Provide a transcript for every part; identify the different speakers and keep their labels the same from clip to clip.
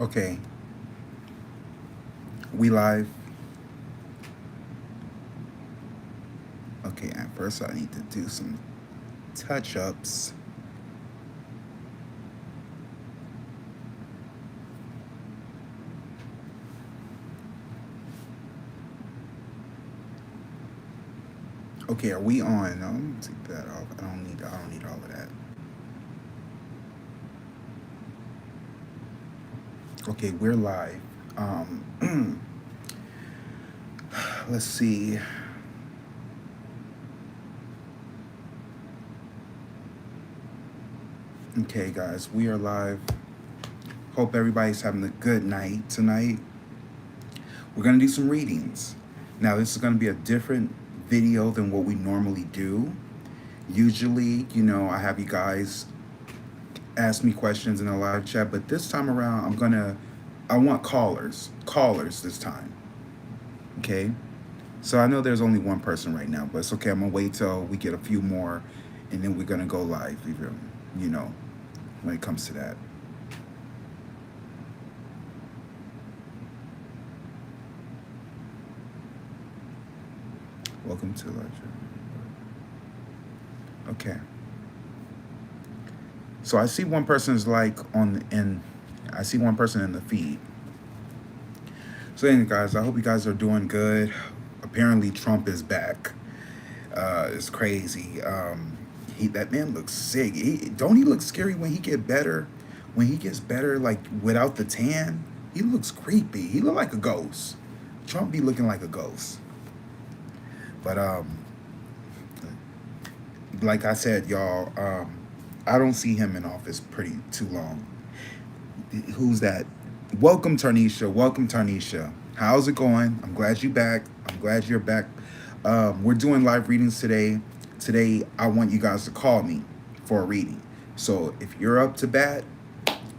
Speaker 1: Okay, we live. Okay, at first I need to do some touch-ups. Okay, are we on? No, let me take that off. I don't need all of that. Okay, we're live. Let's see. Okay, guys, we are live. Hope everybody's having a good night tonight. We're gonna do some readings. Now, this is gonna be a different video than what we normally do. Usually, I have you guys ask me questions in a live chat, but this time around, I want callers this time. Okay, so I know there's only one person right now, but it's okay. I'm gonna wait till we get a few more, and then we're gonna go live. Even when it comes to that. Welcome to live. Okay. So I see one person's like I see one person in the feed. So anyway, guys, I hope you guys are doing good. Apparently Trump is back. It's crazy. That man looks sick. Don't he look scary when he get better? When he gets better, like without the tan, he looks creepy. He look like a ghost. Trump be looking like a ghost. But like I said, y'all, I don't see him in office too long. Who's that? Welcome, Tarnisha. Welcome, Tarnisha. How's it going? I'm glad you're back. I'm glad you're back. We're doing live readings today. Today, I want you guys to call me for a reading. So if you're up to bat,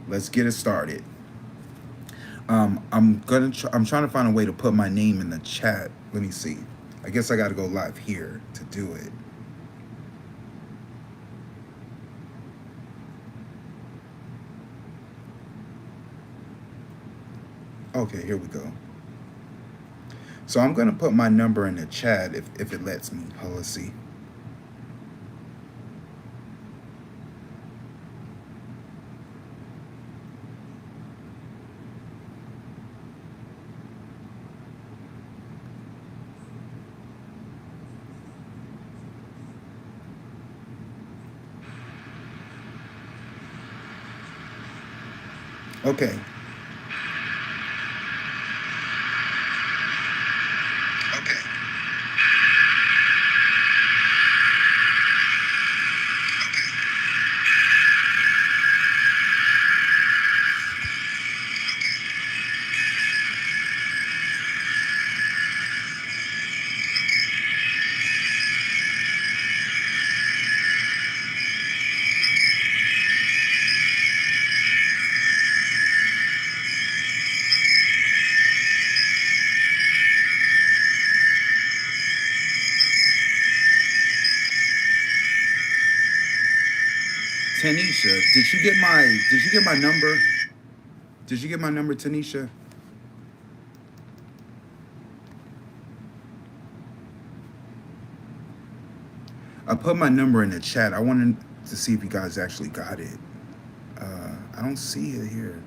Speaker 1: let's get it started. I'm trying to find a way to put my name in the chat. Let me see. I guess I got to go live here to do it. Okay, here we go. So I'm going to put my number in the chat if it lets me. Oh, let's see. Okay. Tanisha, did you get my number? Did you get my number, Tanisha? I put my number in the chat. I wanted to see if you guys actually got it. I don't see it here.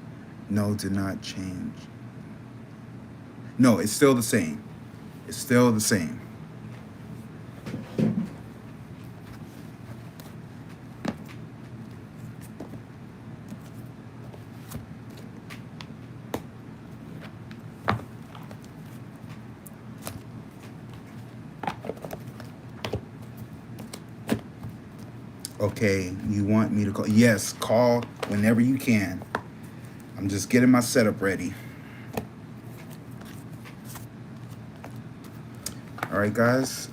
Speaker 1: No, did not change. No, it's still the same. It's still the same. Okay, you want me to call? Yes, call whenever you can. I'm just getting my setup ready. All right, guys.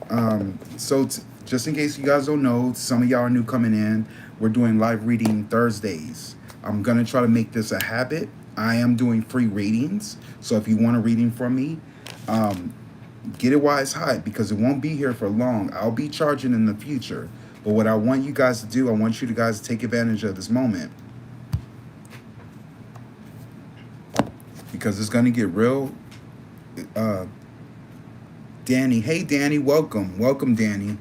Speaker 1: So just in case you guys don't know, some of y'all are new coming in, we're doing live reading Thursdays. I'm going to try to make this a habit. I am doing free readings. So if you want a reading from me, get it while it's hot because it won't be here for long. I'll be charging in the future. But what I want you guys to do, I want you guys to take advantage of this moment. because it's going to get real. Uh, Danny, hey Danny, welcome Danny.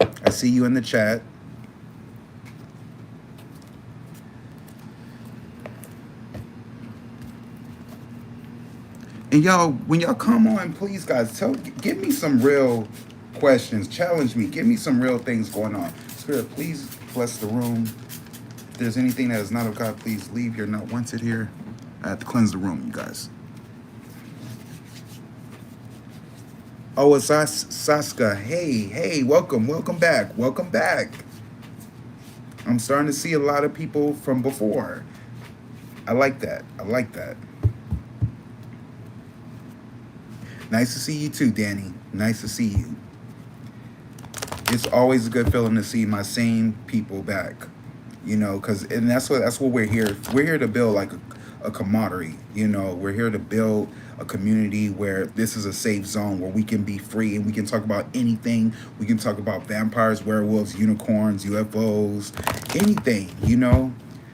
Speaker 1: I see you in the chat. And y'all, when y'all come on, please, guys, give me some real questions. Challenge me. Give me some real things going on. Spirit, please bless the room. If there's anything that is not of God, please leave. You're not wanted here. I have to cleanse the room, you guys. Oh, it's Saska. Hey, welcome back. Welcome back. I'm starting to see a lot of people from before. I like that. Nice to see you too, Danny. Nice to see you. It's always a good feeling to see my same people back, and that's what we're here. We're here to build like a camaraderie. We're here to build a community where this is a safe zone where we can be free and we can talk about anything. We can talk about vampires, werewolves, unicorns, UFOs, anything.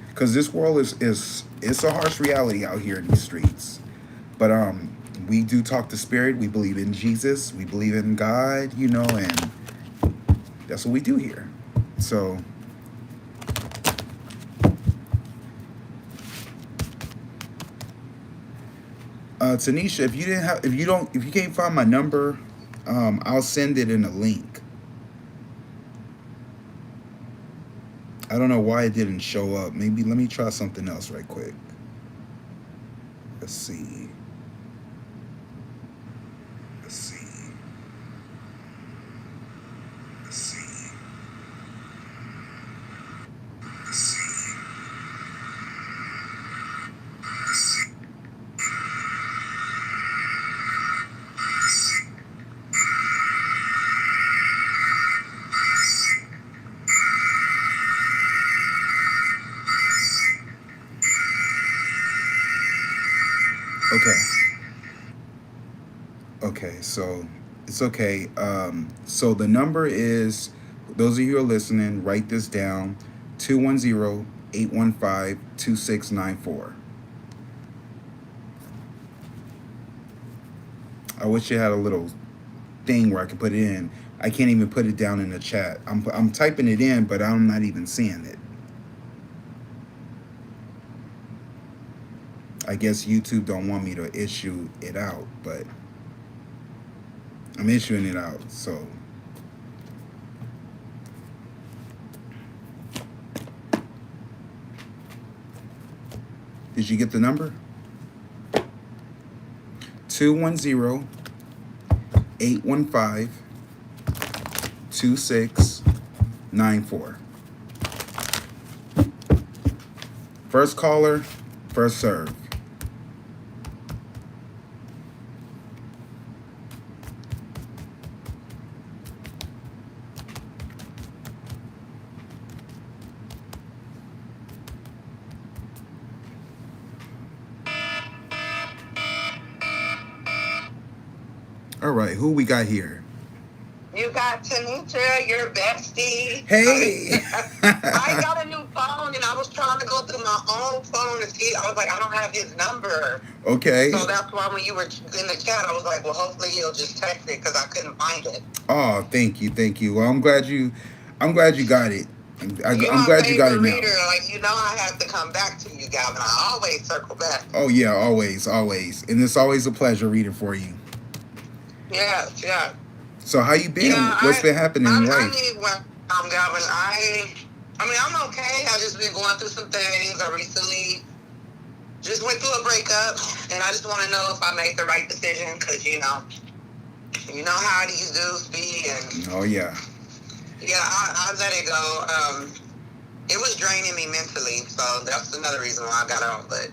Speaker 1: Because this world is a harsh reality out here in the streets. But we do talk to spirit. We believe in Jesus. We believe in God. And that's what we do here. So Tanisha, if you can't find my number, I'll send it in a link. I don't know why it didn't show up. Maybe let me try something else right quick. Let's see. Okay, so it's okay. So the number is, those of you who are listening, write this down, 210-815-2694. I wish you had a little thing where I could put it in. I can't even put it down in the chat. I'm typing it in, but I'm not even seeing it. I guess YouTube don't want me to issue it out, but I'm issuing it out, so. Did you get the number? 210-815-2694. First caller, first serve. All right, who we got here?
Speaker 2: You got Tanisha, your bestie.
Speaker 1: Hey.
Speaker 2: I got a new phone and I was trying to go through my own phone to see. I was like, I don't have his number.
Speaker 1: Okay.
Speaker 2: So that's why when you were in the chat, I was like, well, hopefully he'll just text it because I couldn't find it.
Speaker 1: Oh, thank you. Well, I'm glad you got it. I'm glad you got it now.
Speaker 2: Reader. Like, I have to come back to you, Gavin. I always circle back.
Speaker 1: Oh yeah, always. And it's always a pleasure reading for you.
Speaker 2: Yeah.
Speaker 1: So how you been? What's been happening in life?
Speaker 2: Gavin, I'm okay. I've just been going through some things. I recently just went through a breakup, and I just want to know if I made the right decision, because, you know how these dudes be. And
Speaker 1: oh, yeah.
Speaker 2: Yeah, I let it go. It was draining me mentally, so that's another reason why I got out. But,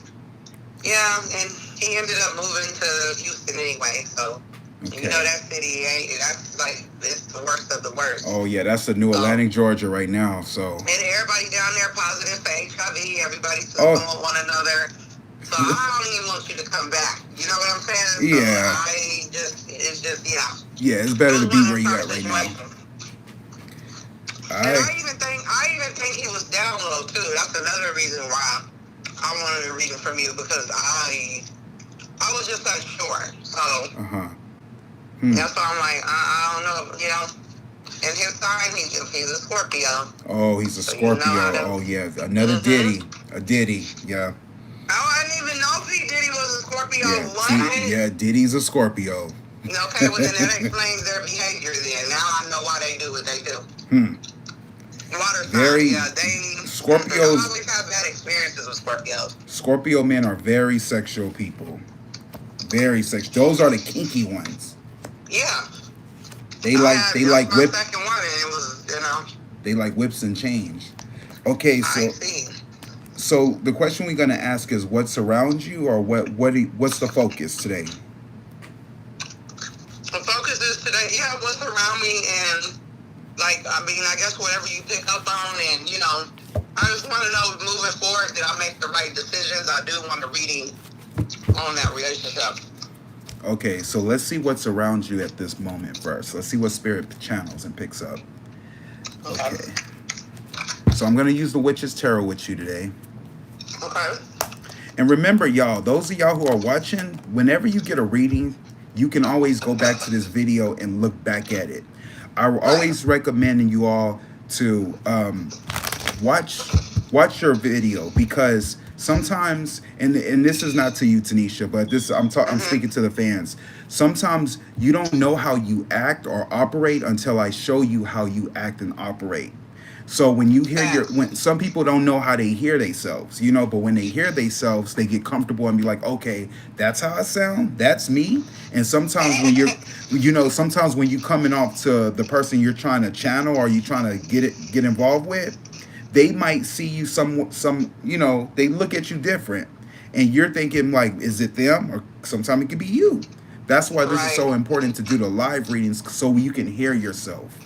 Speaker 2: yeah, and he ended up moving to Houston anyway, so... Okay. That city, that's like, it's the worst of the worst.
Speaker 1: Oh, yeah, that's the New Atlantic, Georgia right now, so.
Speaker 2: And everybody down there positive for HIV, everybody's still with one another. So I don't even want you to come back. You know what I'm saying?
Speaker 1: Yeah.
Speaker 2: So it's just, yeah.
Speaker 1: Yeah, it's better to be where you at right now.
Speaker 2: And I even think he was down low, too. That's another reason why I wanted a reading from you, because I was just unsure. So
Speaker 1: Uh-huh.
Speaker 2: that's why I'm like, I don't know, you know. And his sign, he's a Scorpio.
Speaker 1: Oh, he's a
Speaker 2: So
Speaker 1: Scorpio. Oh, yeah. Another Diddy. A Diddy. Yeah.
Speaker 2: I didn't even know P. Diddy was a Scorpio.
Speaker 1: Yeah.
Speaker 2: What?
Speaker 1: Yeah, Diddy's a Scorpio.
Speaker 2: Okay, well then that explains their behavior then. Now I know why they do what they do. Water signs, yeah, they
Speaker 1: Scorpios.
Speaker 2: I always have bad experiences with Scorpios.
Speaker 1: Scorpio men are very sexual people. Very sexual. Those are the kinky ones.
Speaker 2: Yeah.
Speaker 1: They like whip.
Speaker 2: Second one, and it was, you know.
Speaker 1: They like whips and chains. Okay, so the question we're gonna ask is, what's around you, or what's the focus today?
Speaker 2: The focus is today, yeah, what's around me, and like, I mean, I guess whatever you pick up on, and you know, I just want to know moving forward that I make the right decisions. I do want a reading on that relationship.
Speaker 1: Okay, so let's see what's around you at this moment first. Let's see what spirit channels and picks up. Okay. So I'm going to use the Witch's Tarot with you today.
Speaker 2: Okay.
Speaker 1: And remember, y'all, those of y'all who are watching, whenever you get a reading, you can always go back to this video and look back at it. I'm always recommending you all to watch your video, because sometimes, and this is not to you, Tanisha, but this I'm speaking to the fans. Sometimes you don't know how you act or operate until I show you how you act and operate. So when you hear when some people don't know how they hear themselves, you know, but when they hear themselves, they get comfortable and be like, okay, that's how I sound. That's me. And sometimes when sometimes when you coming off to the person you're trying to channel or you trying to get involved with, they might see you they look at you different, and you're thinking like, is it them? Or sometimes it could be you. That's why this is so important to do the live readings, so you can hear yourself.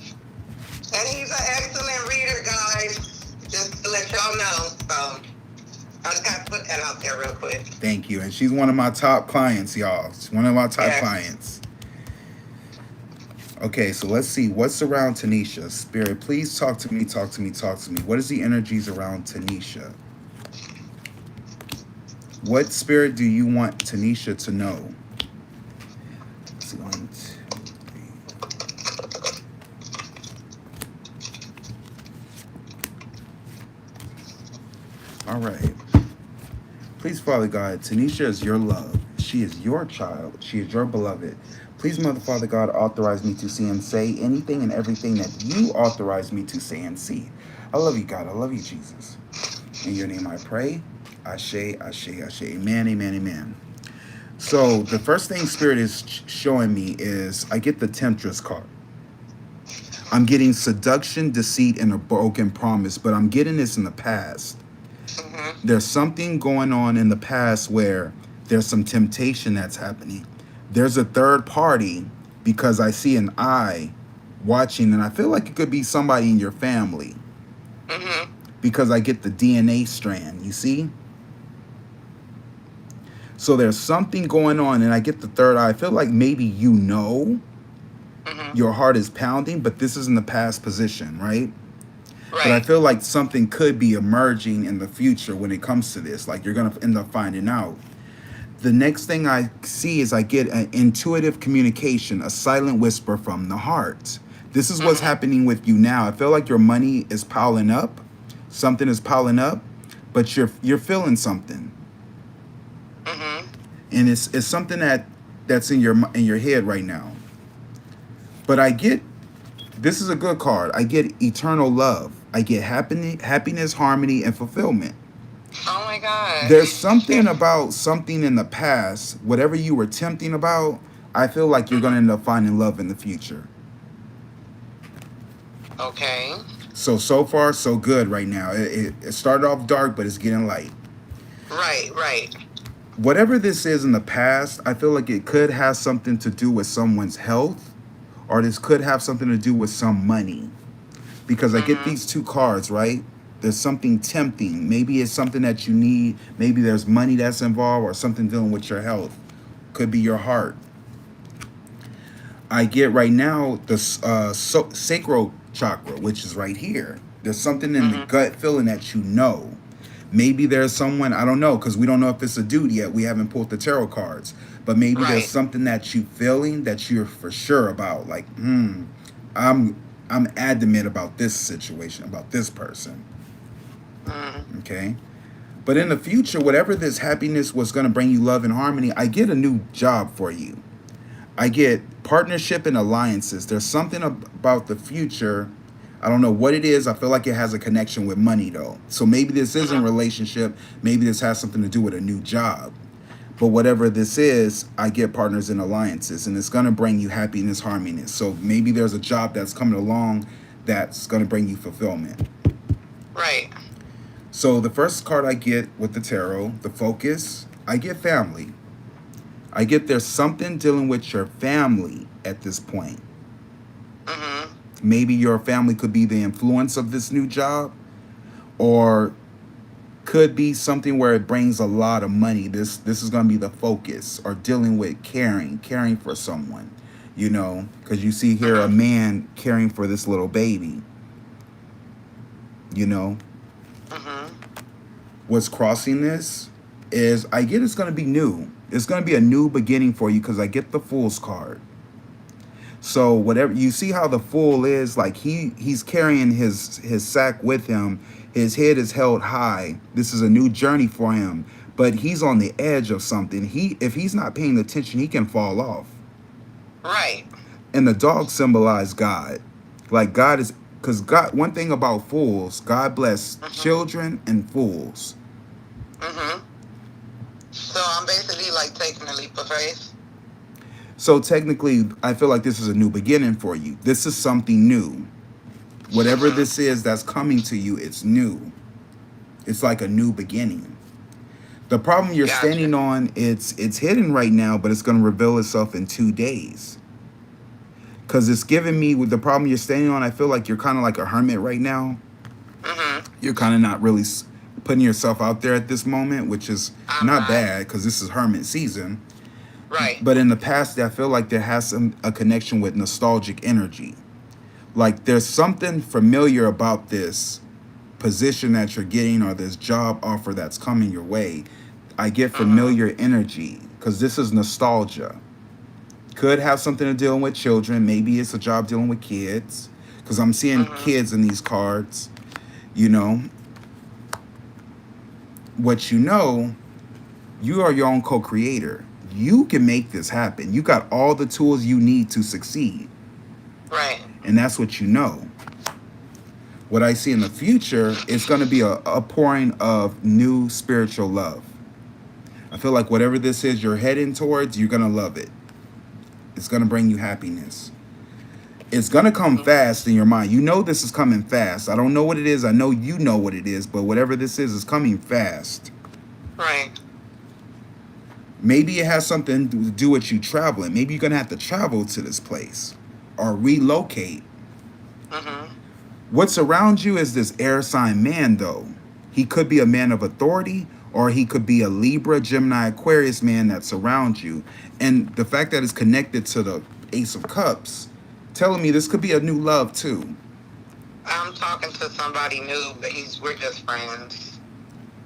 Speaker 2: And he's an excellent reader, guys. Just to let y'all know. So I just got to put that out there real quick.
Speaker 1: Thank you. And she's one of my top clients, y'all. She's one of my top clients. Okay, so let's see. What's around Tanisha? Spirit, please talk to me, talk to me, talk to me. What is the energies around Tanisha? What spirit do you want Tanisha to know? Let's see, 1, 2, 3. All right. Please, Father God, Tanisha is your love. She is your child. She is your beloved. Please, Mother, Father God, authorize me to see and say anything and everything that you authorize me to say and see. I love you, God. I love you, Jesus. In your name I pray. Ashe, ashe, ashe. Amen, amen, amen. So the first thing Spirit is showing me is I get the Temptress card. I'm getting seduction, deceit, and a broken promise, but I'm getting this in the past. There's something going on in the past where there's some temptation that's happening. There's a third party, because I see an eye watching, and I feel like it could be somebody in your family. Because I get the DNA strand, you see? So there's something going on, and I get the third eye. I feel like maybe you know, your heart is pounding, but this is in the past position, right? But I feel like something could be emerging in the future when it comes to this. Like, you're going to end up finding out. The next thing I see is I get an intuitive communication, a silent whisper from the heart. This is what's happening with you now. I feel like your money is piling up. Something is piling up, but you're feeling something. And it's something that's in your head right now. But I get, this is a good card. I get eternal love. I get happiness, harmony, and fulfillment.
Speaker 2: Oh my God.
Speaker 1: There's something about something in the past, whatever you were tempting about, I feel like you're going to end up finding love in the future.
Speaker 2: Okay.
Speaker 1: So far, so good right now. It started off dark, but it's getting light.
Speaker 2: Right.
Speaker 1: Whatever this is in the past, I feel like it could have something to do with someone's health, or this could have something to do with some money. Because I get these two cards, right? There's something tempting. Maybe it's something that you need. Maybe there's money that's involved, or something dealing with your health. Could be your heart. I get right now the sacral chakra, which is right here. There's something in the gut feeling that you know. Maybe there's someone, I don't know, because we don't know if it's a dude yet. We haven't pulled the tarot cards. But maybe there's
Speaker 2: Right.
Speaker 1: something that you feeling that you're for sure about. Like, I'm I'm adamant about this situation, about this person.
Speaker 2: Mm.
Speaker 1: Okay? But in the future, whatever this happiness was going to bring you love and harmony, I get a new job for you. I get partnership and alliances. There's something about the future. I don't know what it is. I feel like it has a connection with money, though. So maybe this isn't a
Speaker 2: Mm-hmm.
Speaker 1: relationship. Maybe this has something to do with a new job. But whatever this is, I get partners and alliances, and it's going to bring you happiness, harmony. So maybe there's a job that's coming along that's going to bring you fulfillment.
Speaker 2: Right.
Speaker 1: So the first card I get with the tarot, the focus, I get family. I get there's something dealing with your family at this point.
Speaker 2: Mm-hmm.
Speaker 1: Maybe your family could be the influence of this new job, or could be something where it brings a lot of money. This is going to be the focus, or dealing with caring for someone, because you see here a
Speaker 2: Mm-hmm.
Speaker 1: man caring for this little baby. you know
Speaker 2: Mm-hmm.
Speaker 1: what's crossing this is, I get it's going to be new. It's going to be a new beginning for you, because I get the Fool's card. So whatever you see how the Fool is, like he's carrying his sack with him. His head is held high. This is a new journey for him, but he's on the edge of something. If he's not paying attention, he can fall off.
Speaker 2: Right.
Speaker 1: And the dog symbolize God. Like God is, because God, one thing about fools, God bless
Speaker 2: Mm-hmm.
Speaker 1: children and fools.
Speaker 2: Mm-hmm. So I'm basically like taking a leap of faith.
Speaker 1: So technically, I feel like this is a new beginning for you. This is something new. Whatever
Speaker 2: Mm-hmm.
Speaker 1: this is that's coming to you, it's new. It's like a new beginning. The problem you're
Speaker 2: Gotcha.
Speaker 1: standing on, it's hidden right now, but it's going to reveal itself in 2 days. Because it's giving me, with the problem you're standing on, I feel like you're kind of like a hermit right now.
Speaker 2: Mm-hmm.
Speaker 1: You're kind of not really putting yourself out there at this moment, which is
Speaker 2: I'm
Speaker 1: not
Speaker 2: not.
Speaker 1: bad, because this is hermit season.
Speaker 2: Right.
Speaker 1: But in the past, I feel like there has a connection with nostalgic energy. Like there's something familiar about this position that you're getting, or this job offer that's coming your way. I get
Speaker 2: Mm-hmm.
Speaker 1: familiar energy, because this is nostalgia. Could have something to deal with children. Maybe it's a job dealing with kids, because I'm seeing
Speaker 2: Mm-hmm.
Speaker 1: kids in these cards. You know, what you are your own co-creator. You can make this happen. You got all the tools you need to succeed.
Speaker 2: Right.
Speaker 1: And that's what you know. What I see in the future is going to be a pouring of new spiritual love. I feel like whatever this is you're heading towards, you're going to love it. It's going to bring you happiness. It's going to come fast in your mind. You know this is coming fast. I don't know what it is. I know you know what it is, but whatever this is coming fast.
Speaker 2: Right.
Speaker 1: Maybe it has something to do with you traveling. Maybe you're going to have to travel to this place or relocate.
Speaker 2: Mm-hmm.
Speaker 1: What's around you is this air sign man, though. He could be a man of authority, or he could be a Libra, Gemini, Aquarius man that's around you. And the fact that it's connected to the Ace of Cups, telling me this could be a new love, too.
Speaker 2: I'm talking to somebody new, but we're just friends.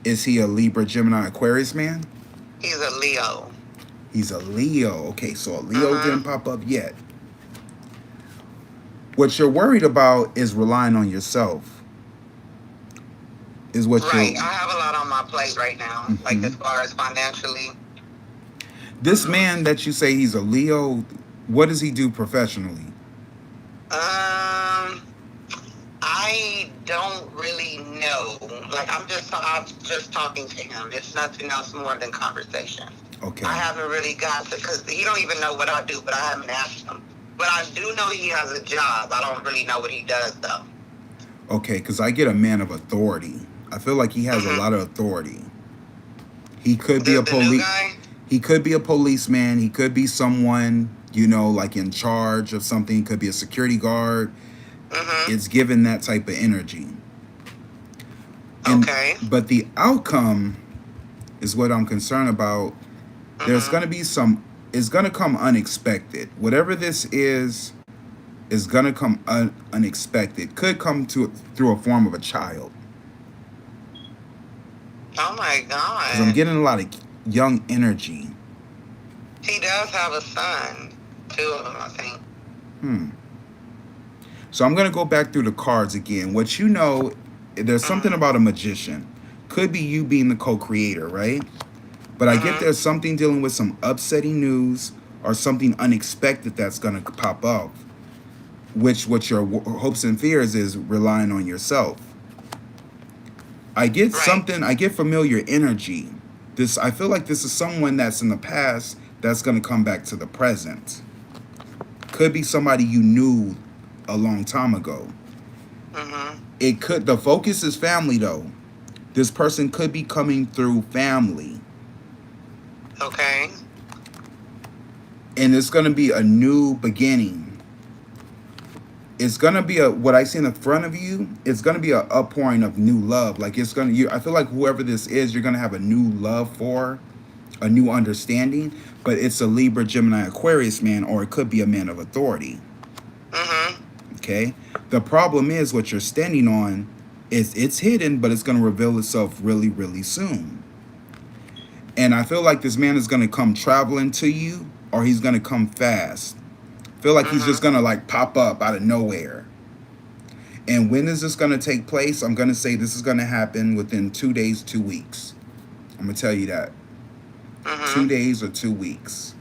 Speaker 1: Is he a Libra, Gemini, Aquarius man?
Speaker 2: He's a Leo.
Speaker 1: He's a Leo. Okay, so a Leo
Speaker 2: Mm-hmm.
Speaker 1: didn't pop up yet. What you're worried about is relying on yourself. Is what
Speaker 2: Right.
Speaker 1: you're.
Speaker 2: I have a lot on my plate right now, like
Speaker 1: Mhm.
Speaker 2: as far as financially.
Speaker 1: This man that you say he's a Leo, what does he do professionally?
Speaker 2: Um, I don't really know. Like I'm just talking to him. It's nothing else more than conversation.
Speaker 1: Okay.
Speaker 2: I haven't really got to, because he don't even know what I do, but I haven't asked him. But I do know he has a job. I don't really know what he does though.
Speaker 1: Okay, because I get a man of authority. I feel like he has a
Speaker 2: Mm-hmm.
Speaker 1: lot of authority. He could be a
Speaker 2: The new
Speaker 1: police.
Speaker 2: guy.
Speaker 1: He could be a policeman. He could be someone, like in charge of something. He could be a security guard.
Speaker 2: Mm-hmm.
Speaker 1: It's given that type of energy. And
Speaker 2: Okay.
Speaker 1: but the outcome is what I'm concerned about. There's
Speaker 2: Mm-hmm.
Speaker 1: gonna be some. It's gonna come unexpected. Whatever this is gonna come unexpected. Could come through a form of a child.
Speaker 2: Oh my
Speaker 1: Because I'm
Speaker 2: God.
Speaker 1: getting a lot of young energy.
Speaker 2: He does have a son. 2 of them, I think.
Speaker 1: So I'm going to go back through the cards again. What you know, there's something about a magician. Could be you being the co-creator, right? But I get there's something dealing with some upsetting news or something unexpected that's going to pop up. Which what your hopes and fears is relying on yourself. I get
Speaker 2: Right.
Speaker 1: something, I get familiar energy. I feel like this is someone that's in the past that's going to come back to the present. Could be somebody you knew a long time ago. The focus is family though. This person could be coming through family.
Speaker 2: Okay.
Speaker 1: And it's going to be a new beginning. It's going to be what I see in the front of you. It's going to be an outpouring of new love. Like I feel like whoever this is, you're going to have a new love for, a new understanding, but it's a Libra, Gemini, Aquarius man, or it could be a man of authority. Okay. The problem is what you're standing on it's hidden, but it's going to reveal itself really, really soon. And I feel like this man is going to come traveling to you, or he's going to come fast. I feel like he's just going to like pop up out of nowhere. And when is this going to take place? I'm going to say this is going to happen within 2 days, 2 weeks. I'm going to tell you that. 2 days or 2 weeks.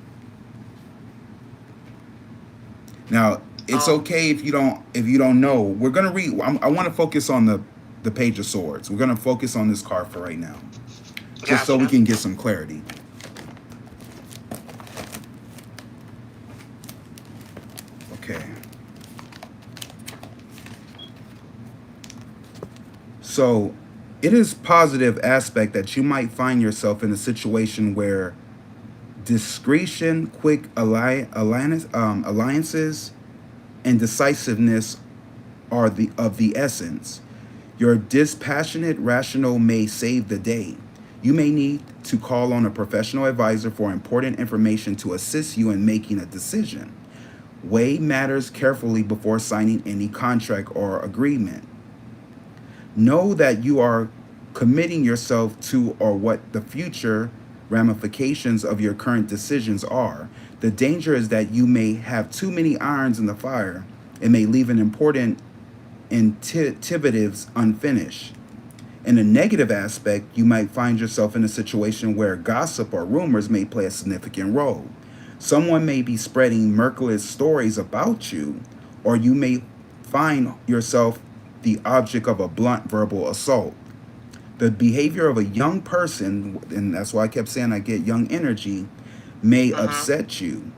Speaker 1: Now, it's okay if you don't know. We're going to read. I want to focus on the Page of Swords. We're going to focus on this card for right now. Just so we can get some clarity. Okay. So, it is positive aspect that you might find yourself in a situation where discretion, quick alliances, and decisiveness are of the essence. Your dispassionate rational may save the day. You may need to call on a professional advisor for important information to assist you in making a decision. Weigh matters carefully before signing any contract or agreement. Know that you are committing yourself to or what the future ramifications of your current decisions are. The danger is that you may have too many irons in the fire and may leave an important intuitives unfinished. In a negative aspect, you might find yourself in a situation where gossip or rumors may play a significant role. Someone may be spreading murkless stories about you, or you may find yourself the object of a blunt verbal assault. The behavior of a young person, and that's why I kept saying I get young energy, may upset you.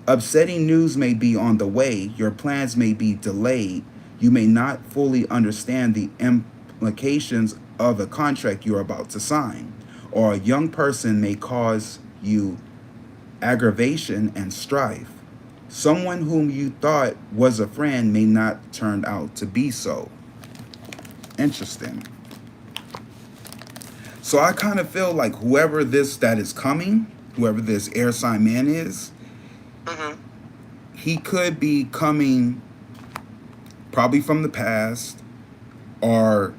Speaker 1: Upsetting news may be on the way. Your plans may be delayed. You may not fully understand the implications of a contract you're about to sign. Or a young person may cause you aggravation and strife. Someone whom you thought was a friend may not turn out to be so. Interesting. So I kind of feel like whoever that is coming, whoever this air sign man is, he could be coming probably from the past, or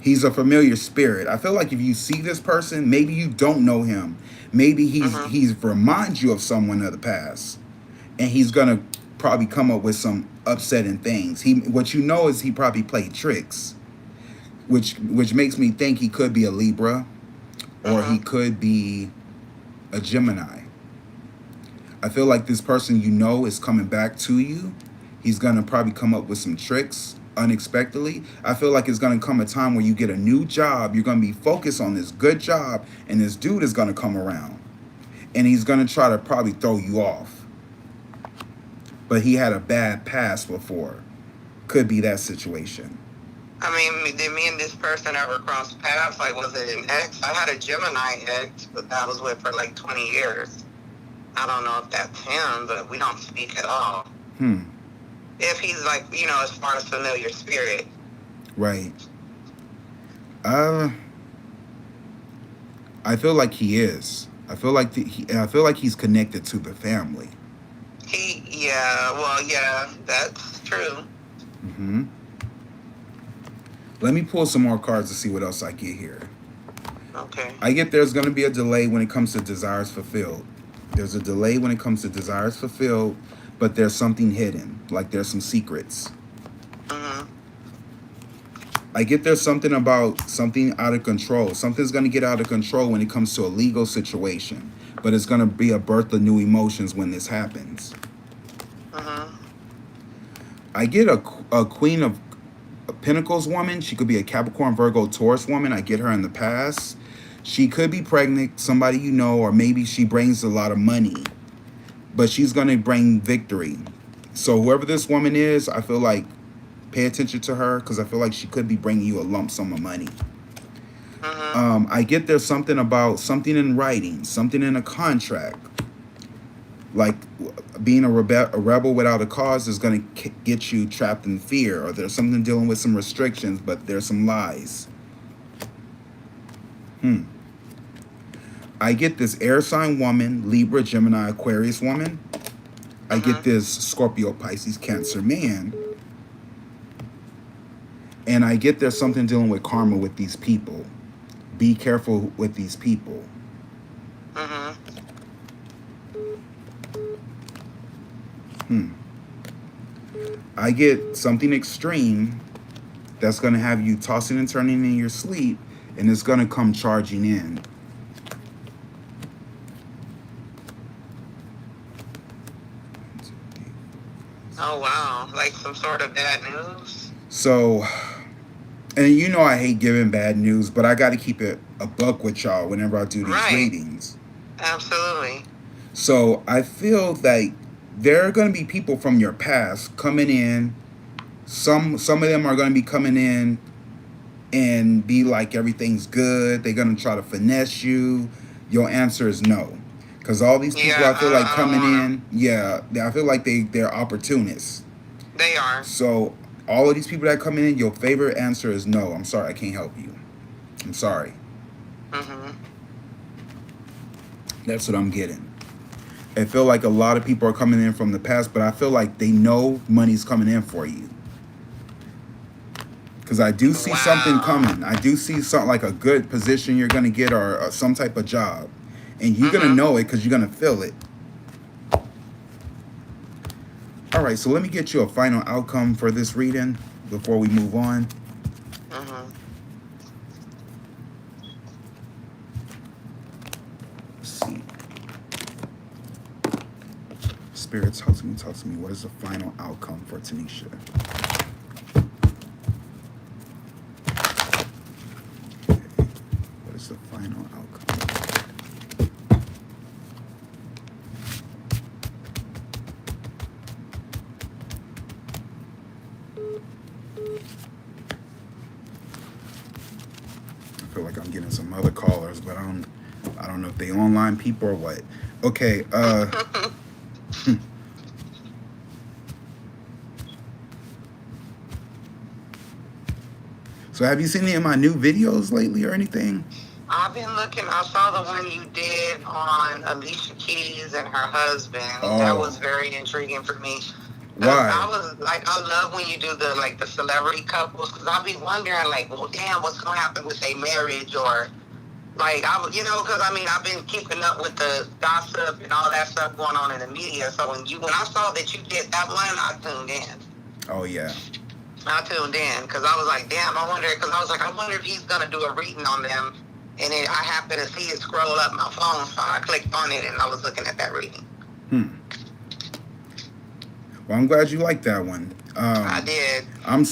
Speaker 1: he's a familiar spirit. I feel like if you see this person, maybe you don't know him. Maybe he's reminds you of someone of the past, and he's gonna probably come up with some upsetting things. What you know is he probably played tricks, which makes me think he could be a Libra, or he could be a Gemini. I feel like this person you know is coming back to you. He's gonna probably come up with some tricks unexpectedly. I feel like it's gonna come a time where you get a new job. You're gonna be focused on this good job, and this dude is gonna come around, and he's gonna try to probably throw you off. But he had a bad past before. Could be that situation.
Speaker 2: I mean, did me and this person ever cross paths? Like, was it an ex? I had a Gemini ex, but that was with for like 20 years. I don't know if that's him, but we don't speak at all. If he's like, as far as familiar spirit.
Speaker 1: Right. I feel like he is. I feel like he's connected to the family.
Speaker 2: Yeah, that's true.
Speaker 1: Let me pull some more cards to see what else I get here.
Speaker 2: Okay.
Speaker 1: I get there's going to be a delay when it comes to desires fulfilled. There's a delay when it comes to desires fulfilled, but there's something hidden, like there's some secrets.
Speaker 2: Mhm.
Speaker 1: I get there's something about something out of control. Something's going to get out of control when it comes to a legal situation, but it's going to be a birth of new emotions when this happens.
Speaker 2: Mhm.
Speaker 1: I get a Queen of Pentacles woman. She could be a Capricorn, Virgo, Taurus woman. I get her in the past. She could be pregnant, somebody you know, or maybe she brings a lot of money, but she's going to bring victory. So whoever this woman is, I feel like pay attention to her because I feel like she could be bringing you a lump sum of money.
Speaker 2: Mhm.
Speaker 1: I get there's something about something in writing, something in a contract. Like being a rebel without a cause is going to get you trapped in fear, or there's something dealing with some restrictions, but there's some lies. I get this air sign woman, Libra, Gemini, Aquarius woman. I get this Scorpio, Pisces, Cancer man. And I get there's something dealing with karma with these people. Be careful with these people.
Speaker 2: Mhm.
Speaker 1: I get something extreme that's going to have you tossing and turning in your sleep, and it's going to come charging in.
Speaker 2: Oh wow! Like some sort of bad news.
Speaker 1: So, and you know I hate giving bad news, but I got to keep it a buck with y'all whenever I do these
Speaker 2: Right.
Speaker 1: readings.
Speaker 2: Absolutely.
Speaker 1: So I feel like there are going to be people from your past coming in. Some of them are going to be coming in and be like everything's good. They're going to try to finesse you. Your answer is no. Because all these people
Speaker 2: Yeah,
Speaker 1: I feel like
Speaker 2: I don't
Speaker 1: coming
Speaker 2: wanna.
Speaker 1: in, yeah, I feel like they're opportunists.
Speaker 2: They are.
Speaker 1: So all of these people that come in, your favorite answer is no. I'm sorry, I can't help you. I'm sorry.
Speaker 2: Mhm.
Speaker 1: That's what I'm getting. I feel like a lot of people are coming in from the past, but I feel like they know money's coming in for you. Because I do see something
Speaker 2: Wow.
Speaker 1: coming. I do see something like a good position you're going to get, or some type of job. And you're going to know it because you're going to feel it. All right, so let me get you a final outcome for this reading before we move on.
Speaker 2: Mhm.
Speaker 1: Let's see. Spirit, talk to me, talk to me. What is the final outcome for Tanisha? Okay. What is the final outcome? I feel like I'm getting some other callers, but I don't know if they online people or what. Okay, so have you seen any of my new videos lately or anything?
Speaker 2: I've been looking. I saw the one you did on Alicia Keys and her husband. That was very intriguing for me.
Speaker 1: Why?
Speaker 2: I was like, I love when you do the celebrity couples, because I'll be wondering like, well, damn, what's gonna happen with their marriage, or like because I mean I've been keeping up with the gossip and all that stuff going on in the media. So when I saw that you did that one, I tuned in.
Speaker 1: Oh yeah.
Speaker 2: I tuned in because I was like, damn, I wonder if he's gonna do a reading on them. And then I happened to see it scroll up my phone, so I clicked on it and I was looking at that reading.
Speaker 1: Well, I'm glad you liked that one.
Speaker 2: I did.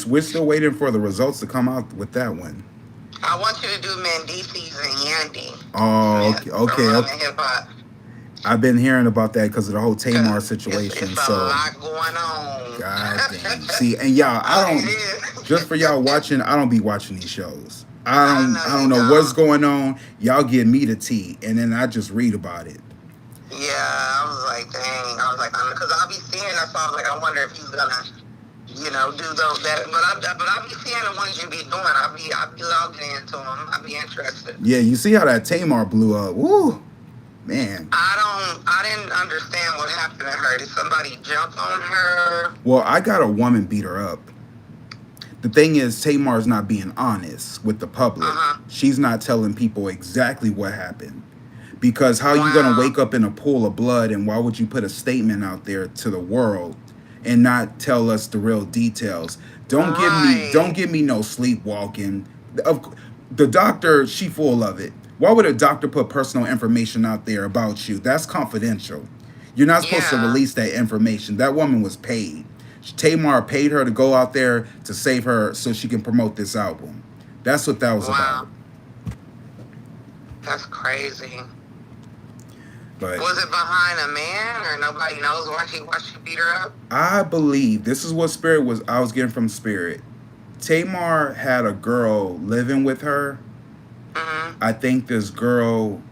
Speaker 1: We're still waiting for the results to come out with that one.
Speaker 2: I want you to do Mendices and Yandy.
Speaker 1: Oh, okay.
Speaker 2: Hip hop.
Speaker 1: I've been hearing about that because of the whole Tamar situation.
Speaker 2: It's a lot going on.
Speaker 1: God dang. See, and y'all, I don't. Just for y'all watching, I don't be watching these shows. I don't know what's going on. Y'all give me the tea, and then I just read about it.
Speaker 2: Yeah, I was like, dang. I was like, because I'll be seeing that, so I was like, I wonder if he's gonna, do that. But I'll be seeing the ones you be doing. I'll be logging into them. I'll be interested.
Speaker 1: Yeah, you see how that Tamar blew up? Woo, man.
Speaker 2: I didn't understand what happened to her. Did somebody jump on her?
Speaker 1: Well, I got a woman beat her up. The thing is, Tamar's not being honest with the public. She's not telling people exactly what happened. Because how you gonna wake up in a pool of blood, and why would you put a statement out there to the world and not tell us the real details? Don't give me no sleepwalking. The doctor, she full of it. Why would a doctor put personal information out there about you? That's confidential. You're not supposed to release that information. That woman was paid. Tamar paid her to go out there to save her so she can promote this album. That's what that was about.
Speaker 2: That's crazy.
Speaker 1: But
Speaker 2: was it behind a man, or nobody knows why she beat her up?
Speaker 1: I believe this is what I was getting from Spirit. Tamar had a girl living with her. I think this girl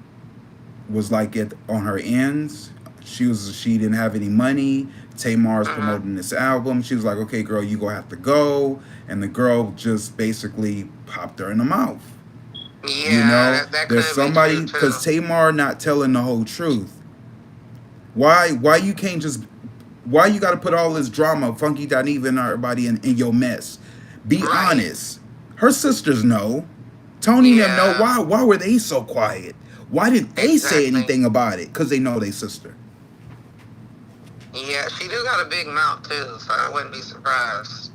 Speaker 1: was like on her ends. She didn't have any money. Tamar's promoting this album. She was like, okay, girl, you gonna have to go. And the girl just basically popped her in the mouth.
Speaker 2: Yeah,
Speaker 1: you know,
Speaker 2: that
Speaker 1: there's somebody, because Tamar not telling the whole truth. Why you can't just, why you got to put all this drama, Funky.Eve and everybody in your mess? Be honest. Her sisters know. Tony and them know. Why were they so quiet? Why didn't they say anything about it? Because they know they sister.
Speaker 2: Yeah, she do got a big mouth too, so I wouldn't be surprised.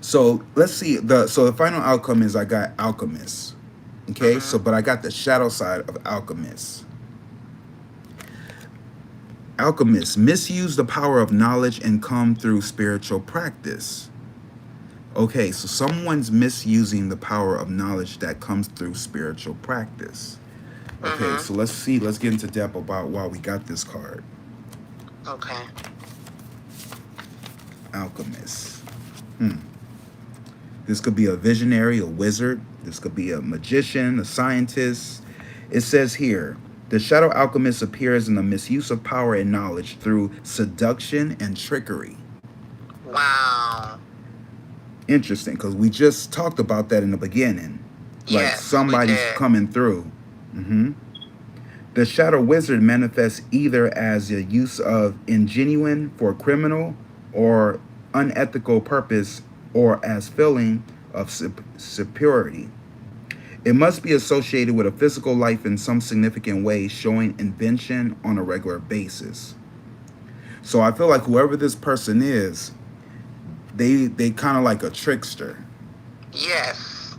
Speaker 1: So let's see. So the final outcome is I got Alchemist. Okay, but I got the shadow side of Alchemist. Alchemists misuse the power of knowledge and come through spiritual practice. Okay, so someone's misusing the power of knowledge that comes through spiritual practice. Okay, so let's see. Let's get into depth about why we got this card.
Speaker 2: Okay.
Speaker 1: Alchemist. This could be a visionary, a wizard. This could be a magician, a scientist. It says here, the shadow alchemist appears in the misuse of power and knowledge through seduction and trickery.
Speaker 2: Wow.
Speaker 1: Interesting, because we just talked about that in the beginning. Like somebody's coming through. The shadow wizard manifests either as a use of ingenuine for criminal or unethical purpose, or as feeling of superiority. It must be associated with a physical life in some significant way, showing invention on a regular basis. So I feel like whoever this person is, they kind of like a trickster.
Speaker 2: Yes.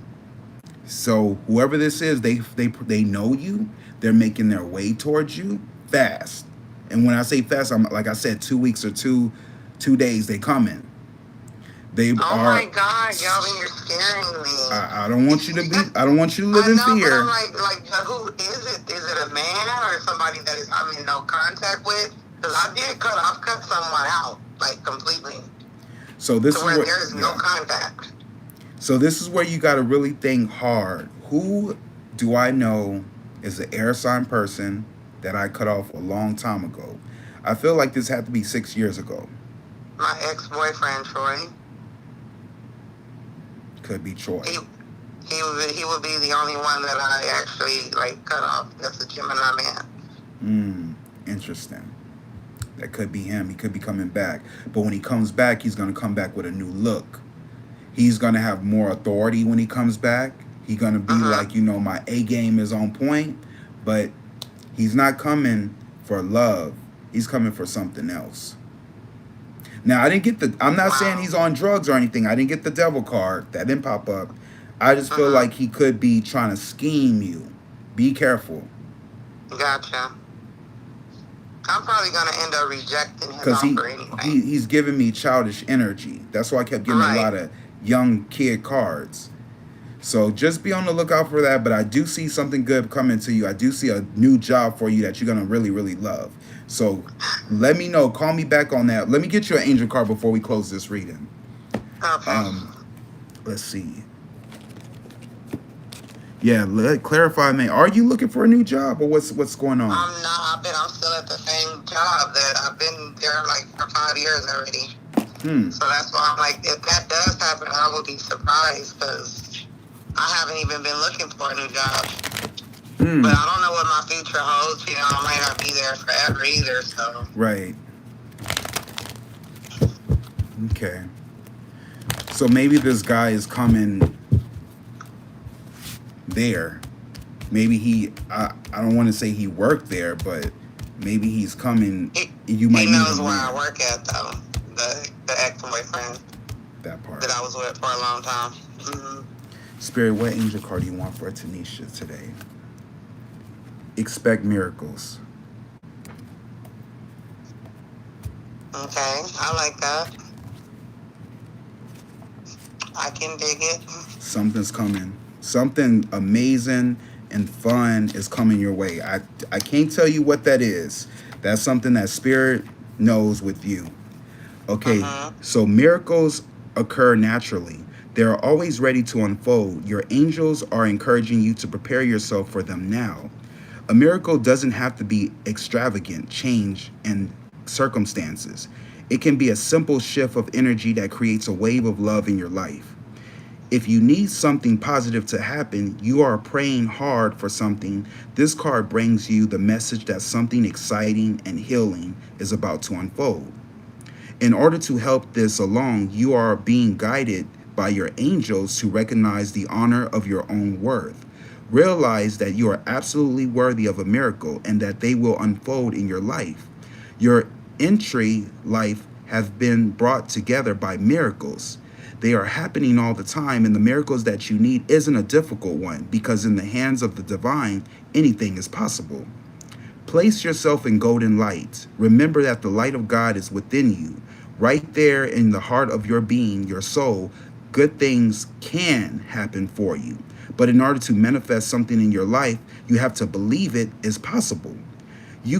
Speaker 1: So whoever this is, they know you. They're making their way towards you fast. And when I say fast, I'm like I said, 2 weeks or two days they coming. They
Speaker 2: oh
Speaker 1: are.
Speaker 2: My God, Galvin, you're scaring me.
Speaker 1: I don't want you to be. I don't want you to live in fear.
Speaker 2: But I'm like, who is it? Is it a man or somebody that I'm in no contact with? Because I've cut someone out like completely.
Speaker 1: So this is where
Speaker 2: there's no contact.
Speaker 1: So this is where you got to really think hard. Who do I know is an air sign person that I cut off a long time ago? I feel like this had to be 6 years ago.
Speaker 2: My ex-boyfriend, Troy.
Speaker 1: Could be Troy.
Speaker 2: He would be the only one that I actually cut off. That's a Gemini man.
Speaker 1: Interesting. That could be him. He could be coming back. But when he comes back, he's going to come back with a new look. He's going to have more authority when he comes back. He's going to be like, my A game is on point. But he's not coming for love. He's coming for something else. Now, I didn't get I'm not saying he's on drugs or anything. I didn't get the devil card. That didn't pop up. I just feel like he could be trying to scheme you. Be careful.
Speaker 2: Gotcha. I'm probably going to end up rejecting his offer anyway.
Speaker 1: He's giving me childish energy. That's why I kept getting a lot of young kid cards. So just be on the lookout for that. But I do see something good coming to you. I do see a new job for you that you're going to really, really love. So let me know. Call me back on that. Let me get you an angel card before we close this reading.
Speaker 2: Okay.
Speaker 1: Let's see. Yeah, clarify, man. Are you looking for a new job or what's going on?
Speaker 2: I'm not. I'm still at the same job that I've been there for 5 years already. So that's why I'm like, if that does happen, I will be surprised because I haven't even been looking for a new job. But I don't know what my future holds. I might not be there forever either. So
Speaker 1: right. Okay. So maybe this guy is coming there. Maybe I don't want to say he worked there, but maybe he's coming. You
Speaker 2: He
Speaker 1: might meet
Speaker 2: knows
Speaker 1: him
Speaker 2: where I
Speaker 1: there.
Speaker 2: work at, though. The ex-boyfriend
Speaker 1: That part.
Speaker 2: that I was with for a long time. Mm-hmm.
Speaker 1: Spirit, what angel card do you want for Tanisha today? Expect miracles.
Speaker 2: Okay, I like that. I can dig it.
Speaker 1: Something's coming. Something amazing and fun is coming your way. I can't tell you what that is. That's something that Spirit knows with you. Okay, so miracles occur naturally. They are always ready to unfold. Your angels are encouraging you to prepare yourself for them now. A miracle doesn't have to be extravagant change in circumstances. It can be a simple shift of energy that creates a wave of love in your life. If you need something positive to happen, you are praying hard for something. This card brings you the message that something exciting and healing is about to unfold. In order to help this along, you are being guided by your angels to recognize the honor of your own worth. Realize that you are absolutely worthy of a miracle and that they will unfold in your life. Your entry life have been brought together by miracles. They are happening all the time, and the miracles that you need isn't a difficult one because in the hands of the divine, anything is possible. Place yourself in golden light. Remember that the light of God is within you. Right there in the heart of your being, your soul, good things can happen for you. But in order to manifest something in your life, you have to believe it is possible. You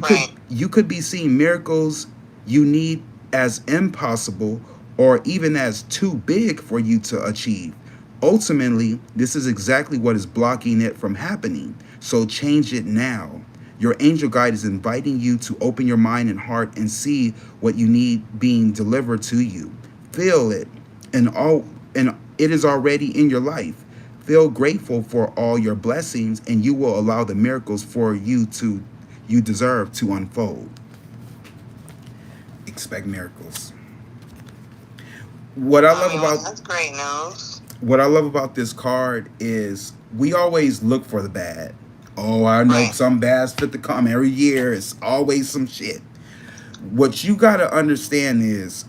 Speaker 1: could be seeing miracles you need as impossible or even as too big for you to achieve. Ultimately, this is exactly what is blocking it from happening. So change it now. Your angel guide is inviting you to open your mind and heart and see what you need being delivered to you. Feel it, and it is already in your life. Feel grateful for all your blessings, and you will allow the miracles for you deserve to unfold. Expect miracles. What I love about
Speaker 2: That's great news.
Speaker 1: what I love about this card is we always look for the bad. Oh, I know
Speaker 2: Right.
Speaker 1: some bad's fit to come every year. It's always some shit. What you got to understand is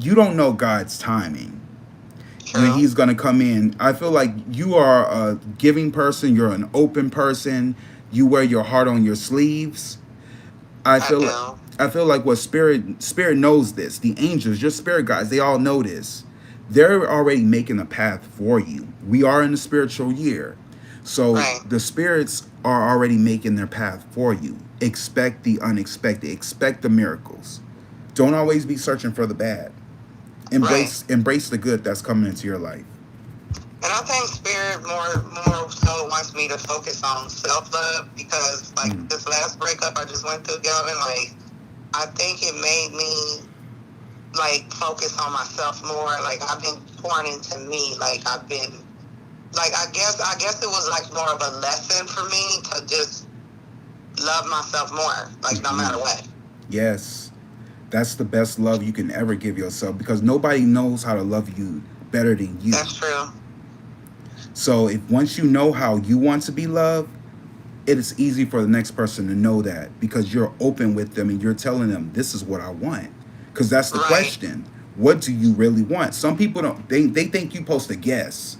Speaker 1: you don't know God's timing when
Speaker 2: True.
Speaker 1: he's going to come in. I feel like you are a giving person, you're an open person, you wear your heart on your sleeves. I
Speaker 2: I
Speaker 1: feel
Speaker 2: do.
Speaker 1: I feel like what spirit knows this. The angels, your spirit guides, they all know this. They're already making a path for you. We are in the spiritual year. So
Speaker 2: Right.
Speaker 1: the spirits are already making their path for you. Expect the unexpected. Expect the miracles. Don't always be searching for the bad.
Speaker 2: Right.
Speaker 1: Embrace the good that's coming into your life.
Speaker 2: And I think Spirit more so wants me to focus on self love because like
Speaker 1: Mm.
Speaker 2: this last breakup I just went through, Galvin, like I think it made me like focus on myself more. Like I've been pouring into me. Like I've been like I guess it was like more of a lesson for me to just love myself more. Like no matter
Speaker 1: Mhm.
Speaker 2: what.
Speaker 1: Yes. That's the best love you can ever give yourself because nobody knows how to love you better than you.
Speaker 2: That's true.
Speaker 1: So if once you know how you want to be loved, it is easy for the next person to know that because you're open with them and you're telling them this is what I want. Because that's the
Speaker 2: Right.
Speaker 1: question. What do you really want? Some people don't they think you're supposed to guess.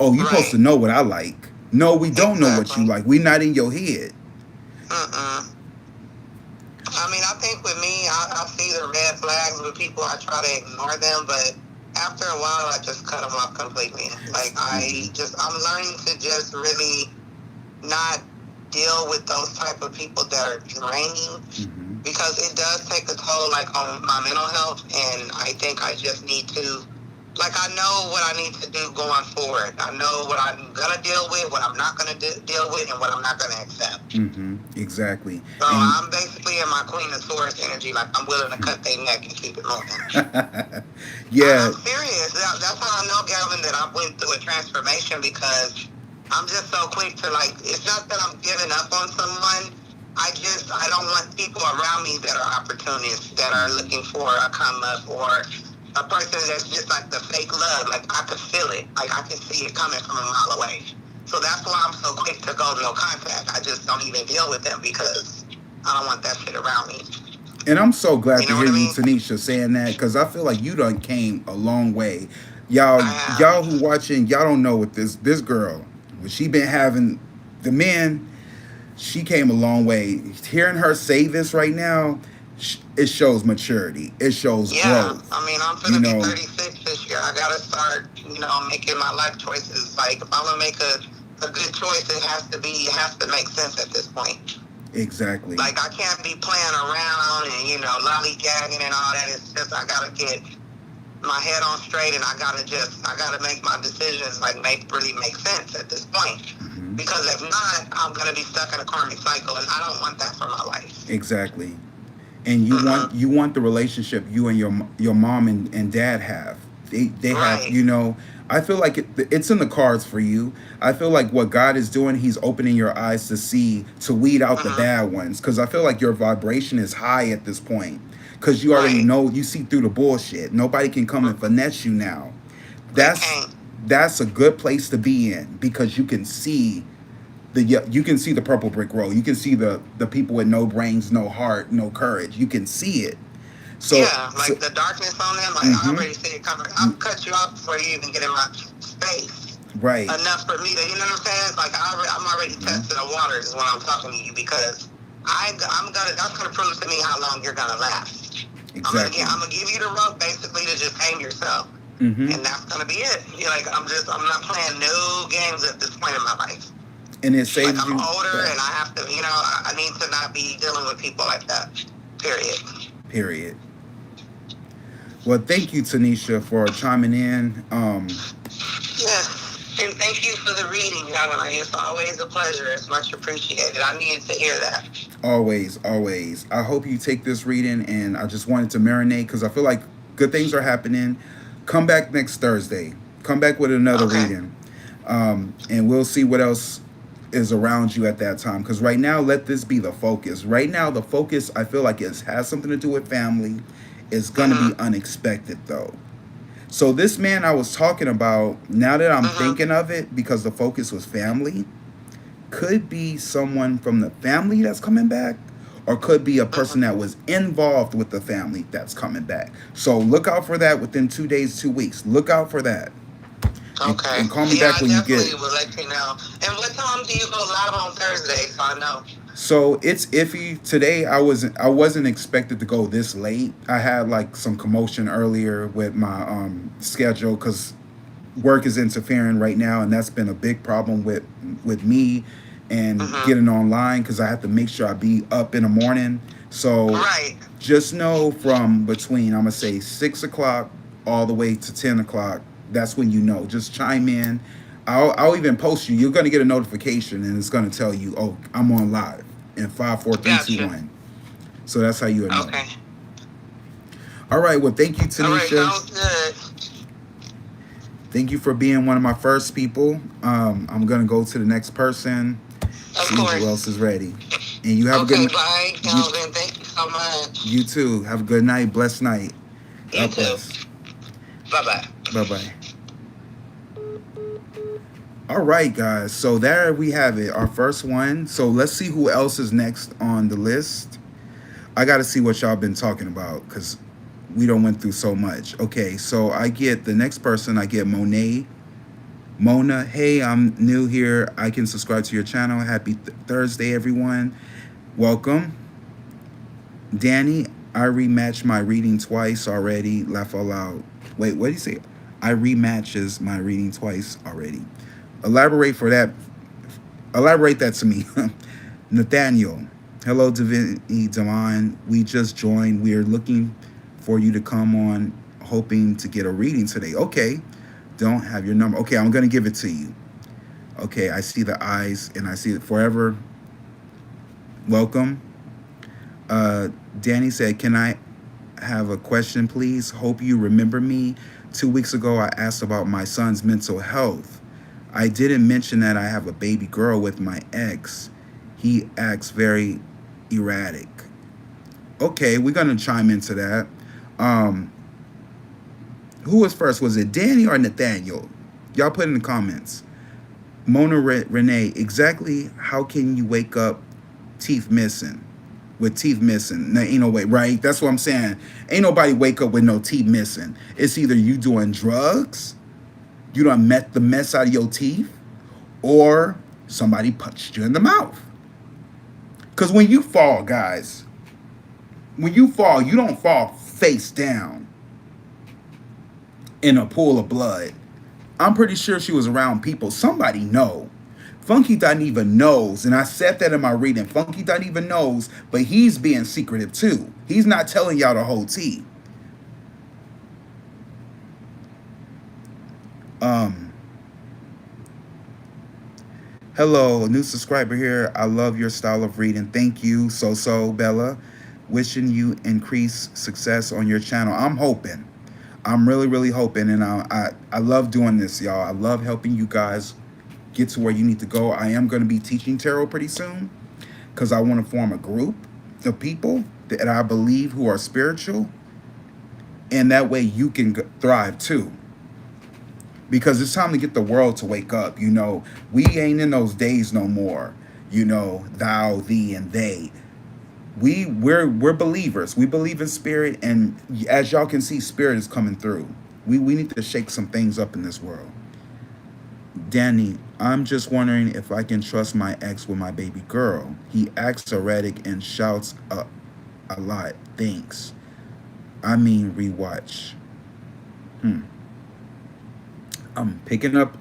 Speaker 1: Oh, you're supposed
Speaker 2: Right.
Speaker 1: to know what I like. No, we don't know what you
Speaker 2: Exactly.
Speaker 1: like. We're not in your head.
Speaker 2: Mm-mm. I mean, I think with me, I see the red flags with people. I try to ignore them, but after a while, I just cut them off completely. Like
Speaker 1: Mm-hmm.
Speaker 2: I'm learning to just really not deal with those type of people that are draining
Speaker 1: Mm-hmm.
Speaker 2: because it does take a toll, like on my mental health. And I think I just need to, like, I know what I need to do going forward. I know what I'm gonna deal with, what I'm not gonna deal with, and what I'm not gonna accept.
Speaker 1: Mm-hmm. Exactly.
Speaker 2: So
Speaker 1: And
Speaker 2: I'm basically in my Queen of Swords energy. Like I'm willing to cut their neck and keep it moving.
Speaker 1: yeah.
Speaker 2: I'm serious. That's how I know, Gavin, that I went through a transformation because I'm just so quick to like. It's not that I'm giving up on someone. I don't want people around me that are opportunists that are
Speaker 1: Mm-hmm.
Speaker 2: looking for a come up or a person that's just like the fake love. Like I could feel it. Like I could see it coming from a mile away. So that's why I'm so quick to go no contact. I just don't even deal with them because I don't want that shit around me.
Speaker 1: And I'm so glad
Speaker 2: You
Speaker 1: to
Speaker 2: know
Speaker 1: hear
Speaker 2: what I
Speaker 1: you,
Speaker 2: mean?
Speaker 1: Tanisha, saying that, because I feel like you done came a long way.
Speaker 2: I
Speaker 1: Y'all
Speaker 2: have.
Speaker 1: who watching, y'all don't know what this girl, what she been having, the men, she came a long way. Hearing her say this right now, it shows maturity. It shows
Speaker 2: Yeah.
Speaker 1: growth.
Speaker 2: I mean, I'm
Speaker 1: You
Speaker 2: gonna be
Speaker 1: know,
Speaker 2: 36 this year. I gotta start, making my life choices. Like if I'm gonna make a good choice, it has to make sense at this point.
Speaker 1: exactly.
Speaker 2: Like I can't be playing around and lollygagging and all that. It's just I gotta get my head on straight and I gotta make my decisions really make sense at this point.
Speaker 1: Mm-hmm.
Speaker 2: Because if not, I'm gonna be stuck in a karmic cycle, and I don't want that for my life.
Speaker 1: Exactly. And
Speaker 2: Mm-mm.
Speaker 1: you want the relationship you and your mom and dad have. They have,
Speaker 2: Right.
Speaker 1: I feel like it's in the cards for you. I feel like what God is doing, he's opening your eyes to weed out the
Speaker 2: Mm-hmm.
Speaker 1: bad ones, cuz I feel like your vibration is high at this point, cuz you already
Speaker 2: Right.
Speaker 1: know, you see through the bullshit. Nobody can come and finesse you now.
Speaker 2: They
Speaker 1: That's
Speaker 2: can't.
Speaker 1: that's a good place to be in, because you can see you can see the purple brick road. You can see the people with no brains, no heart, no courage. You can see it. So,
Speaker 2: Yeah,
Speaker 1: so
Speaker 2: like the darkness on them. Like I
Speaker 1: mm-hmm,
Speaker 2: already see it coming. I'll cut you off before you even get in my space.
Speaker 1: right.
Speaker 2: Enough for me to, you know what I'm saying? It's like I'm already
Speaker 1: Mm-hmm,
Speaker 2: testing the waters when I'm talking to you because that's gonna prove to me how long you're gonna last.
Speaker 1: exactly.
Speaker 2: I'm gonna give you the rope basically to just hang yourself,
Speaker 1: Mm-hmm.
Speaker 2: and that's gonna be it. You're like I'm not playing no games at this point in my life.
Speaker 1: And it
Speaker 2: Like
Speaker 1: saves
Speaker 2: I'm
Speaker 1: you.
Speaker 2: older
Speaker 1: Yeah,
Speaker 2: and I have to, I need to not be dealing with people like that. Period.
Speaker 1: period. Well, thank you, Tanisha, for chiming in.
Speaker 2: Yeah. And thank you for the reading, Yavana. It's always a pleasure. It's much appreciated. I needed to hear that.
Speaker 1: Always, always. I hope you take this reading, and I just wanted to marinate because I feel like good things are happening. Come back next Thursday. Come back with another
Speaker 2: Okay.
Speaker 1: reading, and we'll see what else is around you at that time. Because right now, let this be the focus. Right now, the focus, I feel like it has something to do with family. It's gonna be
Speaker 2: Mm-hmm.
Speaker 1: unexpected though. So this man I was talking about, now that I'm
Speaker 2: Mm-hmm.
Speaker 1: thinking of it, because the focus was family, could be someone from the family that's coming back, or could be a person
Speaker 2: Mm-hmm.
Speaker 1: that was involved with the family that's coming back. So look out for that within 2 days, 2 weeks. Look out for that.
Speaker 2: Okay.
Speaker 1: And call me
Speaker 2: Yeah,
Speaker 1: back
Speaker 2: I
Speaker 1: when you get
Speaker 2: definitely
Speaker 1: it.
Speaker 2: will let you know. And what time do you go live on Thursday? So I know.
Speaker 1: So it's iffy. Today I wasn't expected to go this late. I had like some commotion earlier with my schedule because work is interfering right now, and that's been a big problem with me and
Speaker 2: Mm-hmm.
Speaker 1: getting online, because I have to make sure I be up in the morning. So
Speaker 2: Right.
Speaker 1: just know, from between, I'm gonna say 6 o'clock all the way to 10 o'clock, that's when you know. Just chime in. I'll even post you. You're gonna get a notification, and it's gonna tell you, oh, I'm on live in 5, 4, 3, 2,
Speaker 2: Gotcha.
Speaker 1: 1. So that's how you would know.
Speaker 2: Okay.
Speaker 1: All right. Well, thank you,
Speaker 2: All right.
Speaker 1: Tanisha.
Speaker 2: Sounds good.
Speaker 1: Thank you for being one of my first people. I'm gonna go to the next person.
Speaker 2: Of
Speaker 1: See who else
Speaker 2: course.
Speaker 1: is ready. And you have a
Speaker 2: Okay.
Speaker 1: good.
Speaker 2: Bye,
Speaker 1: You
Speaker 2: Calvin. Thank you so much.
Speaker 1: you too. Have a good night. Blessed night.
Speaker 2: You
Speaker 1: God
Speaker 2: too.
Speaker 1: bless.
Speaker 2: Bye bye.
Speaker 1: Bye bye. All right, guys. So there we have it. Our first one. So let's see who else is next on the list. I got to see what y'all been talking about, because we don't went through so much. Okay, so I get the next person. I get Monet. Mona, hey, I'm new here. I can subscribe to your channel. Happy Thursday, everyone. Welcome. Danny, I rematched my reading twice already. Laugh out loud. Wait, what did you say? I rematches my reading twice already. Elaborate for that. Elaborate that to me. Nathaniel, hello, Divinity Divine. We just joined. We are looking for you to come on, hoping to get a reading today. Okay. Don't have your number. Okay, I'm going to give it to you. Okay, I see the eyes and I see it forever. Welcome. Danny said, can I have a question, please? Hope you remember me. 2 weeks ago, I asked about my son's mental health. I didn't mention that I have a baby girl with my ex. He acts very erratic. Okay, we're going to chime into that. Who was first? Was it Danny or Nathaniel? Y'all put in the comments. Mona Renee, exactly how can you wake up teeth missing? With teeth missing. Now, ain't no way, right? That's what I'm saying. Ain't nobody wake up with no teeth missing. It's either you doing drugs, you done met the mess out of your teeth, or somebody punched you in the mouth. Because when you fall, guys, when you fall, you don't fall face down in a pool of blood. I'm pretty sure she was around people. Somebody know. Funky doesn't even knows, and I said that in my reading. Funky doesn't even knows, but he's being secretive too. He's not telling y'all the whole tea. Hello, a new subscriber here. I love your style of reading. Thank you, So Bella. Wishing you increased success on your channel. I'm hoping. I'm really hoping, and I love doing this, y'all. I love helping you guys get to where you need to go. I am going to be teaching tarot pretty soon because I want to form a group of people that I believe who are spiritual, and that way you can thrive too. Because it's time to get the world to wake up. You know, we ain't in those days no more. You know, thou, thee, and they. We're believers. We believe in spirit, and as y'all can see, spirit is coming through. We need to shake some things up in this world. Danny, I'm just wondering if I can trust my ex with my baby girl. He acts erratic and shouts a lot. Thanks. I mean, rewatch. I'm picking up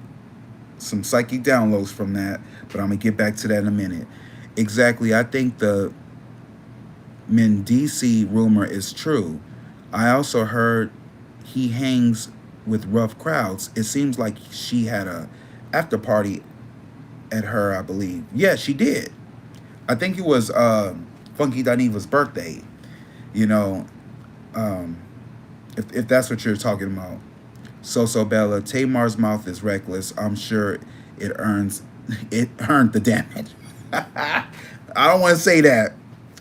Speaker 1: some psychic downloads from that, but I'm going to get back to that in a minute. Exactly. I think the Mendici rumor is true. I also heard he hangs with rough crowds. It seems like she had a after party at her, I believe. Yeah, she did. I think it was Funky Daniva's birthday. You know, if that's what you're talking about. So Bella, Tamar's mouth is reckless. I'm sure it earned the damage. I don't want to say that.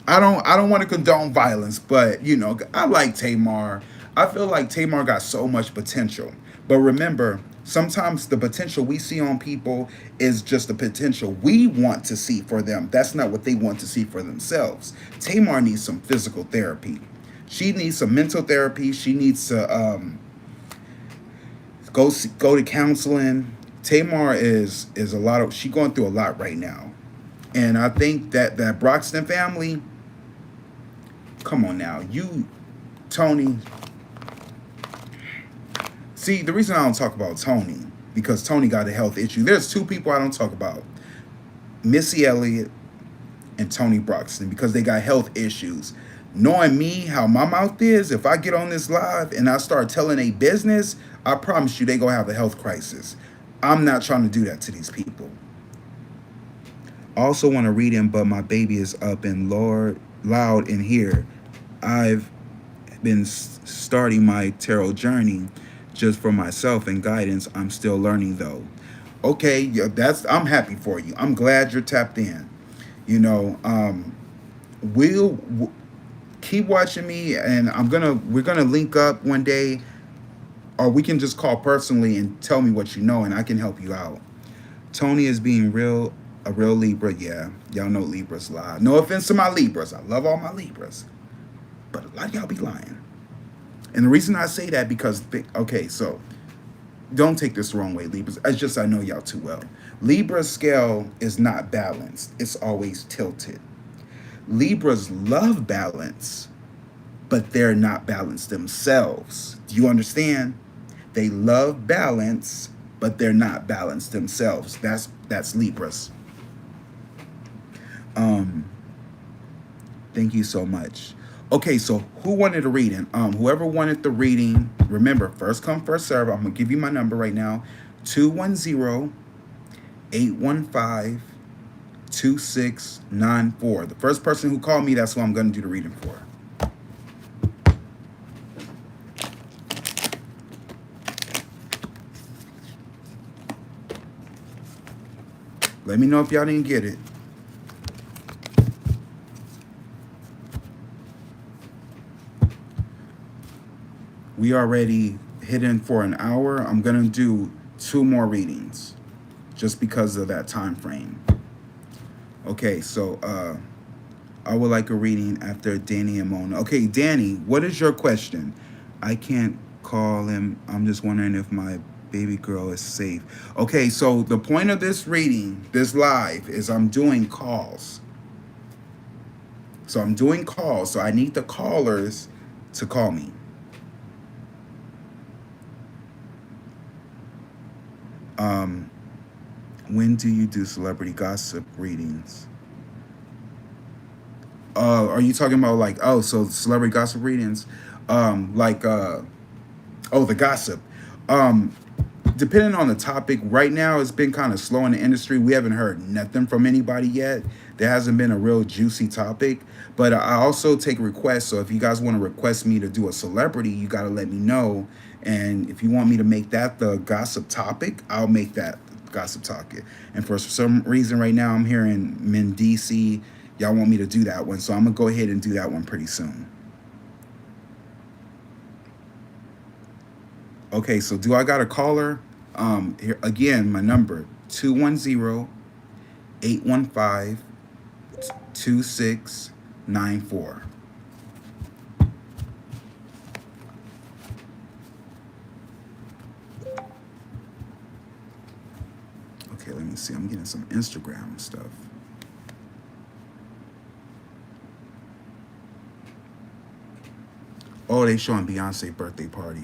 Speaker 1: I don't want to condone violence, but you know, I like Tamar. I feel like Tamar got so much potential. But remember, sometimes the potential we see on people is just the potential we want to see for them. That's not what they want to see for themselves. Tamar needs some physical therapy. She needs some mental therapy. She needs to go to counseling. Tamar is a lot of, she's going through a lot right now. And I think that Broxton family, come on now, you, Tony. See, the reason I don't talk about Tony, because Tony got a health issue. There's two people I don't talk about. Missy Elliott and Tony Broxton, because they got health issues. Knowing me, how my mouth is, if I get on this live and I start telling a business, I promise you they gonna have a health crisis. I'm not trying to do that to these people. Also want to read him, but my baby is up and loud in here. I've been starting my tarot journey just for myself and guidance. I'm still learning though. Okay, yeah, I'm happy for you. I'm glad you're tapped in. You know, we'll keep watching me, and we're gonna link up one day, or we can just call personally and tell me what you know, and I can help you out. Tony is being a real Libra. Yeah, y'all know Libras lie. No offense to my Libras. I love all my Libras, but a lot of y'all be lying. And the reason I say that because, okay, so don't take this the wrong way, Libras. It's just I know y'all too well. Libra's scale is not balanced. It's always tilted. Libras love balance, but they're not balanced themselves. Do you understand? They love balance, but they're not balanced themselves. That's Libras. Thank you so much. Okay, so who wanted a reading? Whoever wanted the reading, remember, first come, first serve. I'm going to give you my number right now, 210-815-2694. The first person who called me, that's who I'm going to do the reading for. Let me know if y'all didn't get it. We already hitting for an hour. I'm gonna do 2 more readings, just because of that time frame. Okay, so I would like a reading after Danny and Mona. Okay, Danny, what is your question? I can't call him. I'm just wondering if my baby girl is safe. Okay, so the point of this reading, this live, is I'm doing calls. So I'm doing calls. So I need the callers to call me. When do you do celebrity gossip readings? Are you talking about like, so celebrity gossip readings? The gossip. Depending on the topic, right now it's been kind of slow in the industry. We haven't heard nothing from anybody yet. There hasn't been a real juicy topic. But I also take requests. So if you guys want to request me to do a celebrity, you got to let me know. And if you want me to make that the gossip topic, I'll make that gossip topic. And for some reason right now, I'm hearing Mendici. Y'all want me to do that one. So I'm going to go ahead and do that one pretty soon. Okay, so do I got a caller? Here again, my number 210-815-2694. Okay, let me see. I'm getting some Instagram stuff. Oh, they showing Beyonce birthday party.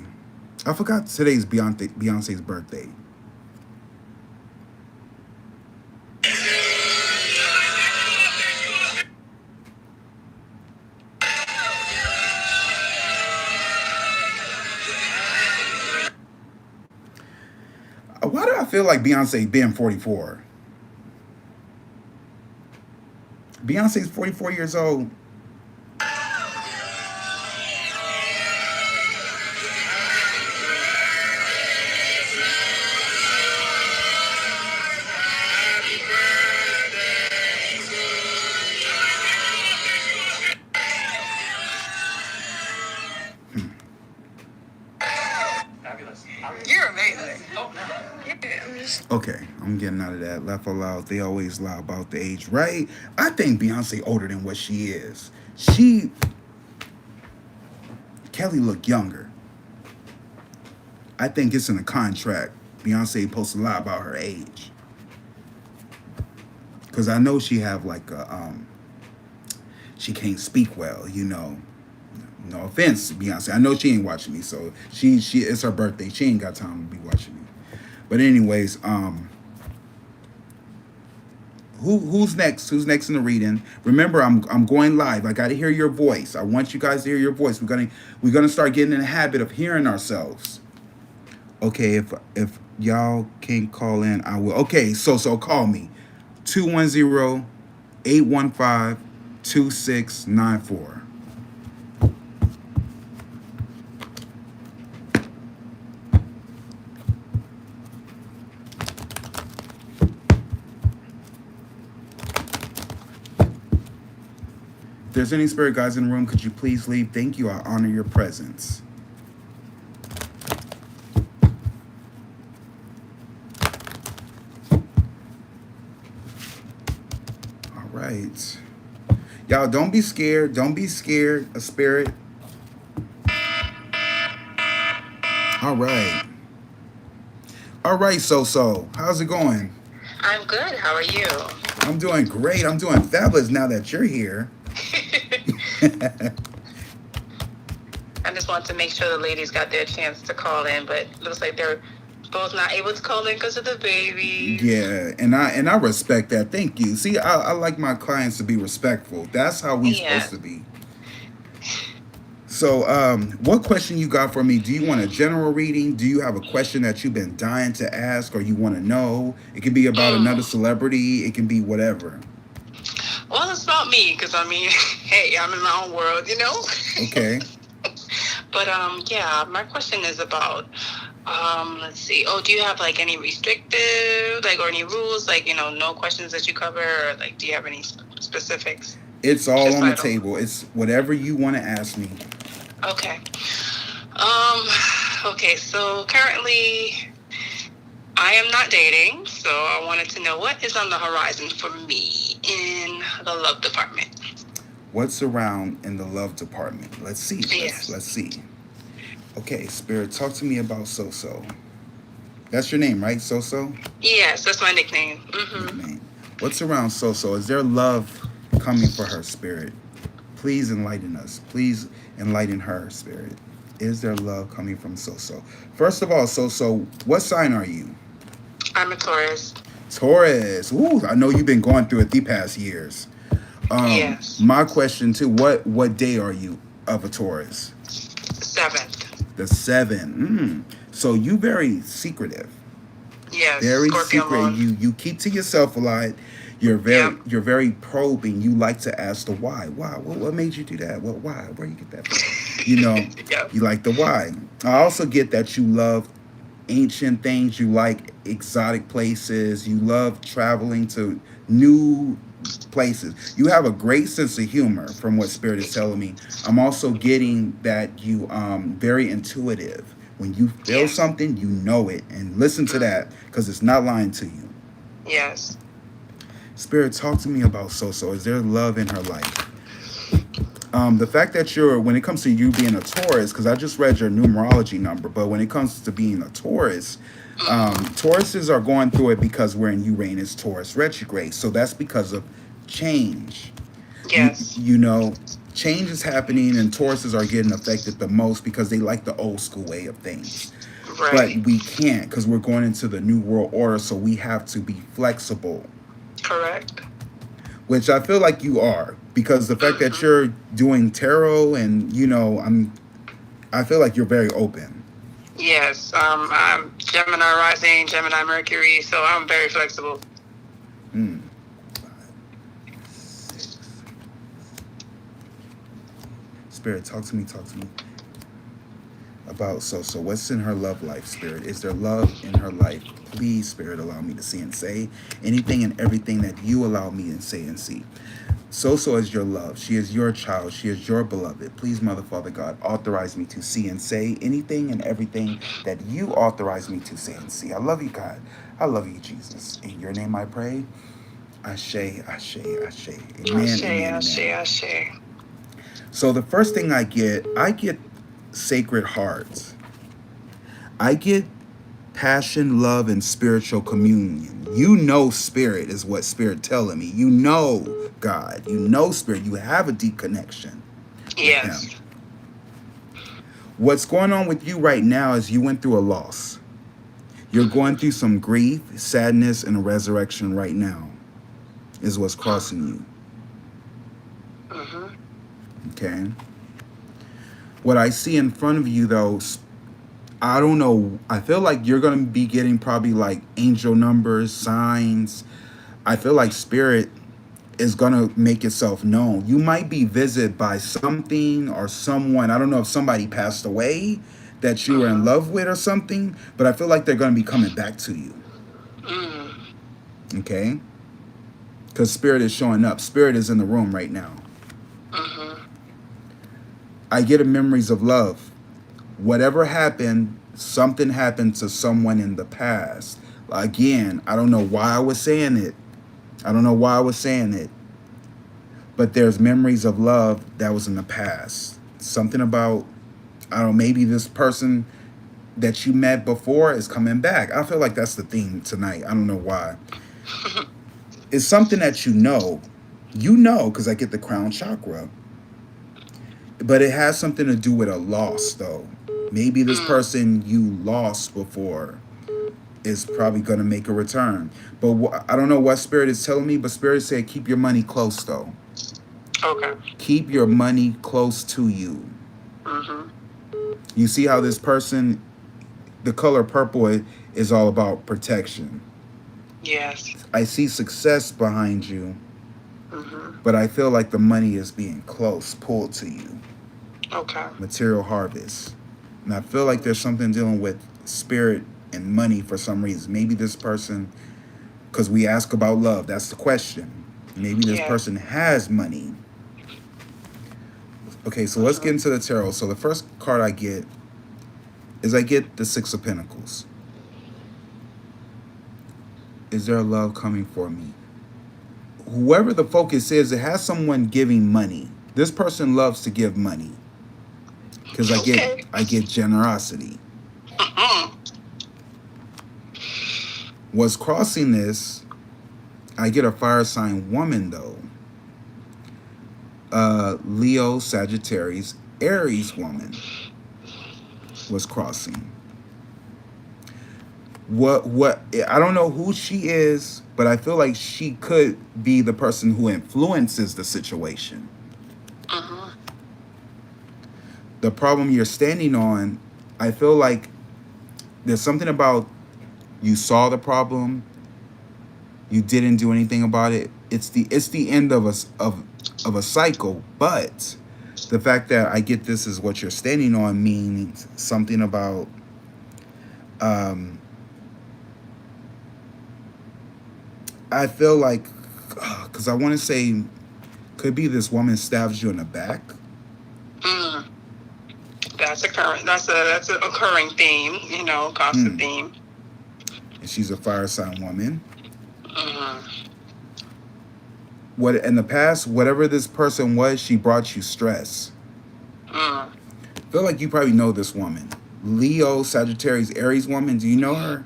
Speaker 1: I forgot today's Beyonce's birthday. Why do I feel like Beyonce being 44? Beyonce's 44 years old.
Speaker 2: You're amazing.
Speaker 1: Okay, I'm getting out of that. Laugh out loud. They always lie about the age, right? I think Beyonce older than what she is. Kelly look younger. I think it's in the contract. Beyonce supposed to lie about her age. Cause I know she have like she can't speak well, you know. No offense, Beyonce. I know she ain't watching me, so she it's her birthday. She ain't got time to be watching me. But anyways, who's next? Who's next in the reading? Remember, I'm going live. I got to hear your voice. I want you guys to hear your voice. We're gonna start getting in the habit of hearing ourselves. Okay, if y'all can't call in, I will. Okay, so call me 210-815-2694. If there's any spirit guides in the room, could you please leave? Thank you. I honor your presence. All right. Y'all, don't be scared. Don't be scared, a spirit. All right. All right, so how's it going?
Speaker 2: I'm good. How are you?
Speaker 1: I'm doing great. I'm doing fabulous now that you're here.
Speaker 2: I just want to make sure the ladies got their chance to call in, but it looks like they're both not able to call in because of the baby.
Speaker 1: Yeah, and I respect that. Thank you. See, I like my clients to be respectful. That's how we're supposed to be. So, what question you got for me? Do you want a general reading? Do you have a question that you've been dying to ask or you want to know? It can be about another celebrity. It can be whatever.
Speaker 2: Well, it's about me because, I mean, hey, I'm in my own world, you know?
Speaker 1: Okay.
Speaker 2: But, yeah, my question is about, let's see. Oh, do you have, like, any restrictive, like, or any rules? Like, you know, no questions that you cover? Or, like, do you have any specifics?
Speaker 1: It's all on the table. It's whatever you want to ask me.
Speaker 2: Okay. Okay, so currently I am not dating, so I wanted to know what is on the horizon for me in the love department.
Speaker 1: What's around in the love department? Let's see.
Speaker 2: Yes.
Speaker 1: Let's see. Okay, Spirit, talk to me about So-So. That's your name, right? So-So?
Speaker 2: Yes, that's my nickname.
Speaker 1: Nickname. What's around So-So? Is there love coming for her, Spirit? Please enlighten us. Please enlighten her, Spirit. Is there love coming from So-So? First of all, So-So, what sign are you?
Speaker 2: I'm a Taurus.
Speaker 1: Taurus. Ooh, I know you've been going through it the past years.
Speaker 2: Yes.
Speaker 1: My question too, what day are you of a Taurus?
Speaker 2: 7th.
Speaker 1: The 7. So you very secretive.
Speaker 2: Yes.
Speaker 1: Very
Speaker 2: Scorpio
Speaker 1: secret.
Speaker 2: moon.
Speaker 1: You keep to yourself a lot. You're very probing. You like to ask the why. Why? What made you do that? What? Why? Where you get that from? You know,
Speaker 2: Yep.
Speaker 1: You like the why. I also get that you love ancient things. You like exotic places. You love traveling to new places. You have a great sense of humor from what Spirit is telling me. I'm also getting that you very intuitive. When you feel something, you know it. And listen to that, because it's not lying to you.
Speaker 2: Yes.
Speaker 1: Spirit, talk to me about So-So. Is there love in her life? The fact that when it comes to you being a Taurus, because I just read your numerology number, but when it comes to being a Taurus, Tauruses are going through it because we're in Uranus Taurus retrograde. So that's because of change.
Speaker 2: Yes.
Speaker 1: You know, change is happening, and Tauruses are getting affected the most because they like the old school way of things.
Speaker 2: Right.
Speaker 1: But we can't, because we're going into the new world order, so we have to be flexible.
Speaker 2: Correct.
Speaker 1: Which I feel like you are, because the fact that you're doing tarot and, I feel like you're very open.
Speaker 2: Yes. I'm Gemini rising, Gemini Mercury, so I'm very flexible.
Speaker 1: 5, 6. Spirit, talk to me about So-So. What's in her love life, Spirit? Is there love in her life? Please, Spirit, allow me to see and say anything and everything that you allow me to say and see. So-So is your love. She is your child. She is your beloved. Please, Mother, Father, God, authorize me to see and say anything and everything that you authorize me to say and see. I love you, God. I love you, Jesus. In your name I pray. Ashe, Ashe, Ashe. Amen,
Speaker 2: Ashe,
Speaker 1: amen,
Speaker 2: Ashe,
Speaker 1: amen.
Speaker 2: Ashe.
Speaker 1: So the first thing I get Sacred Hearts. I get passion, love, and spiritual communion. You know Spirit is what Spirit telling me. You know God. You know Spirit. You have a deep connection with Him. What's going on with you right now is you went through a loss. You're going through some grief, sadness, and a resurrection right now is what's crossing you. Okay? What I see in front of you, though, I don't know. I feel like you're going to be getting probably like angel numbers, signs. I feel like Spirit is going to make itself known. You might be visited by something or someone. I don't know if somebody passed away that you were in love with or something, but I feel like they're going to be coming back to you. Okay? Because Spirit is showing up. Spirit is in the room right now. I get memories of love. Whatever happened, something happened to someone in the past. Again, I don't know why I was saying it. But there's memories of love that was in the past. Something about, I don't know, maybe this person that you met before is coming back. I feel like that's the theme tonight. I don't know why. It's something that you know, because I get the crown chakra. But it has something to do with a loss, though. Maybe this person you lost before is probably going to make a return. But I don't know what Spirit is telling me, but Spirit said keep your money close, though.
Speaker 2: Okay.
Speaker 1: Keep your money close to you. You see how this person, the color purple, is all about protection.
Speaker 2: Yes.
Speaker 1: I see success behind you, but I feel like the money is being close, pulled to you.
Speaker 2: Okay.
Speaker 1: Material harvest. And I feel like there's something dealing with spirit and money for some reason. Maybe this person, because we ask about love, that's the question. Maybe this person has money. Okay, so let's get into the tarot. So the first card I get is I get the Six of Pentacles. Is there love coming for me? Whoever the focus is, it has someone giving money. This person loves to give money because I get generosity. What's crossing this? I get a fire sign woman though. Leo, Sagittarius, Aries woman was crossing. What I don't know who she is, but I feel like she could be the person who influences the situation. The problem you're standing on, I feel like there's something about you saw the problem, you didn't do anything about it. It's the end of a cycle, but the fact that I get this is what you're standing on means something about I feel like because I want to say could be this woman stabs you in the back.
Speaker 2: That's a occurring theme, constant theme.
Speaker 1: And she's a fire sign woman. What in the past, whatever this person was, she brought you stress. I feel like you probably know this woman. Leo, Sagittarius, Aries woman. Do you know her?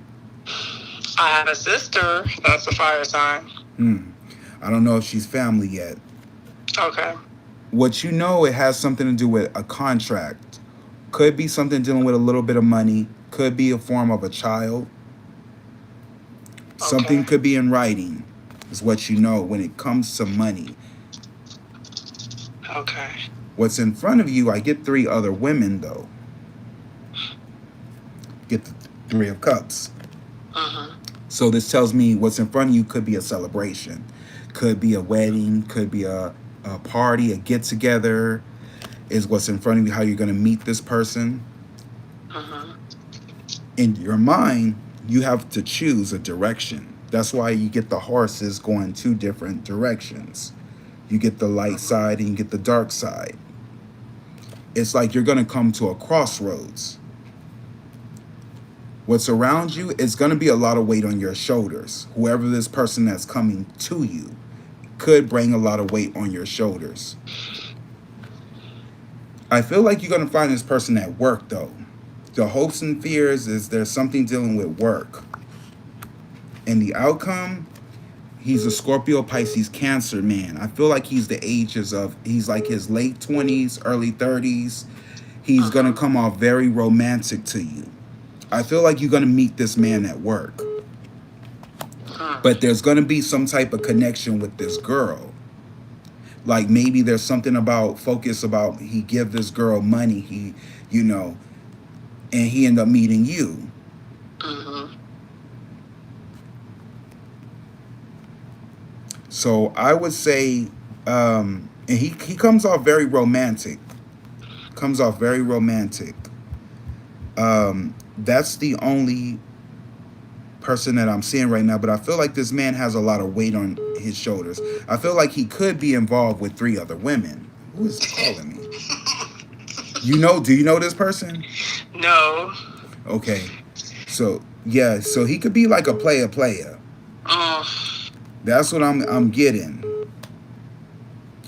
Speaker 2: I have a sister that's a fire sign.
Speaker 1: I don't know if she's family yet.
Speaker 2: Okay.
Speaker 1: What you know, it has something to do with a contract. Could be something dealing with a little bit of money. Could be a form of a child. Something could be in writing, is what you know when it comes to money.
Speaker 2: Okay.
Speaker 1: What's in front of you, I get 3 other women, though. Get the 3 of Cups. So this tells me what's in front of you could be a celebration. Could be a wedding. Could be a party, a get-together. Is what's in front of you, how you're going to meet this person. In your mind, you have to choose a direction. That's why you get the horses going 2 different directions. You get the light side and you get the dark side. It's like you're going to come to a crossroads. What's around you is going to be a lot of weight on your shoulders. Whoever this person that's coming to you could bring a lot of weight on your shoulders. I feel like you're going to find this person at work, though. The hopes and fears is there's something dealing with work. And the outcome, he's a Scorpio, Pisces, Cancer man. I feel like he's he's like his late 20s, early 30s. He's going to come off very romantic to you. I feel like you're going to meet this man at work. But there's going to be some type of connection with this girl. Like maybe there's something about he give this girl money, and he end up meeting you. So I would say, and he comes off very romantic. That's the only person that I'm seeing right now, but I feel like this man has a lot of weight on his shoulders. I feel like he could be involved with 3 other women. Who is calling me? Do you know this person?
Speaker 2: No.
Speaker 1: Okay. So he could be like a player. That's what I'm getting.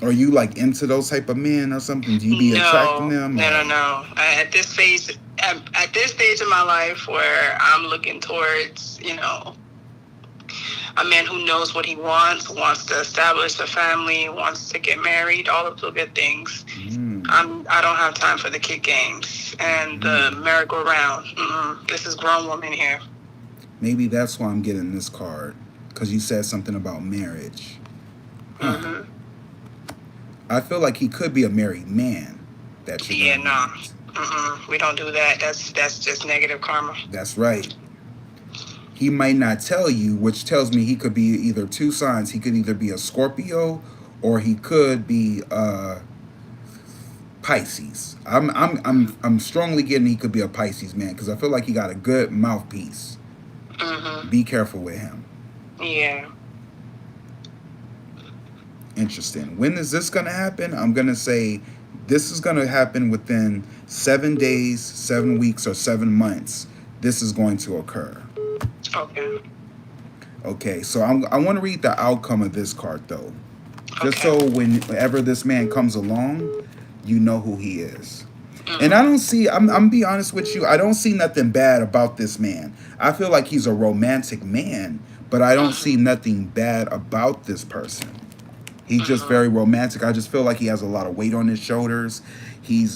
Speaker 1: Are you like into those type of men or something? Do you be attracting them?
Speaker 2: No. At this stage of my life where I'm looking towards, a man who knows what he wants to establish a family, wants to get married, all of the good things. I don't have time for the kid games and the merry-go-round. This is grown woman here.
Speaker 1: Maybe that's why I'm getting this card, because you said something about marriage. I feel like he could be a married man.
Speaker 2: We don't do that. That's just negative karma.
Speaker 1: That's right. He might not tell you, which tells me he could be either 2 signs. He could either be a Scorpio or he could be Pisces. I'm strongly getting he could be a Pisces man because I feel like he got a good mouthpiece. Be careful with him.
Speaker 2: Yeah.
Speaker 1: Interesting. When is this going to happen? I'm going to say This is going to happen within 7 days, 7 weeks, or 7 months. This is going to occur.
Speaker 2: Okay.
Speaker 1: Okay, so I want to read the outcome of this card, though. Just
Speaker 2: Okay.
Speaker 1: so whenever this man comes along, you know who he is.
Speaker 2: Mm-hmm.
Speaker 1: And I don't see, I'm be honest with you, I don't see nothing bad about this man. I feel like he's a romantic man, but I don't see nothing bad about this person. He's just very romantic. I just feel like he has a lot of weight on his shoulders. He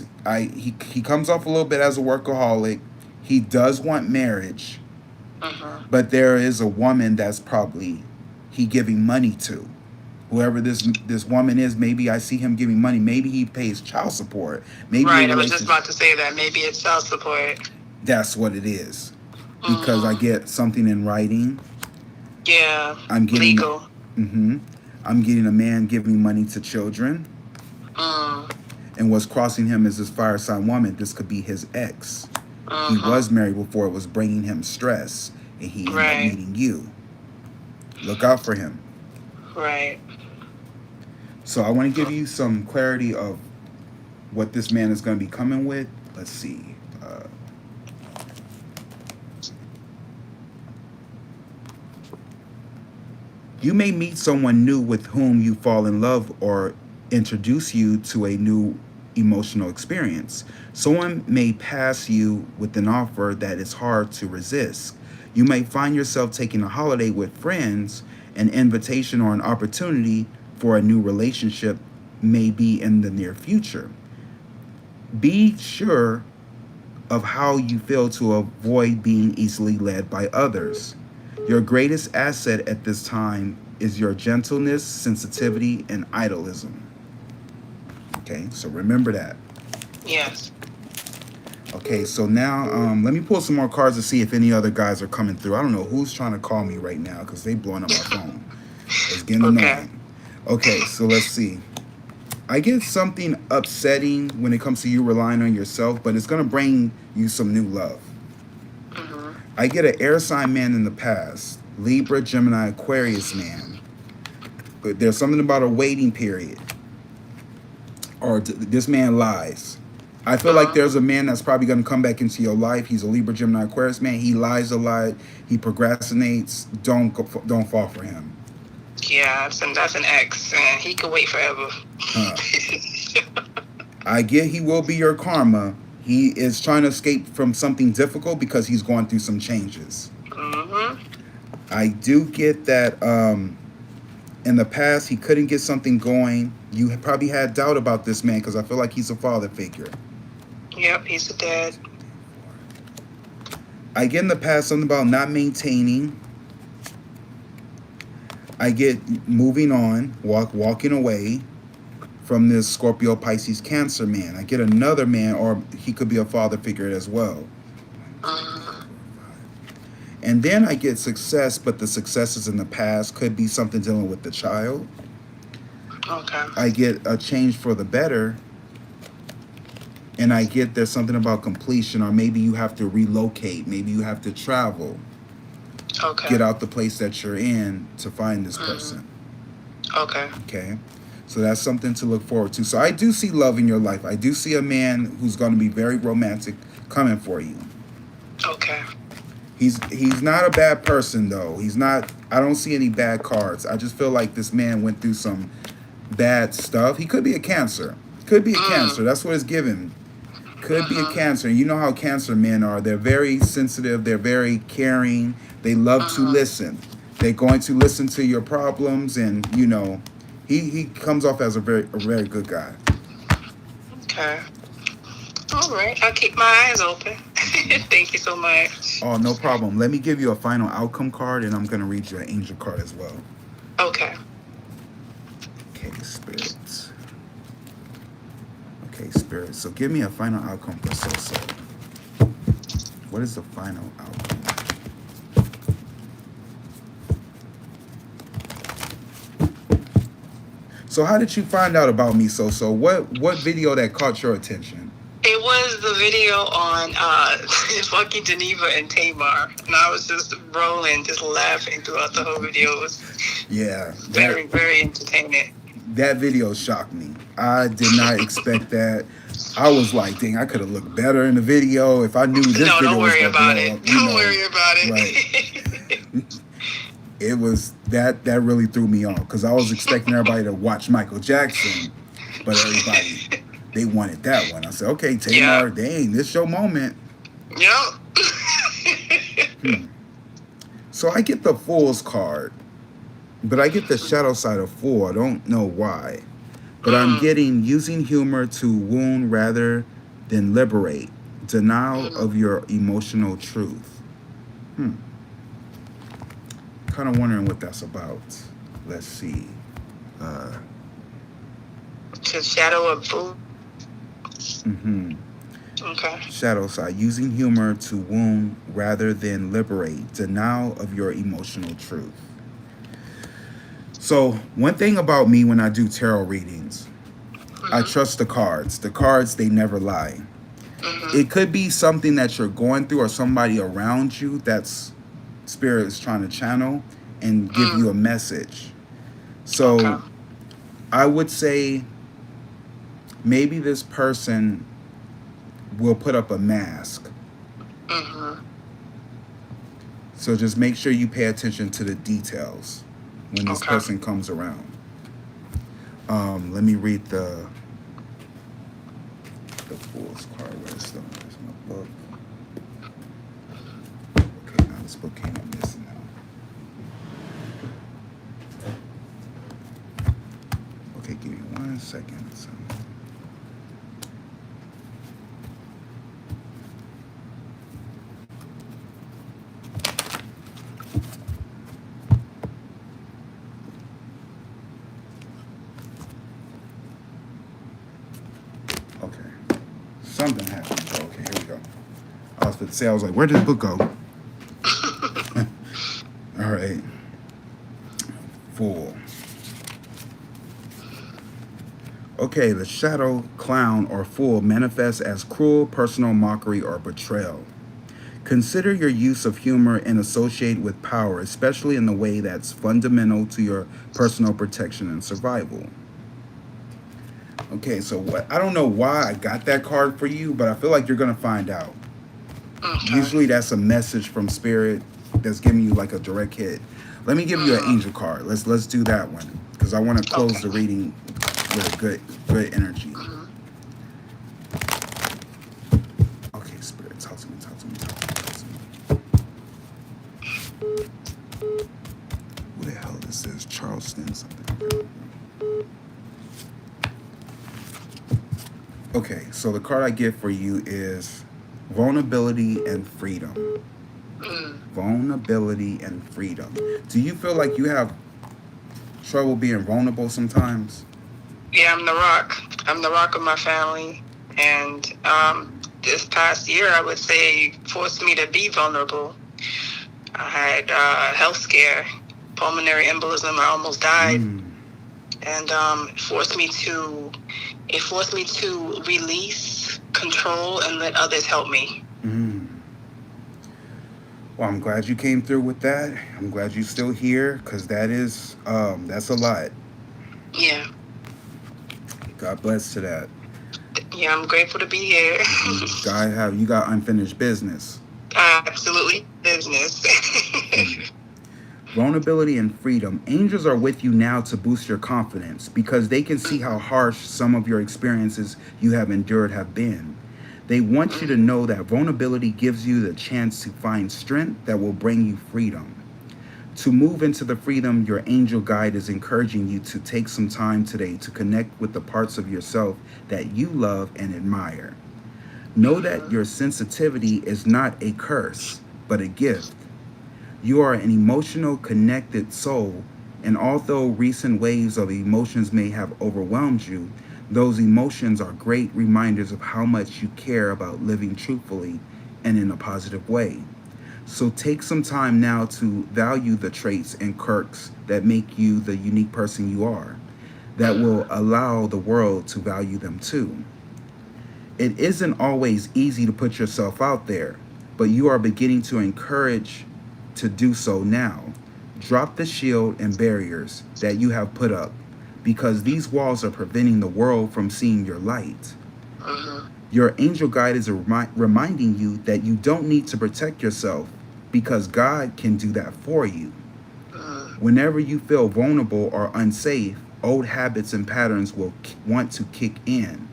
Speaker 1: comes off a little bit as a workaholic. He does want marriage, but there is a woman that's probably he giving money to. Whoever this woman is, maybe I see him giving money. Maybe he pays child support. Maybe
Speaker 2: right, I was just about to say that. Maybe it's child support.
Speaker 1: That's what it is. Because I get something in writing.
Speaker 2: Yeah,
Speaker 1: I'm getting
Speaker 2: legal.
Speaker 1: I'm getting a man giving money to children. And what's crossing him is this fire sign woman. This could be his ex. He was married before. It was bringing him stress. And he ended up meeting you. Look out for him.
Speaker 2: Right.
Speaker 1: So I want to give you some clarity of what this man is going to be coming with. Let's see. You may meet someone new with whom you fall in love or introduce you to a new emotional experience. Someone may pass you with an offer that is hard to resist. You may find yourself taking a holiday with friends. An invitation or an opportunity for a new relationship may be in the near future. Be sure of how you feel to avoid being easily led by others. Your greatest asset at this time is your gentleness, sensitivity, and idealism. Okay, so remember that.
Speaker 2: Yes.
Speaker 1: Okay, so now let me pull some more cards to see if any other guys are coming through. I don't know who's trying to call me right now because they blowing up my phone. It's getting annoying. Okay, so let's see. I get something upsetting when it comes to you relying on yourself, but it's going to bring you some new love. I get an air sign man in the past. Libra, Gemini, Aquarius man. But there's something about a waiting period. Or this man lies. I feel like there's a man that's probably going to come back into your life. He's a Libra, Gemini, Aquarius man. He lies a lot. He procrastinates. Don't fall for him.
Speaker 2: Yeah, that's an ex. He could wait forever.
Speaker 1: I get he will be your karma. He is trying to escape from something difficult because he's going through some changes. I do get that in the past he couldn't get something going. You probably had doubt about this man because I feel like he's a father figure.
Speaker 2: Yep, he's a dad.
Speaker 1: I get in the past something about not maintaining. I get moving on, walking away from this Scorpio, Pisces, Cancer man. I get another man, or he could be a father figure as well. And then I get success, but the successes in the past could be something dealing with the child.
Speaker 2: Okay.
Speaker 1: I get a change for the better. And I get there's something about completion, or maybe you have to relocate. Maybe you have to travel.
Speaker 2: Okay.
Speaker 1: Get out the place that you're in to find this person.
Speaker 2: Okay.
Speaker 1: Okay. So that's something to look forward to. So I do see love in your life. I do see a man who's going to be very romantic coming for you.
Speaker 2: Okay.
Speaker 1: He's not a bad person, though. He's not. I don't see any bad cards. I just feel like this man went through some bad stuff. He could be a Cancer. Could be a Cancer. That's what it's given. Could be a Cancer. You know how Cancer men are. They're very sensitive. They're very caring. They love to listen. They're going to listen to your problems, and you know, he comes off as a very good guy.
Speaker 2: Okay. All right. I'll keep my eyes open. Thank you so much.
Speaker 1: Oh, no problem. Let me give you a final outcome card, and I'm going to read you an angel card as well.
Speaker 2: Okay.
Speaker 1: Okay, spirits. Okay, spirits. So give me a final outcome for So. What is the final outcome? So how did you find out about me, So? What video that caught your attention?
Speaker 2: It was the video on fucking Geneva and Tamar, and I was just rolling, just laughing throughout the whole video. It was
Speaker 1: Yeah,
Speaker 2: very entertaining.
Speaker 1: That video shocked me. I did not expect that. I was like, dang, I could have looked better in the video if I knew this
Speaker 2: No,
Speaker 1: video
Speaker 2: don't
Speaker 1: was
Speaker 2: worry
Speaker 1: gonna
Speaker 2: about
Speaker 1: blow
Speaker 2: it.
Speaker 1: up.
Speaker 2: Don't worry about
Speaker 1: Right.
Speaker 2: it.
Speaker 1: It was that really threw me off because I was expecting everybody to watch Michael Jackson, but everybody they wanted that one. I said, okay, Tamar, dang, this your moment.
Speaker 2: Yep.
Speaker 1: So I get the Fool's card, but I get the shadow side of Fool. I don't know why. But I'm getting using humor to wound rather than liberate. Denial of your emotional truth. Kind of wondering what that's about. Let's see.
Speaker 2: To shadow of food. Okay.
Speaker 1: Shadow side. Using humor to wound rather than liberate. Denial of your emotional truth. So one thing about me when I do tarot readings, I trust the cards. The cards, they never lie. It could be something that you're going through or somebody around you that's spirit is trying to channel and give you a message. So I would say maybe this person will put up a mask. So just make sure you pay attention to the details when this person comes around. Let me read the Fool's card. Where's my book? Okay, now this book came up missing now. Okay, give me 1 second. So. Okay, something happened. Okay, here we go. I was going to say, I was like, where did the book go? All right. Fool. Okay, the shadow, clown, or fool manifests as cruel, personal mockery, or betrayal. Consider your use of humor and associate with power, especially in the way that's fundamental to your personal protection and survival. Okay, so what? I don't know why I got that card for you, but I feel like you're going to find out. Usually that's a message from spirit that's giving you like a direct hit. Let me give you an angel card. Let's do that one because I want to close the reading with a good energy. Okay, spirit, talk to me. Who the hell this is? Charleston something. Okay, so the card I get for you is vulnerability and freedom. Vulnerability and freedom. Do you feel like you have trouble being vulnerable sometimes?
Speaker 2: Yeah, I'm the rock. I'm the rock of my family. And this past year, I would say, forced me to be vulnerable. I had a health scare, pulmonary embolism. I almost died. And it forced me to release, control, and let others help me.
Speaker 1: Well, I'm glad you came through with that. I'm glad you're still here because that's a lot.
Speaker 2: Yeah.
Speaker 1: God bless to that.
Speaker 2: Yeah, I'm grateful to be here.
Speaker 1: You got unfinished business.
Speaker 2: Absolutely business.
Speaker 1: Vulnerability and freedom. Angels are with you now to boost your confidence because they can see how harsh some of your experiences you have endured have been. They want you to know that vulnerability gives you the chance to find strength that will bring you freedom. To move into the freedom, your angel guide is encouraging you to take some time today to connect with the parts of yourself that you love and admire. Know that your sensitivity is not a curse, but a gift. You are an emotional, connected soul, and although recent waves of emotions may have overwhelmed you, those emotions are great reminders of how much you care about living truthfully and in a positive way. So take some time now to value the traits and quirks that make you the unique person you are, that will allow the world to value them too. It isn't always easy to put yourself out there, but you are beginning to encourage to do so now. Drop the shield and barriers that you have put up because these walls are preventing the world from seeing your light.
Speaker 2: Mm-hmm.
Speaker 1: Your angel guide is reminding you that you don't need to protect yourself because God can do that for you.
Speaker 2: Mm-hmm.
Speaker 1: Whenever you feel vulnerable or unsafe, old habits and patterns will want to kick in.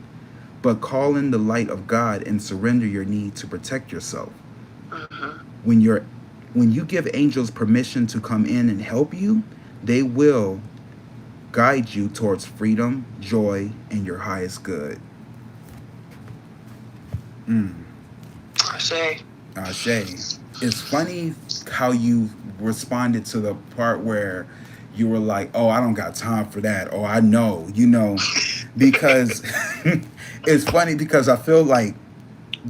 Speaker 1: But call in the light of God and surrender your need to protect yourself.
Speaker 2: Mm-hmm.
Speaker 1: When you give angels permission to come in and help you, they will guide you towards freedom, joy, and your highest good.
Speaker 2: Ashe.
Speaker 1: Ashe. It's funny how you responded to the part where you were like, "Oh, I don't got time for that." Oh, I know, because it's funny because I feel like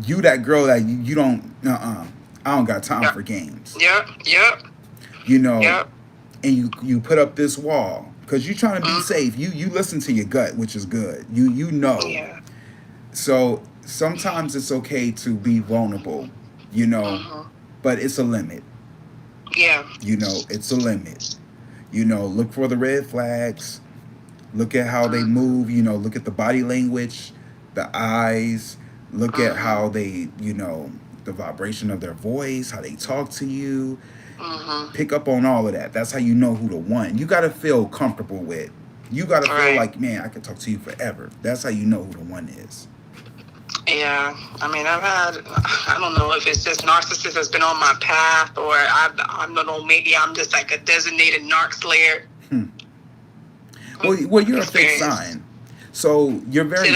Speaker 1: you that girl that you don't. I don't got time for games.
Speaker 2: Yep. Yep.
Speaker 1: You know,
Speaker 2: Yep.
Speaker 1: and you put up this wall because you're trying to be
Speaker 2: Mm-hmm.
Speaker 1: safe. You listen to your gut, which is good. You know.
Speaker 2: Yeah.
Speaker 1: So sometimes it's okay to be vulnerable,
Speaker 2: Mm-hmm.
Speaker 1: but it's a limit.
Speaker 2: Yeah.
Speaker 1: It's a limit. Look for the red flags. Look at how they move. Look at the body language, the eyes. Look at how they, the vibration of their voice, how they talk to you.
Speaker 2: Mm-hmm.
Speaker 1: Pick up on all of that. That's how you know who the one. You got to feel comfortable with. You got to feel
Speaker 2: Right.
Speaker 1: like, man, I could talk to you forever. That's how you know who the one is.
Speaker 2: Yeah, I mean, I don't know if it's just narcissist that's been on my path, or I don't know, maybe I'm just like a designated narc slayer.
Speaker 1: Well, you're a fixed sign. So you're very...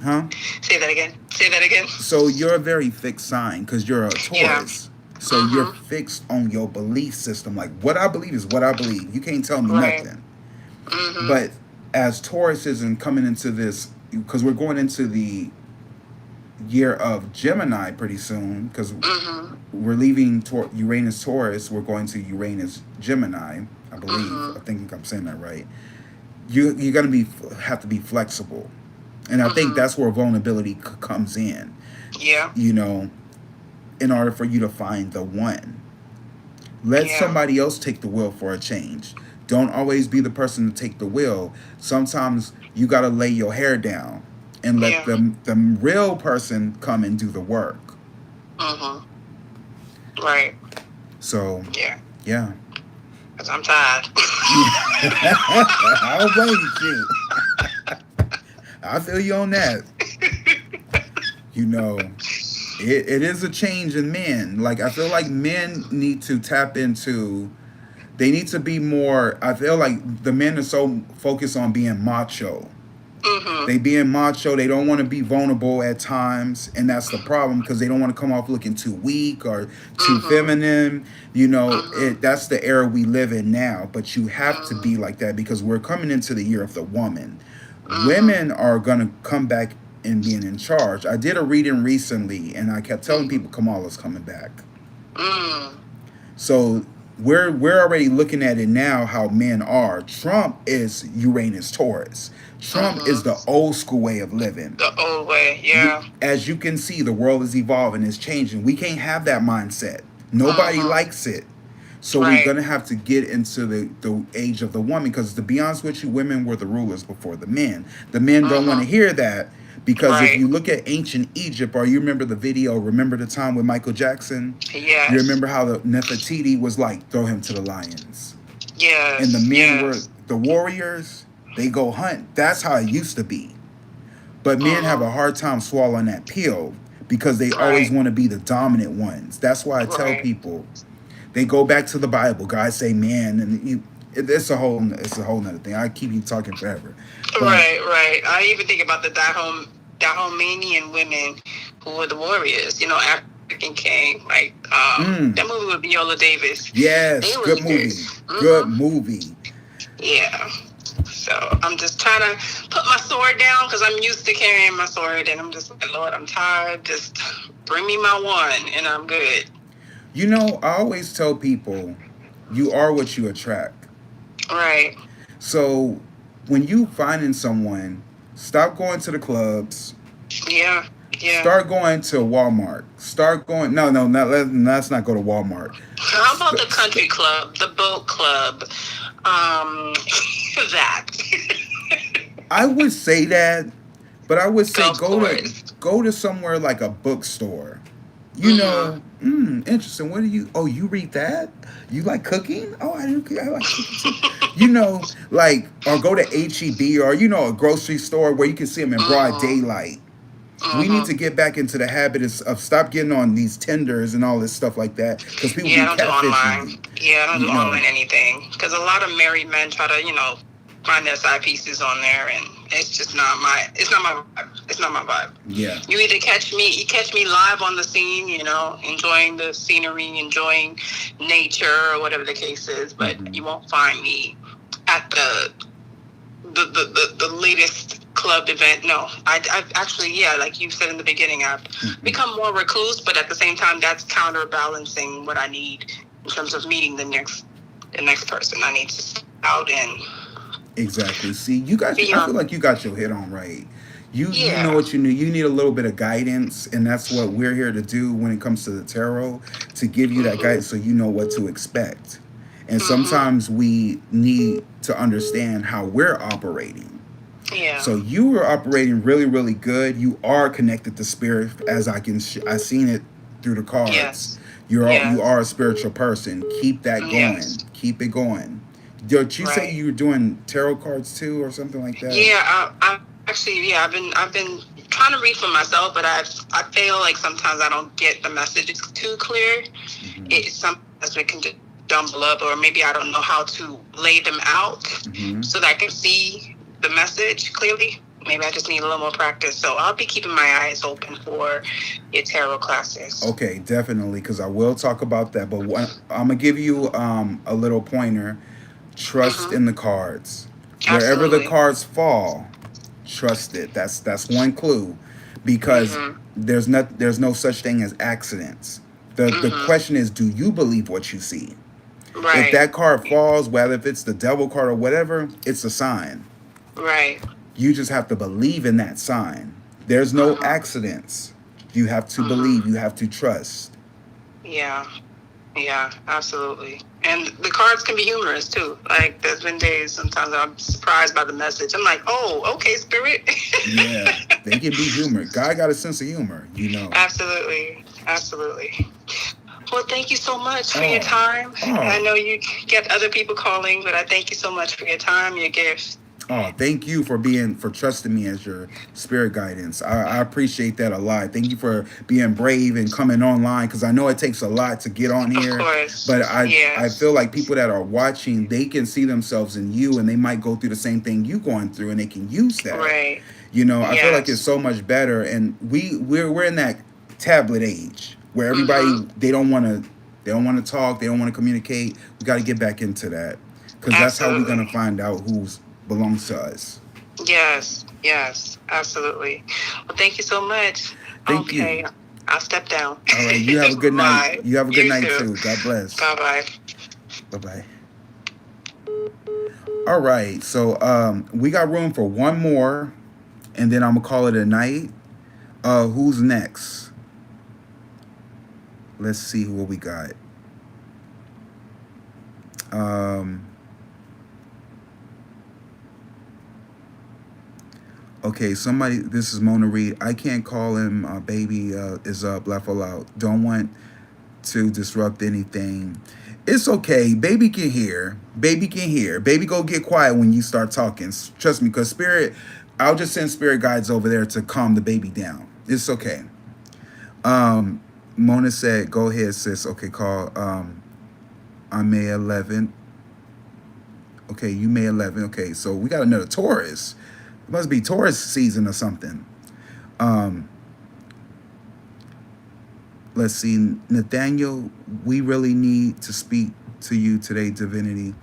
Speaker 1: Huh?
Speaker 2: Say that again. Say that again.
Speaker 1: So you're a very fixed sign because you're a Taurus.
Speaker 2: Yeah.
Speaker 1: So you're fixed on your belief system. Like, what I believe is what I believe. You can't tell me nothing.
Speaker 2: Mm-hmm.
Speaker 1: But as Tauruses and coming into this, because we're going into the year of Gemini pretty soon, because we're leaving Uranus Taurus, we're going to Uranus Gemini, I believe. I think I'm saying that right. You're gonna have to be flexible, and I think that's where vulnerability comes in.
Speaker 2: Yeah.
Speaker 1: In order for you to find the one, let somebody else take the wheel for a change. Don't always be the person to take the wheel. Sometimes you got to lay your hair down and let the real person come and do the work.
Speaker 2: Right.
Speaker 1: So, yeah.
Speaker 2: Because I'm tired.
Speaker 1: I don't blame you. I feel you on that. It is a change in men. Like, I feel like men need to tap into... They need to be more... I feel like the men are so focused on being macho. They being macho. They don't want to be vulnerable at times. And that's the problem, because they don't want to come off looking too weak or too feminine. That's the era we live in now. But you have to be like that, because we're coming into the year of the woman. Women are going to come back and being in charge. I did a reading recently, and I kept telling people Kamala's coming back. So we're already looking at it now, how men are. Trump is Uranus Taurus. Trump is the old school way of living.
Speaker 2: The old way, yeah.
Speaker 1: As you can see, the world is evolving, it's changing. We can't have that mindset. Nobody likes it. So we're going to have to get into the age of the woman, because to be honest with you, women were the rulers before the men. The men don't want to hear that, because if you look at ancient Egypt, or you remember the video, Remember the Time with Michael Jackson?
Speaker 2: Yes.
Speaker 1: You remember how the Nefertiti was like, throw him to the lions.
Speaker 2: Yes.
Speaker 1: And the men were the warriors. They go hunt. That's how it used to be. But men have a hard time swallowing that pill, because they always want to be the dominant ones. That's why I tell people, they go back to the Bible. God say man, and it's a whole nother thing. I keep you talking forever. But,
Speaker 2: right. I even think about the Dahomenian women who were the warriors. African king. Like that movie with Viola Davis.
Speaker 1: Yes, good movie. Good movie.
Speaker 2: Yeah. So I'm just trying to put my sword down, because I'm used to carrying my sword, and I'm just like, Lord, I'm tired. Just bring me my one, and I'm good.
Speaker 1: I always tell people, you are what you attract.
Speaker 2: Right.
Speaker 1: So when you finding someone, stop going to the clubs.
Speaker 2: Yeah.
Speaker 1: Start going to Walmart. Start going... No, let's not go to Walmart.
Speaker 2: How about the country club, the boat club? that.
Speaker 1: I would say that, but I would say
Speaker 2: Of course.
Speaker 1: go to somewhere like a bookstore. You
Speaker 2: Mm-hmm.
Speaker 1: know, interesting. What do you? Oh, you read that? You like cooking? Oh, I do. I like cooking too. You know, like, or go to HEB or a grocery store where you can see them in broad
Speaker 2: Mm-hmm.
Speaker 1: daylight. We need to
Speaker 2: Mm-hmm.
Speaker 1: get back into the habit of stop getting on these Tinders and all this stuff like that because people
Speaker 2: Yeah,
Speaker 1: be
Speaker 2: I don't do
Speaker 1: catfishing
Speaker 2: online.
Speaker 1: you.
Speaker 2: Yeah, I don't do
Speaker 1: You know,
Speaker 2: online anything because a lot of married men try to, find their side pieces on there, and it's just not my. It's not my vibe. It's not my vibe.
Speaker 1: yeah,
Speaker 2: You catch me live on the scene, enjoying the scenery, enjoying nature, or whatever the case is. But
Speaker 1: hmm
Speaker 2: you won't find me at the latest club event. No, I've actually, yeah, like you said in the beginning, I've
Speaker 1: hmm
Speaker 2: become more recluse, but at the same time, that's counterbalancing what I need in terms of meeting the next person. I need to step out and
Speaker 1: exactly. See, you guys,
Speaker 2: be
Speaker 1: I feel
Speaker 2: on.
Speaker 1: like you got your head on right. You know
Speaker 2: Yeah.
Speaker 1: what you need. You need a little bit of guidance, and that's what we're here to do when it comes to the tarot, to give you that
Speaker 2: Mhm.
Speaker 1: guidance so you know what to expect. And
Speaker 2: Mhm.
Speaker 1: sometimes we need to understand how we're operating.
Speaker 2: Yeah.
Speaker 1: So you were operating really, really good. You are connected to spirit, as I seen it through the cards.
Speaker 2: Yes.
Speaker 1: You
Speaker 2: Yes.
Speaker 1: are a spiritual person. Keep that going.
Speaker 2: Yes.
Speaker 1: Keep it going. Did you say
Speaker 2: Right.
Speaker 1: you were doing tarot cards too, or something like that?
Speaker 2: Yeah. I actually, yeah, I've been trying to read for myself, but I feel like sometimes I don't get the messages too clear.
Speaker 1: hmm
Speaker 2: It sometimes it can just jumble up, or maybe I don't know how to lay them out
Speaker 1: hmm
Speaker 2: so that I can see the message clearly. Maybe I just need a little more practice. So I'll be keeping my eyes open for your tarot classes.
Speaker 1: Okay, definitely, because I will talk about that. But I'm gonna give you a little pointer. Trust
Speaker 2: Mm-hmm.
Speaker 1: in the cards. Wherever the
Speaker 2: Absolutely.
Speaker 1: cards fall, trust it. That's one clue, because
Speaker 2: Mm-hmm.
Speaker 1: there's no such thing as accidents. The
Speaker 2: Mm-hmm.
Speaker 1: question is, do you believe what you see? If
Speaker 2: Right.
Speaker 1: that card falls, whether if it's the devil card or whatever, it's a sign.
Speaker 2: Right.
Speaker 1: You just have to believe in that sign. There's no
Speaker 2: Uh-huh.
Speaker 1: accidents. You have to believe.
Speaker 2: Mm-hmm.
Speaker 1: You have to trust.
Speaker 2: Yeah. Yeah, absolutely. And the cards can be humorous too. Like there's been days sometimes I'm surprised by the message. I'm like, oh, okay, spirit.
Speaker 1: Yeah, they can be humor. God got a sense of humor,
Speaker 2: Absolutely. Absolutely. Well, thank you so much for your
Speaker 1: Oh,
Speaker 2: time. I
Speaker 1: oh,
Speaker 2: know you get other people calling, but I thank you so much for your time, your gifts.
Speaker 1: oh! Thank you for trusting me as your spirit guidance. I appreciate that a lot. Thank you for being brave and coming online, because I know it takes a lot to get on
Speaker 2: Of
Speaker 1: here. But
Speaker 2: course.
Speaker 1: I feel
Speaker 2: Yes.
Speaker 1: like people that are watching, they can see themselves in you, and they might go through the same thing you going through, and they can use that.
Speaker 2: Right.
Speaker 1: I feel like it's
Speaker 2: Yes.
Speaker 1: so much better, and we're in that tablet age where everybody,
Speaker 2: Mm-hmm.
Speaker 1: they don't want to talk, they don't want to communicate. We got to get back into that, because that's how we're gonna
Speaker 2: Absolutely.
Speaker 1: find out who's belongs to us.
Speaker 2: Yes. Yes. Absolutely. Well, thank you so much.
Speaker 1: Thank you.
Speaker 2: Okay. I'll step down.
Speaker 1: All right, you have a good night.
Speaker 2: Bye.
Speaker 1: You have a good
Speaker 2: You
Speaker 1: night
Speaker 2: too.
Speaker 1: too. God bless.
Speaker 2: Bye bye.
Speaker 1: Bye bye. All right, so we got room for one more, and then I'm gonna call it a night. Who's next? Let's see what we got. Um, Okay, somebody. This is Mona Reed. I can't call him. Baby is up. Laugh aloud. Don't want to disrupt anything. It's okay. Baby can hear. Baby can hear. Baby, go get quiet when you start talking. Trust me, because spirit. I'll just send spirit guides over there to calm the baby down. It's okay. Um, Mona said, "Go ahead, sis." Okay, call. On May 11th. Okay, you May 11th. Okay, so we got another Taurus. It must be Taurus season or something. Um, let's see, Nathaniel, we really need to speak to you today, Divinity.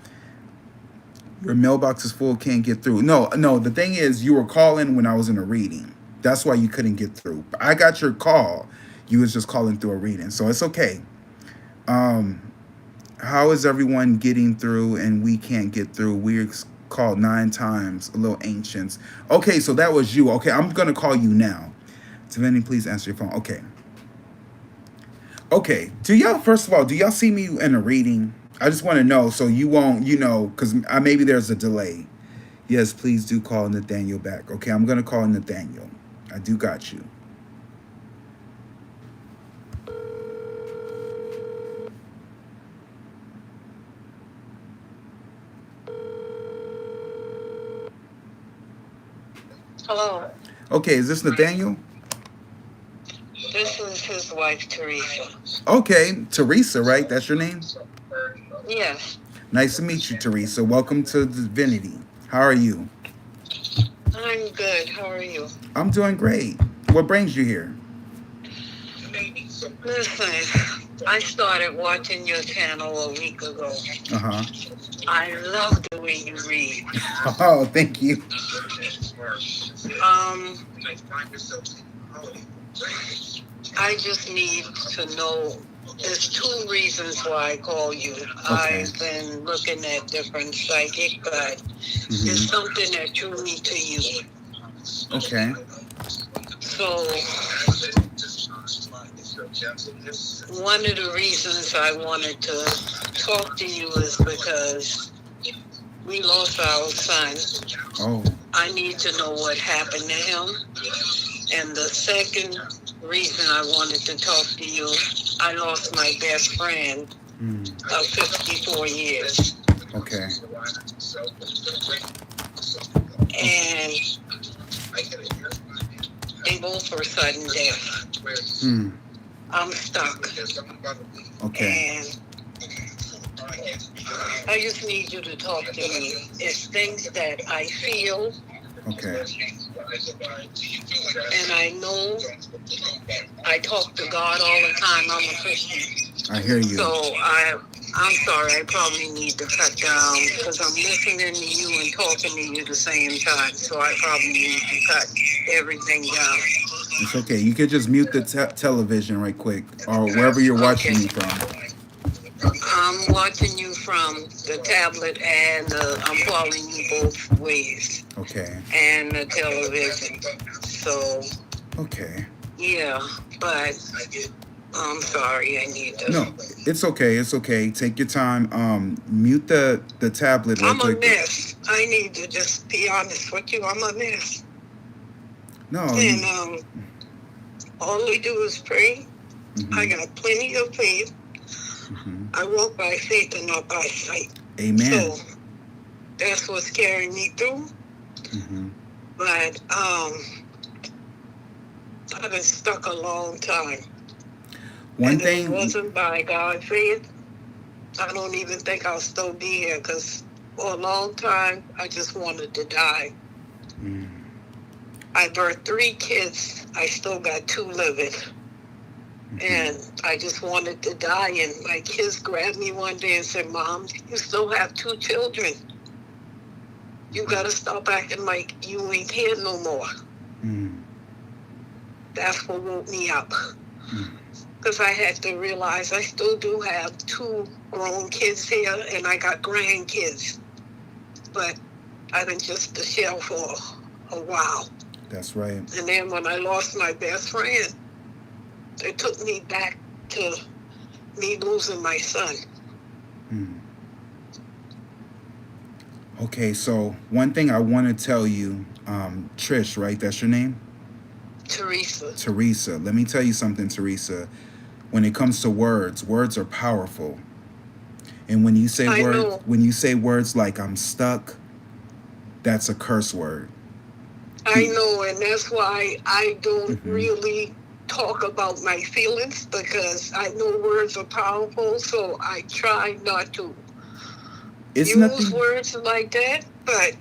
Speaker 1: Your mailbox is full, can't get through. No, the thing is, you were calling when I was in a reading. That's why you couldn't get through. I got your call. You was just calling through a reading, so it's okay. Um, how is everyone getting through and we can't get through? We're called 9 times, a little ancients. Okay, so that was you. Okay, I'm gonna call you now. Divinity, please answer your phone. Okay. Okay. First of all, do y'all see me in a reading? I just want to know so you won't, because maybe there's a delay. Yes, please do call Nathaniel back. Okay, I'm gonna call Nathaniel. I do got you.
Speaker 2: Hello.
Speaker 1: Okay, is this Nathaniel?
Speaker 2: This is his wife, Teresa.
Speaker 1: Okay, Teresa, right? That's your name?
Speaker 2: Yes.
Speaker 1: Nice to meet you, Teresa. Welcome to Divinity. How are you?
Speaker 2: I'm good. How are you?
Speaker 1: I'm doing great. What brings you here?
Speaker 2: Listen, I started watching your channel a week ago.
Speaker 1: Uh-huh.
Speaker 2: I love the way you read.
Speaker 1: Oh, thank you.
Speaker 2: I just need to know. There's two reasons why I call you.
Speaker 1: Okay.
Speaker 2: I've been looking at different psychic, but there's something that drew me to you.
Speaker 1: Okay.
Speaker 2: So one of the reasons I wanted to talk to you is because we lost our son.
Speaker 1: Oh.
Speaker 2: I need to know what happened to him. And the second reason I wanted to talk to you, I lost my best friend of 54 years.
Speaker 1: Okay.
Speaker 2: And they both were sudden death. I'm stuck.
Speaker 1: Okay.
Speaker 2: And I just need you to talk to me. It's things that I feel.
Speaker 1: Okay.
Speaker 2: And I know I talk to God all the time. I'm a Christian.
Speaker 1: I hear you.
Speaker 2: So I'm sorry. I probably need to cut down because I'm listening to you and talking to you at the same time. So I probably need to cut everything down.
Speaker 1: It's okay. You could just mute the television right quick or wherever you're watching me from.
Speaker 2: I'm watching you from the tablet and I'm following you both ways.
Speaker 1: Okay.
Speaker 2: And the television. So.
Speaker 1: Okay.
Speaker 2: Yeah, but I'm sorry. I need to.
Speaker 1: No, it's okay. It's okay. Take your time. Mute the tablet right quick.
Speaker 2: I'm a mess. I need to just be honest with you. I'm a mess.
Speaker 1: No.
Speaker 2: And all we do is pray. I got plenty of faith. I walk by faith and not by sight.
Speaker 1: Amen.
Speaker 2: So that's what's carrying me through. But I've been stuck a long time.
Speaker 1: One
Speaker 2: If
Speaker 1: thing.
Speaker 2: it wasn't by God's faith, I don't even think I'll still be here because for a long time I just wanted to die. I birthed 3 kids. I still got 2 living. And I just wanted to die. And my kids grabbed me one day and said, "Mom, you still have 2 children. You got to stop acting like you ain't here no more." That's what woke me up. Because I had to realize I still do have 2 grown kids here and I got grandkids. But I've been just a shell for a while.
Speaker 1: That's right.
Speaker 2: And then when I lost my best friend, it took me back to me losing my son.
Speaker 1: Okay, so one thing I want to tell you, Trish, right? That's your name?
Speaker 2: Teresa.
Speaker 1: Teresa. Let me tell you something, Teresa. When it comes to words are powerful. And when you say words like "I'm stuck," that's a curse word.
Speaker 2: I know, and that's why I don't really talk about my feelings because I know words are powerful, so I try not to use words like that, but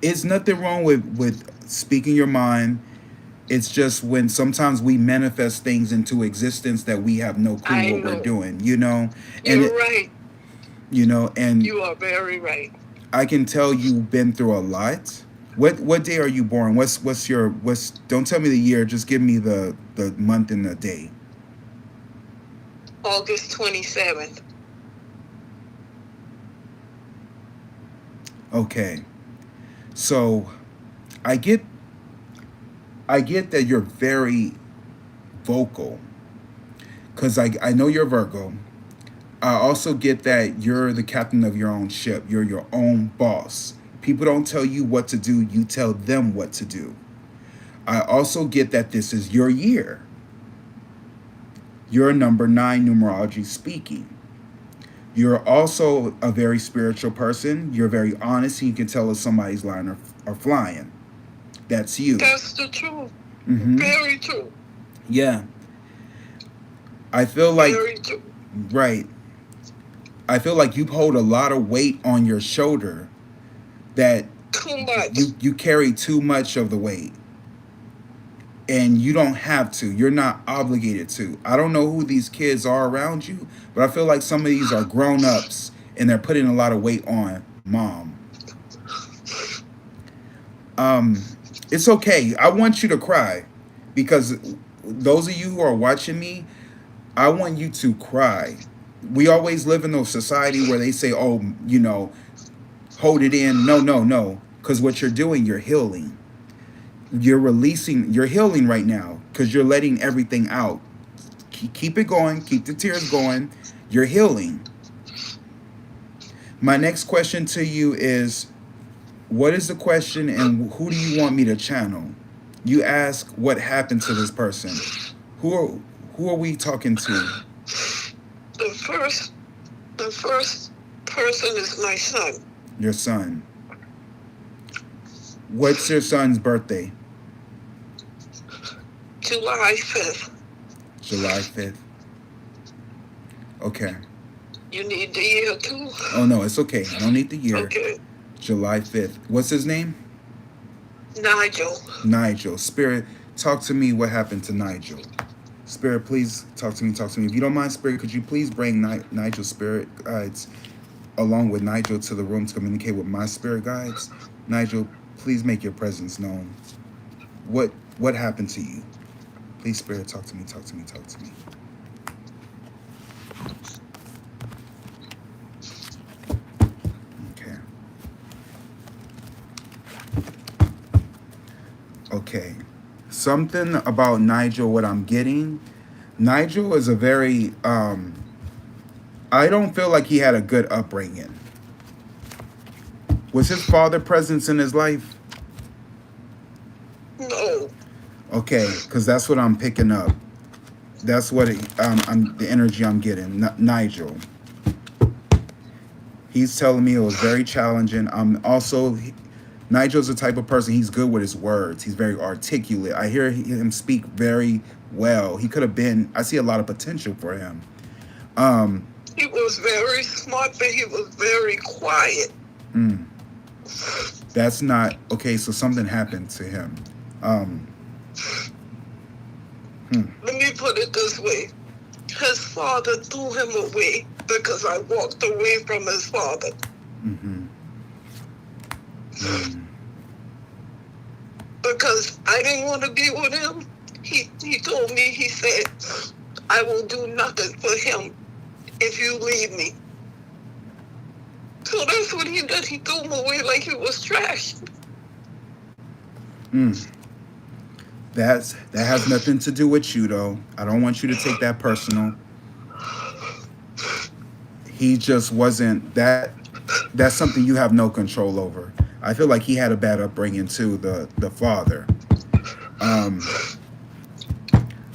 Speaker 1: it's nothing wrong with speaking your mind. It's just when sometimes we manifest things into existence that we have no clue what we're doing, you know? And
Speaker 2: you're right.
Speaker 1: You know, and
Speaker 2: you are very right.
Speaker 1: I can tell you've been through a lot. What day are you born? What's don't tell me the year, just give me the month and the day.
Speaker 2: August 27th.
Speaker 1: Okay. So I get that you're very vocal because I know you're Virgo. I also get that you're the captain of your own ship. You're your own boss. People don't tell you what to do, you tell them what to do. I also get that this is your year. You're number 9 numerology speaking. You're also a very spiritual person. You're very honest, and you can tell if somebody's lying or flying. That's you.
Speaker 2: That's the truth.
Speaker 1: Mm-hmm.
Speaker 2: Very true.
Speaker 1: Yeah. I feel like,
Speaker 2: very true.
Speaker 1: Right. I feel like you hold a lot of weight on your shoulder that
Speaker 2: Too much.
Speaker 1: you carry too much of the weight. And you don't have to. You're not obligated to. I don't know who these kids are around you, but I feel like some of these are grown-ups and they're putting a lot of weight on mom. It's okay. I want you to cry because those of you who are watching me, I want you to cry. We always live in a society where they say, oh, you know, hold it in. No. Because what you're doing, you're healing. You're releasing, you're healing right now because you're letting everything out. Keep it going. Keep the tears going. You're healing. My next question to you is, what is the question and who do you want me to channel? You ask what happened to this person. Who are we talking to?
Speaker 2: The first person is my son.
Speaker 1: Your son. What's your son's birthday?
Speaker 2: July 5th.
Speaker 1: July 5th. Okay.
Speaker 2: You need the year too?
Speaker 1: Oh, no, it's okay. I don't need the year.
Speaker 2: Okay.
Speaker 1: July 5th. What's his name?
Speaker 2: Nigel.
Speaker 1: Nigel. Spirit, talk to me. What happened to Nigel? Spirit, please talk to me. If you don't mind, Spirit, could you please bring Nigel's spirit guides along with Nigel to the room to communicate with my spirit guides? Nigel, please make your presence known. What happened to you? Please, Spirit, talk to me. Okay. Something about Nigel, what I'm getting. Nigel is a very, I don't feel like he had a good upbringing. Was his father present in his life?
Speaker 2: No.
Speaker 1: Okay, because that's what I'm picking up. That's what the energy I'm getting. Nigel. He's telling me it was very challenging. Nigel's the type of person, he's good with his words. He's very articulate. I hear him speak very well. He could have been, I see a lot of potential for him.
Speaker 2: He was very smart, but he was very quiet.
Speaker 1: That's not, okay, so something happened to him.
Speaker 2: Let me put it this way. His father threw him away because I walked away from his father. Because I didn't want to be with him. He told me, he said, I will do nothing for him if you leave me. So that's what he did. He threw him away like he was trash.
Speaker 1: That has nothing to do with you, though. I don't want you to take that personal. He just wasn't that. That's something you have no control over. I feel like he had a bad upbringing too, the father.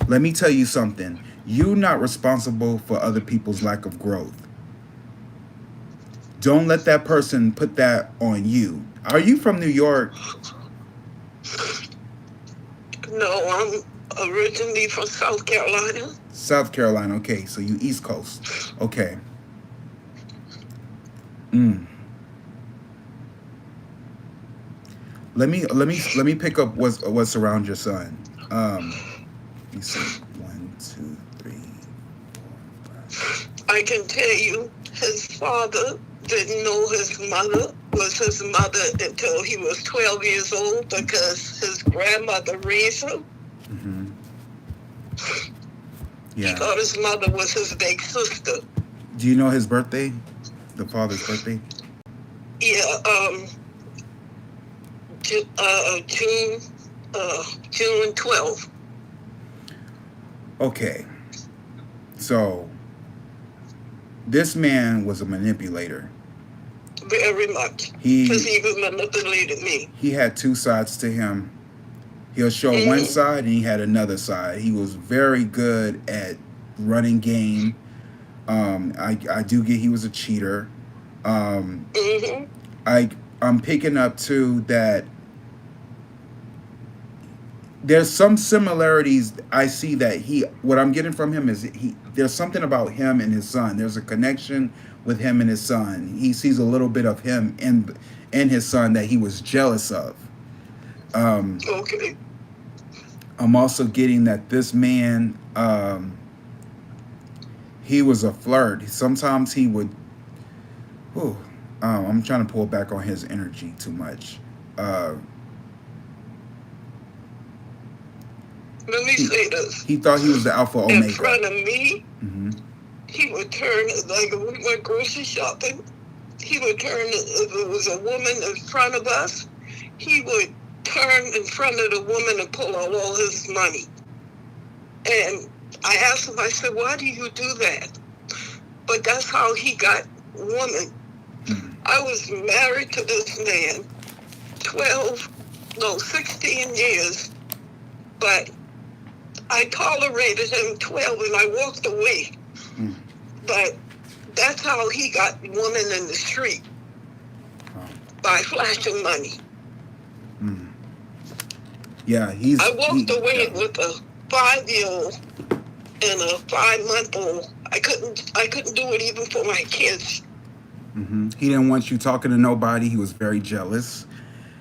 Speaker 1: Let me tell you something. You're not responsible for other people's lack of growth. Don't let that person put that on you. Are you from New York?
Speaker 2: No, I'm originally from South Carolina.
Speaker 1: South Carolina, okay. So you East Coast. Okay. Let me pick up what's around your son. Let me see. 1, 2, 3, 4, 5.
Speaker 2: I can tell you, his father didn't know his mother was his mother until he was 12 years old because his grandmother raised him.
Speaker 1: Yeah.
Speaker 2: He thought his mother was his big sister.
Speaker 1: Do you know his birthday? The father's birthday?
Speaker 2: Yeah, June 12th.
Speaker 1: Okay. So, this man was a manipulator.
Speaker 2: very much. Because he even manipulated me.
Speaker 1: He had two sides to him. He'll show one side and he had another side. He was very good at running game. I do get he was a cheater. I'm picking up too that there's some similarities I see that what I'm getting from him is there's something about him and his son. There's a connection with him and his son. He sees a little bit of him in his son that he was jealous of.
Speaker 2: Okay.
Speaker 1: I'm also getting that this man, he was a flirt. Sometimes he would, I'm trying to pull back on his energy too much.
Speaker 2: Let me say this.
Speaker 1: He thought he was the Alpha Omega.
Speaker 2: In front of me, he would turn, like if we went grocery shopping, he would turn, if it was a woman in front of us, he would turn in front of the woman and pull out all his money. And I asked him, I said, why do you do that? But that's how he got women. I was married to this man 16 years, but I tolerated him 12 and I walked away. But that's how he got women in the street, by flashing money.
Speaker 1: Yeah,
Speaker 2: I walked away with a 5-year-old and a 5-month-old. I couldn't do it even for my kids.
Speaker 1: He didn't want you talking to nobody. He was very jealous.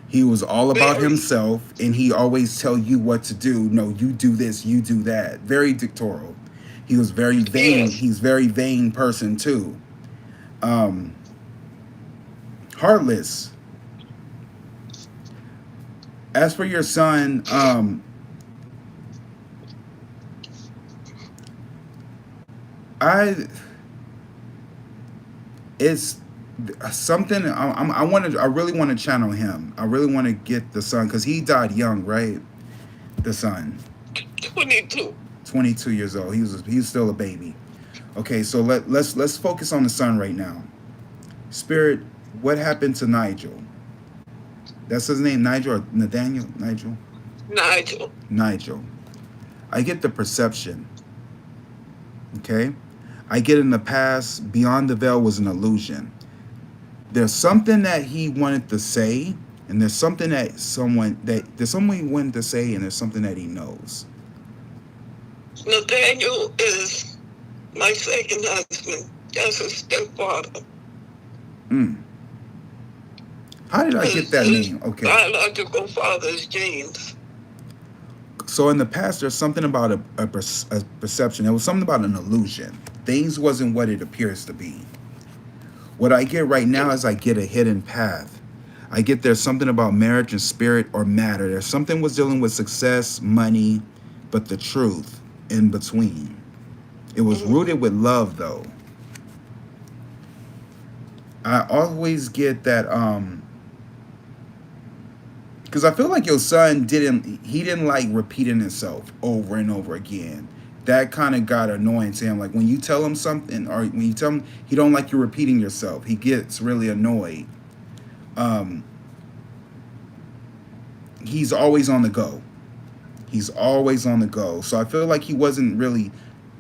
Speaker 1: He was all about himself, and he always tell you what to do. No, you do this, you do that. Very dictatorial. He was very vain. Yes. He's very vain person too. Heartless. As for your son, it's something I really want to channel him. I really want to get the son because he died young, right? The son. 22 years old. He was still a baby. Okay, so let's focus on the son right now. Spirit, what happened to Nigel? That's his name, Nigel or Nathaniel? Nigel. Nigel. I get the perception. Okay? I get in the past, beyond the veil was an illusion. There's something that he wanted to say, and there's something that there's someone he wanted to say, and there's something that he knows.
Speaker 2: Nathaniel is my second husband. That's his stepfather.
Speaker 1: How did I get that name? Okay.
Speaker 2: Biological father is James.
Speaker 1: So in the past, there's something about a perception. There was something about an illusion. Things wasn't what it appears to be. What I get right now is I get a hidden path. I get there's something about marriage and spirit or matter. There's something was dealing with success, money, but the truth in between. It was rooted with love, though. I always get that, because I feel like your son didn't like repeating himself over and over again. That kind of got annoying to him. Like when you tell him something, or when you tell him he don't like you repeating yourself, he gets really annoyed. He's always on the go. He's always on the go. So I feel like he wasn't really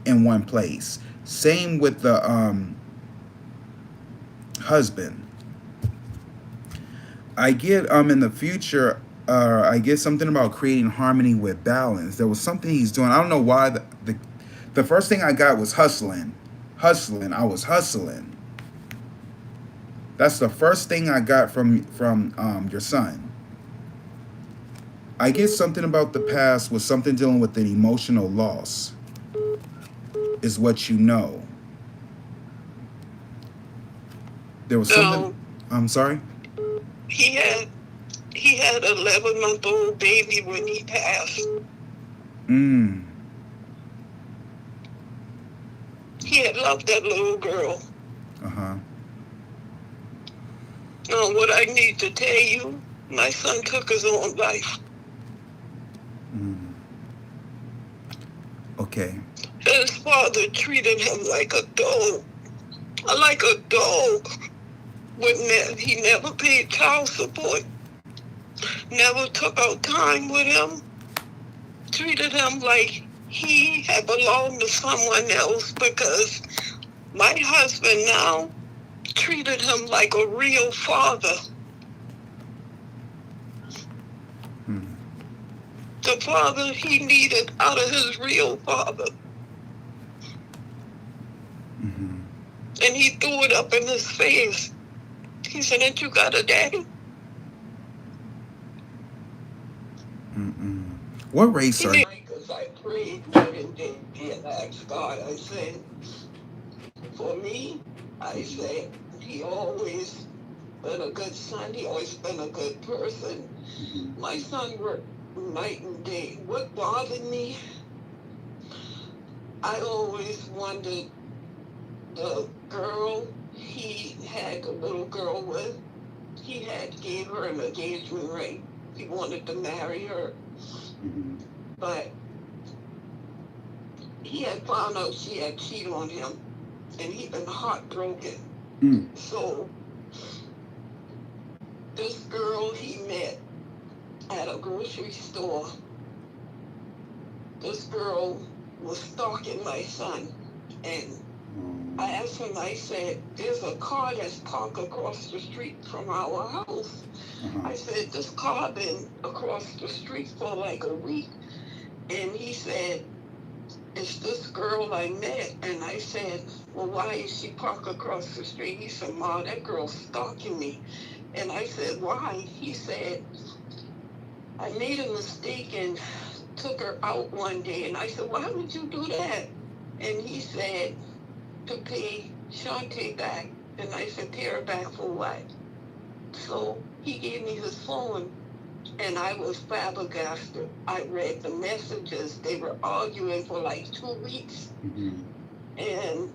Speaker 1: in one place. Same with the husband. I get in the future, I get something about creating harmony with balance. There was something he's doing. I don't know why. The first thing I got was hustling. I was hustling. That's the first thing I got from your son. I get something about the past with something dealing with an emotional loss. Is what you know. There was something. I'm sorry.
Speaker 2: He had an 11-month-old baby when he passed. He had loved that little girl. Now, what I need to tell you, my son took his own life.
Speaker 1: Okay.
Speaker 2: His father treated him like a dog. he never paid child support, never took out time with him, treated him like he had belonged to someone else, because my husband now treated him like a real father. The father he needed out of his real father. And he threw it up in his face. He said, "Ain't you got a daddy?"
Speaker 1: What race are you?
Speaker 2: Because I prayed and asked God. I said, for me, I said, he always been a good son. He always been a good person. My son worked night and day. What bothered me, I always wondered, the girl he had, the little girl with, he had gave her an engagement ring. He wanted to marry her. But he had found out she had cheated on him, and he'd been heartbroken. So this girl he met at a grocery store, this girl was stalking my son. And I asked him, I said, there's a car that's parked across the street from our house. I said, this car been across the street for like a week. And he said, it's this girl I met. And I said, well, why is she parked across the street? He said, Ma, that girl's stalking me. And I said, why? He said, I made a mistake and took her out one day. And I said, why would you do that? And he said, to pay Shantae back. And I said, pay her back for what? So he gave me his phone, and I was flabbergasted. I read the messages. They were arguing for like 2 weeks. And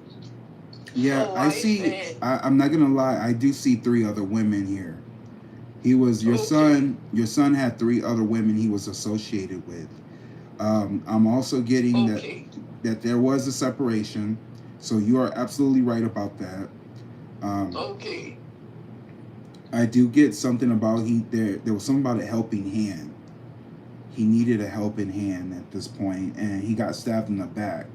Speaker 1: yeah,
Speaker 2: so
Speaker 1: I see. I'm not gonna lie. I do see 3 other women here. He was your son. Your son had 3 other women he was associated with. I'm also getting that there was a separation. So you are absolutely right about that. I do get something about there was something about a helping hand. He needed a helping hand at this point, and he got stabbed in the back.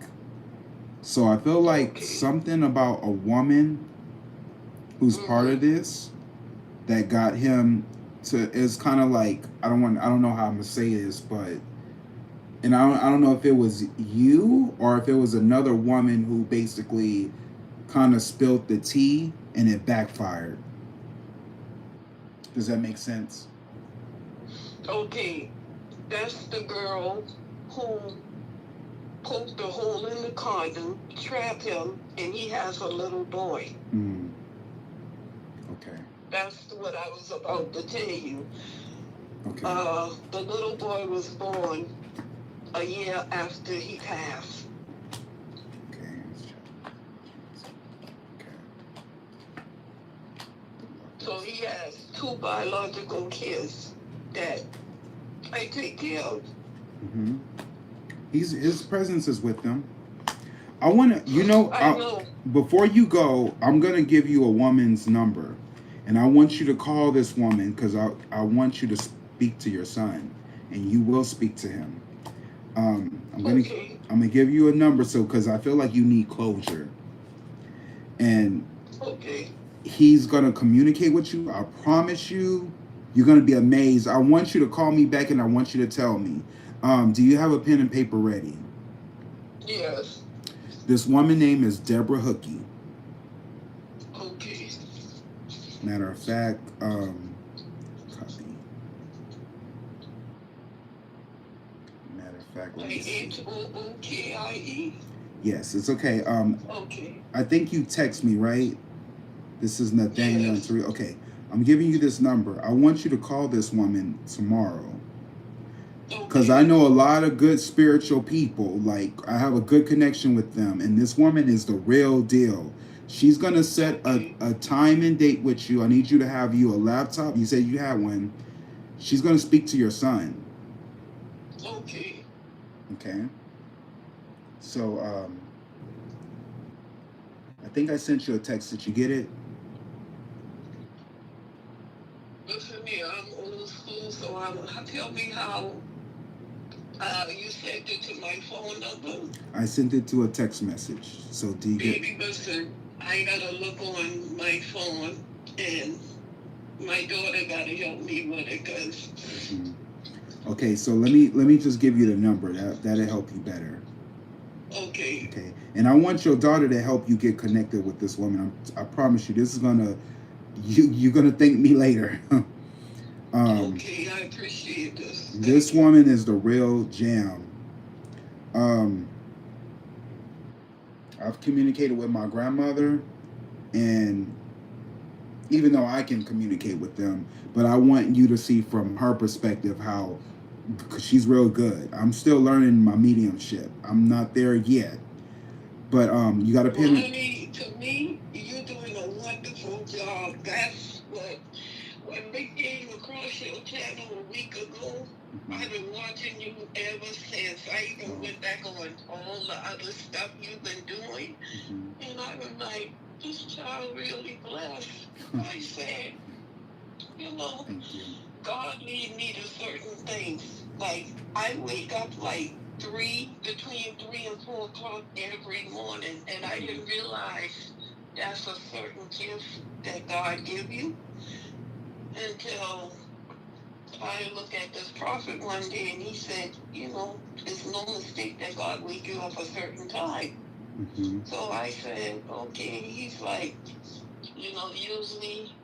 Speaker 1: So I feel like something about a woman who's part of this that got him to, is kind of like, I don't know how I'm gonna say this, but, and I don't know if it was you or if it was another woman who basically kind of spilled the tea and it backfired. Does that make sense?
Speaker 2: Okay, that's the girl who poked a hole in the condom, trapped him, and he has a little boy.
Speaker 1: Okay.
Speaker 2: That's what I was about to tell you.
Speaker 1: Okay.
Speaker 2: The little boy was born a year after he passed.
Speaker 1: Okay.
Speaker 2: So he has 2 biological kids that I take care of.
Speaker 1: His presence is with them. I want to, before you go, I'm going to give you a woman's number. And I want you to call this woman because I want you to speak to your son. And you will speak to him. I'm gonna give you a number because I feel like you need closure. And he's going to communicate with you. I promise you, you're going to be amazed. I want you to call me back and I want you to tell me. Do you have a pen and paper ready?
Speaker 2: Yes.
Speaker 1: This woman name is Deborah Hookey.
Speaker 2: Okay.
Speaker 1: Matter of fact, copy. Matter of fact, let me see.
Speaker 2: H-O-O-K-I-E?
Speaker 1: Yes, it's okay.
Speaker 2: Okay.
Speaker 1: I think you text me, right? This is Nathaniel and Teresa. Okay, I'm giving you this number. I want you to call this woman tomorrow. Because I know a lot of good spiritual people. Like, I have a good connection with them. And this woman is the real deal. She's going to set a time and date with you. I need you to have you a laptop. You said you had one. She's going to speak to your son.
Speaker 2: Okay.
Speaker 1: Okay. So, I think I sent you a text. Did you get it?
Speaker 2: so tell me how you sent it to my phone number.
Speaker 1: I sent it to a text message. So do you
Speaker 2: Baby, listen, I gotta look on my phone, and my daughter gotta help me with it, cause.
Speaker 1: Okay, so let me just give you the number. That'll help you better.
Speaker 2: Okay.
Speaker 1: Okay, and I want your daughter to help you get connected with this woman. I promise you, this is gonna you're gonna thank me later.
Speaker 2: Okay, I appreciate this.
Speaker 1: This woman is the real jam. I've communicated with my grandmother, and even though I can communicate with them, but I want you to see from her perspective how, because she's real good. I'm still learning my mediumship. I'm not there yet, but you got to pin.
Speaker 2: Well, honey, to me, you're doing a wonderful job. That's what. When they came across your channel a week ago, I've been watching you ever since. I even went back on all the other stuff you've been doing, and I was like, this child really blessed. I said, you know, God lead me to certain things. Like, I wake up like between 3 and 4 o'clock every morning, and I didn't realize that's a certain gift that God give you until I looked at this prophet one day, and he said, you know, it's no mistake that God wake you up a certain time. So I said, okay. He's like, you know, usually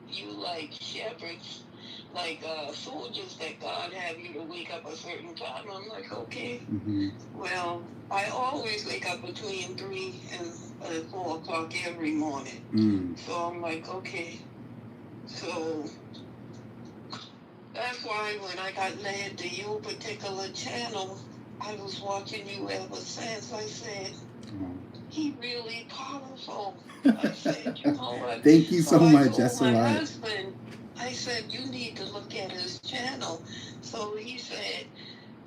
Speaker 2: you like shepherds, like soldiers that God have you to wake up a certain time. I'm like, okay. Well, I always wake up between 3 and 4 o'clock every morning. So I'm like, okay. So that's why when I got led to your particular channel, I was watching you ever since. I said, he really powerful. I said, you know what?
Speaker 1: Thank you so much. That's
Speaker 2: my
Speaker 1: all right.
Speaker 2: husband, I said, you need to look at his channel. So he said,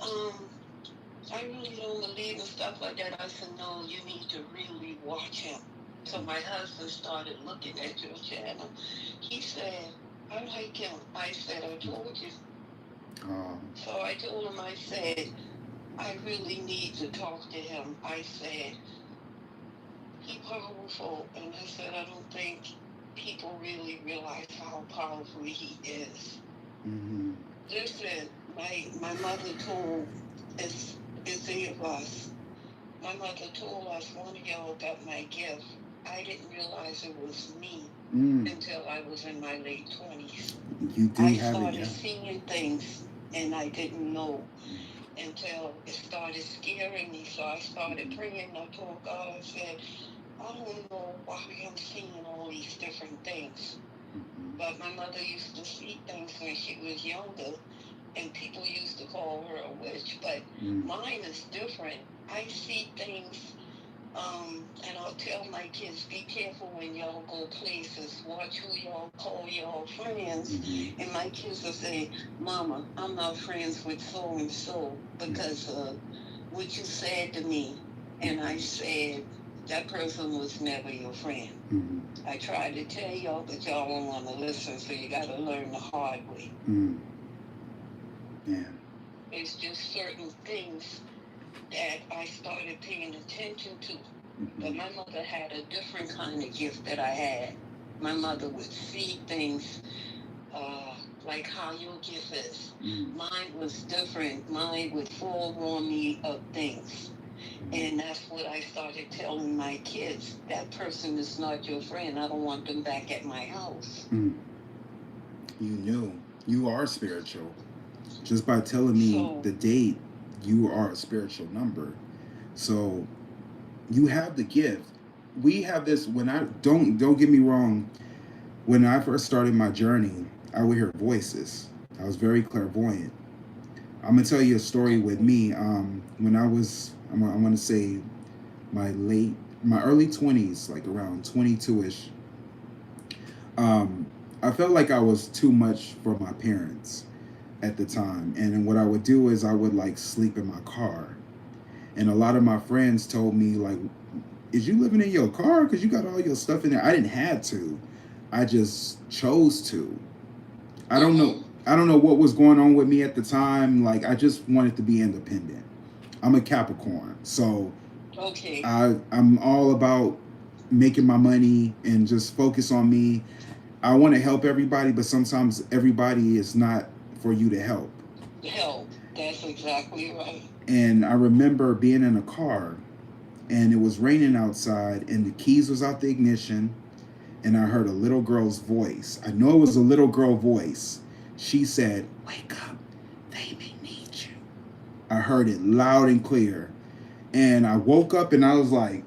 Speaker 2: I really don't believe in stuff like that. I said, no, you need to really watch him. So my husband started looking at your channel. He said, I like him. I said, I told you. So I told him, I said, I really need to talk to him. I said, he's powerful. And I said, I don't think people really realize how powerful he is. Listen, my mother told, it's 8 of us. My mother told us one of y'all got my gift. I didn't realize it was me until I was in my late 20s. I started seeing things, and I didn't know until it started scaring me. So I started praying. I told God, I said, I don't know why I'm seeing all these different things. But my mother used to see things when she was younger, and people used to call her a witch. But mine is different. I see things. And I'll tell my kids, be careful when y'all go places. Watch who y'all call y'all friends. And my kids will say, Mama, I'm not friends with so-and-so because of what you said to me. And I said, that person was never your friend. I tried to tell y'all, but y'all don't want to listen, so you got to learn the hard way.
Speaker 1: Yeah.
Speaker 2: It's just certain things that I started paying attention to. But my mother had a different kind of gift that I had. My mother would see things like how your gift is. Mine was different. Mine would forewarn me of things. And that's what I started telling my kids. That person is not your friend. I don't want them back at my house. You
Speaker 1: knew. You are spiritual. Just by telling me the date, you are a spiritual number. So you have the gift. We have this. When I don't get me wrong, when I first started my journey, I would hear voices. I was very clairvoyant. I'm gonna tell you a story with me. When I was, I'm gonna say, my early 20s, like around 22ish. I felt like I was too much for my parents at the time, and then what I would do is I would like sleep in my car, and a lot of my friends told me like, is you living in your car because you got all your stuff in there? I didn't have to, I just chose to. I don't know I don't know what was going on with me at the time. Like, I just wanted to be independent. I'm a Capricorn, so
Speaker 2: Okay.
Speaker 1: I'm all about making my money and just focus on me. I want to help everybody, but sometimes everybody is not for you to help.
Speaker 2: Help. That's exactly right.
Speaker 1: And I remember being in a car and it was raining outside and the keys was out the ignition and I heard a little girl's voice. I know it was a little girl voice. She said, "Wake up, they may need you." I heard it loud and clear. And I woke up and I was like,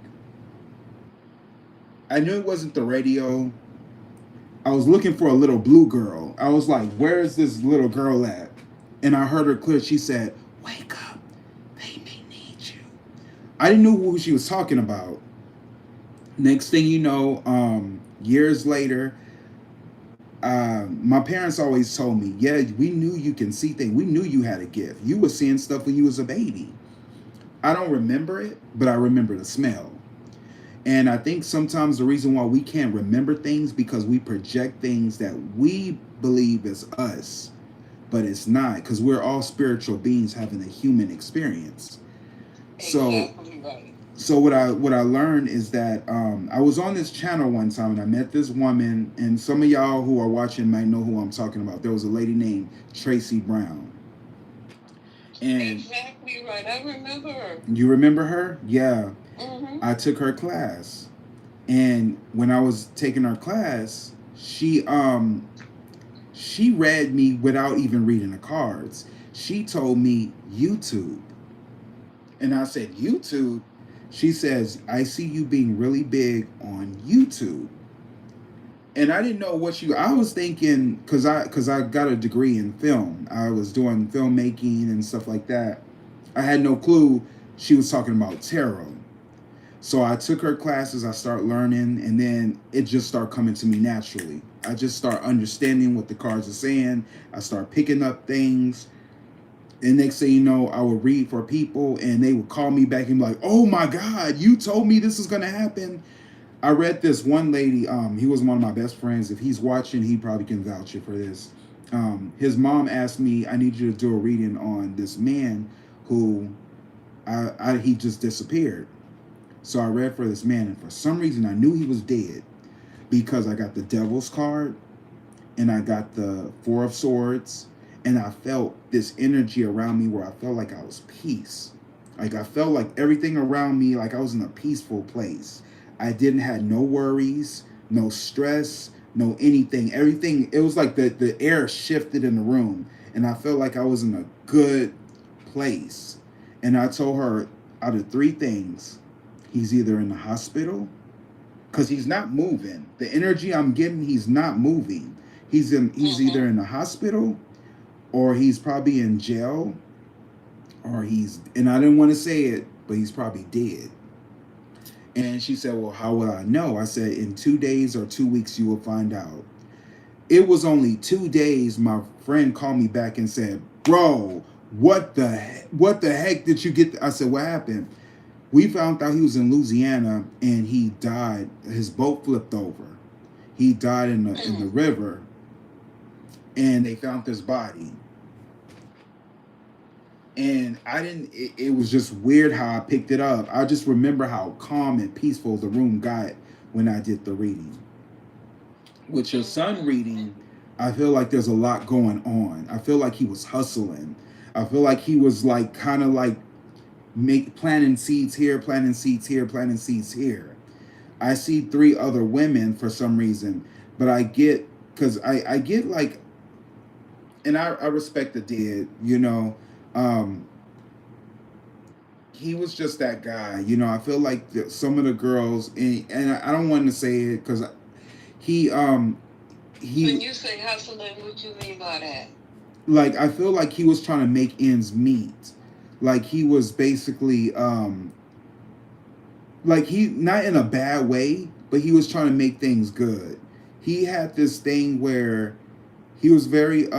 Speaker 1: I knew it wasn't the radio. I was looking for a little blue girl. I was like, where is this little girl at? And I heard her clear. She said, "Wake up, they may need you." I didn't know who she was talking about. Next thing you know, years later, my parents always told me, "Yeah, we knew you can see things. We knew you had a gift. You were seeing stuff when you was a baby." I don't remember it, but I remember the smell. And I think sometimes the reason why we can't remember things because we project things that we believe is us, but it's not, because we're all spiritual beings having a human experience. So
Speaker 2: Exactly right.
Speaker 1: so what I learned is that I was on this channel one time and I met this woman, and some of y'all who are watching might know who I'm talking about. There was a lady named Tracy Brown. And
Speaker 2: exactly right. I remember her.
Speaker 1: You remember her? Yeah.
Speaker 2: Mm-hmm.
Speaker 1: I took her class. And when I was taking her class, she read me without even reading the cards. She told me YouTube. And I said, "YouTube?" She says, "I see you being really big on YouTube." And I didn't know what I was thinking, because I got a degree in film. I was doing filmmaking and stuff like that. I had no clue she was talking about tarot. So I took her classes, I start learning, and then it just started coming to me naturally. I just start understanding what the cards are saying. I start picking up things. And next thing you know, I would read for people and they would call me back and be like, "Oh my God, you told me this was gonna happen." I read this one lady, he was one of my best friends. If he's watching, he probably can vouch for this. His mom asked me, "I need you to do a reading on this man who he just disappeared." So I read for this man, and for some reason I knew he was dead because I got the Devil's card and I got the Four of Swords, and I felt this energy around me where I felt like I was peace. Like I felt like everything around me, like I was in a peaceful place. I didn't have no worries, no stress, no anything. Everything, it was like the air shifted in the room, and I felt like I was in a good place. And I told her, out of three things, he's either in the hospital, because he's not moving. The energy I'm getting, he's not moving. He's either in the hospital, or he's probably in jail, or and I didn't want to say it, but he's probably dead. And she said, "Well, how would I know?" I said, "In 2 days or 2 weeks, you will find out." It was only 2 days. My friend called me back and said, "Bro, what the heck did you get?" I said, "What happened?" We found out he was in Louisiana and he died. His boat flipped over. He died in the river, and they found his body. And I didn't. It was just weird how I picked it up. I just remember how calm and peaceful the room got when I did the reading. With your son reading, I feel like there's a lot going on. I feel like he was hustling. I feel like he was like kind of like planting seeds here, planting seeds here, planting seeds here. I see three other women for some reason, but I get, because I get like, and I respect the dead, you know. He was just that guy, you know. I feel like some of the girls, and I don't want to say it because he When you say hustling, what you mean by that? Like, I feel like he was trying to make ends meet. Like he was basically like, he, not in a bad way, but he was trying to make things good. He had this thing where he was very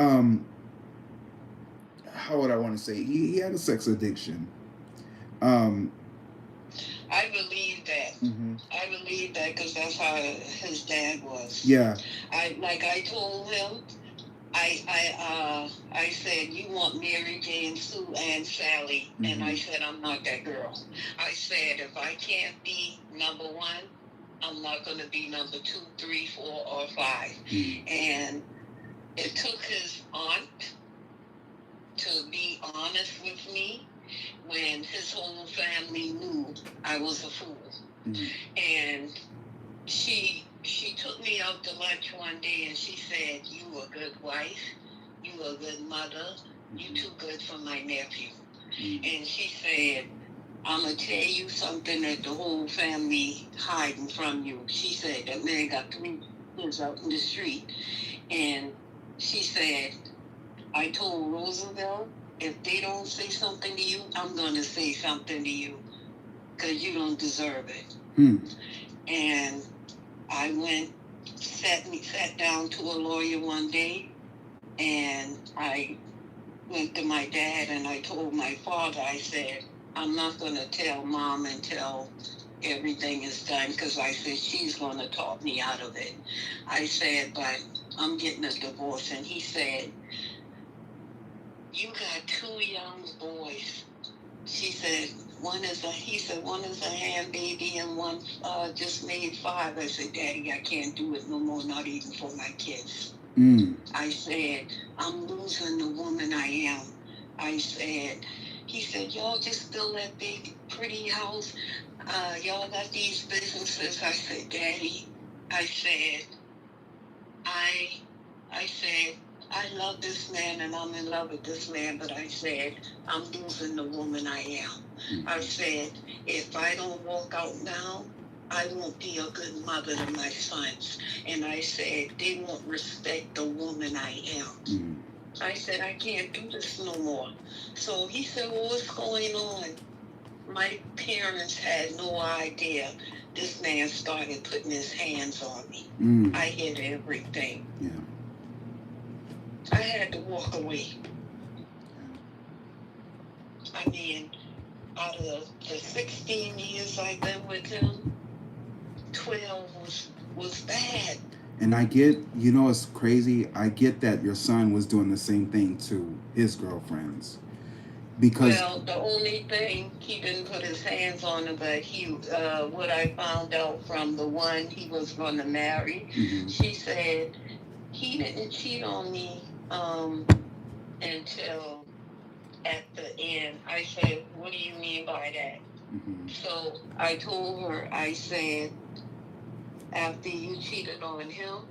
Speaker 1: how would I want to say, he had a sex addiction. I believe that. Mm-hmm. I believe that because that's how his dad was. Yeah. I told him, I
Speaker 2: I said, you want Mary Jane, Sue, and Sally. And I said, I'm not that girl. I said, if I can't be number one, I'm not going to be number 2, 3, 4, or 5. And it took his aunt to be honest with me when his whole family knew I was a fool. And she took me out to lunch one day and she said, you a good wife, you a good mother, you too good for my nephew. And she said, I'm going to tell you something that the whole family hiding from you. She said, that man got 3 kids out in the street. And she said, I told Roosevelt, if they don't say something to you, I'm going to say something to you because you don't deserve it. And I sat down to a lawyer one day, and I went to my dad and I told my father, I said, I'm not going to tell Mom until everything is done because I said she's going to talk me out of it. I said, but I'm getting a divorce. And he said, you got 2 young boys. He said, one is a hand baby and one just made 5. I said, Daddy, I can't do it no more, not even for my kids. I said, I'm losing the woman I am. I said, he said, y'all just build that big, pretty house. Y'all got these businesses. I said, Daddy, I said, I love this man and I'm in love with this man, but I said, I'm losing the woman I am. I said, if I don't walk out now, I won't be a good mother to my sons. And I said, they won't respect the woman I am. I said, I can't do this no more. So he said, well, what's going on? My parents had no idea. This man started putting his hands on me. I hid everything.
Speaker 1: Yeah.
Speaker 2: I had to walk away. I mean, out of the 16 years I've been with him, 12 was bad.
Speaker 1: And I get, it's crazy. I get that your son was doing the same thing to his girlfriends. Because
Speaker 2: well, the only thing, he didn't put his hands on her, but what I found out from the one he was going to marry, she said he didn't cheat on me until at the end. I said, what do you mean by that? So I told her, I said, after you cheated on him,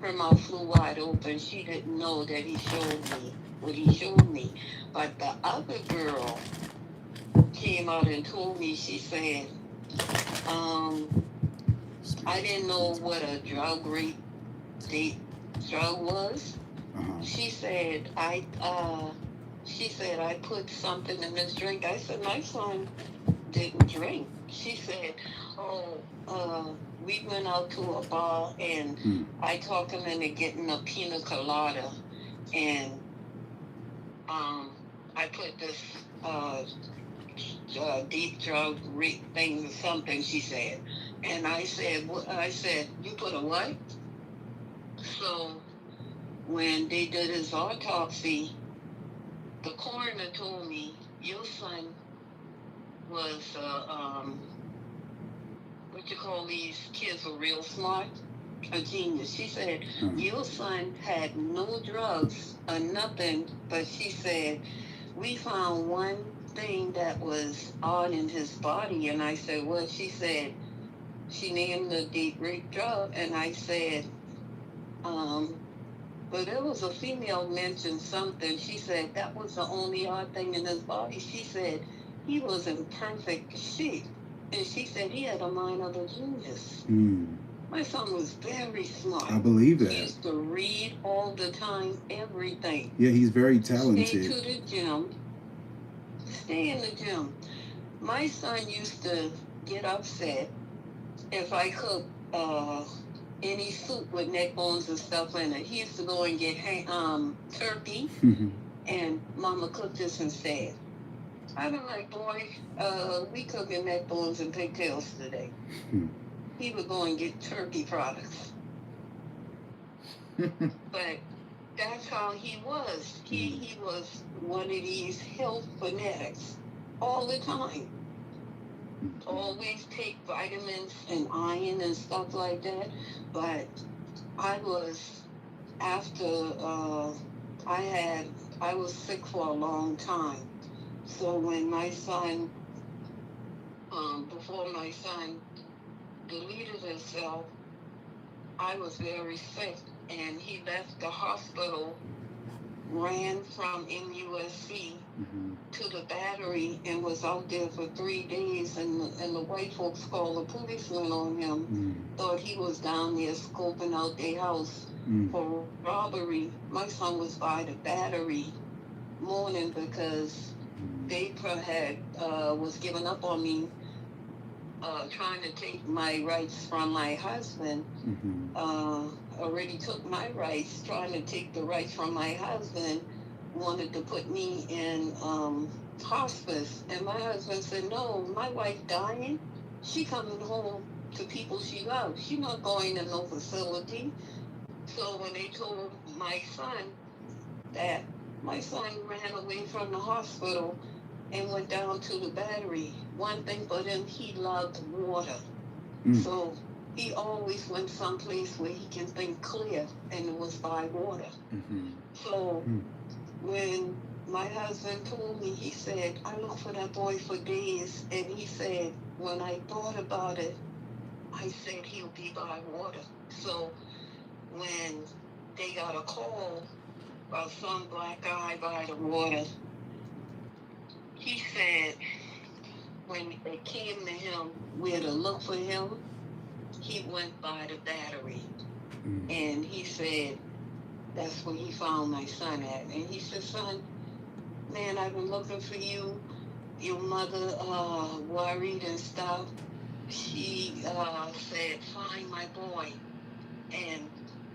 Speaker 2: her mouth flew wide open. She didn't know that he showed me what he showed me. But the other girl came out and told me, she said, I didn't know what a drug was. She said, I put something in this drink. I said, my son didn't drink. She said, we went out to a bar and I talked him into getting a pina colada, and I put this deep drug thing or something, she said. And I said, you put a what? So when they did his autopsy, the coroner told me, your son was, what you call these kids are real smart, a genius. She said, your son had no drugs or nothing, but she said, we found one thing that was odd in his body. And I said, what? She said, she named the deep rape drug. And I said, but there was a female mentioned something. She said, that was the only odd thing in his body. She said, he was in perfect shape. And she said he had a mind of a genius. My son was very smart.
Speaker 1: I believe that.
Speaker 2: He used to read all the time, everything.
Speaker 1: Yeah, he's very talented.
Speaker 2: Stay to the gym. Stay in the gym. My son used to get upset if I cooked any soup with neck bones and stuff in it. He used to go and get turkey, and Mama cooked this instead. I was like, boy, we cooking neck bones and pigtails today. He would go and get turkey products. But
Speaker 3: that's how he was. He was one of these health fanatics all the time. Always take vitamins and iron and stuff like that. But I was after I was sick for a long time. So when my son before my son deleted himself, I was very sick, and he left the hospital, ran from MUSC to the Battery, and was out there for 3 days, and the white folks called the policeman on him, thought he was down there scoping out their house for robbery. My son was by the Battery mourning because they was giving up on me, trying to take my rights from my husband. Already took my rights, trying to take the rights from my husband, wanted to put me in hospice. And my husband said, no, my wife dying, she coming home to people she loves. She not going to no facility. So when they told my son that, my son ran away from the hospital and went down to the Battery. One thing for him, he loved water. So he always went someplace where he can think clear, and it was by water. So when my husband told me, he said, I looked for that boy for days, and he said, when I thought about it, I said he'll be by water. So when they got a call about some black guy by the water, he said when they came to him where to look for him, he went by the Battery. And he said that's where he found my son at. And he said, son, man, I've been looking for you. Your mother worried and stuff. She said, find my boy. And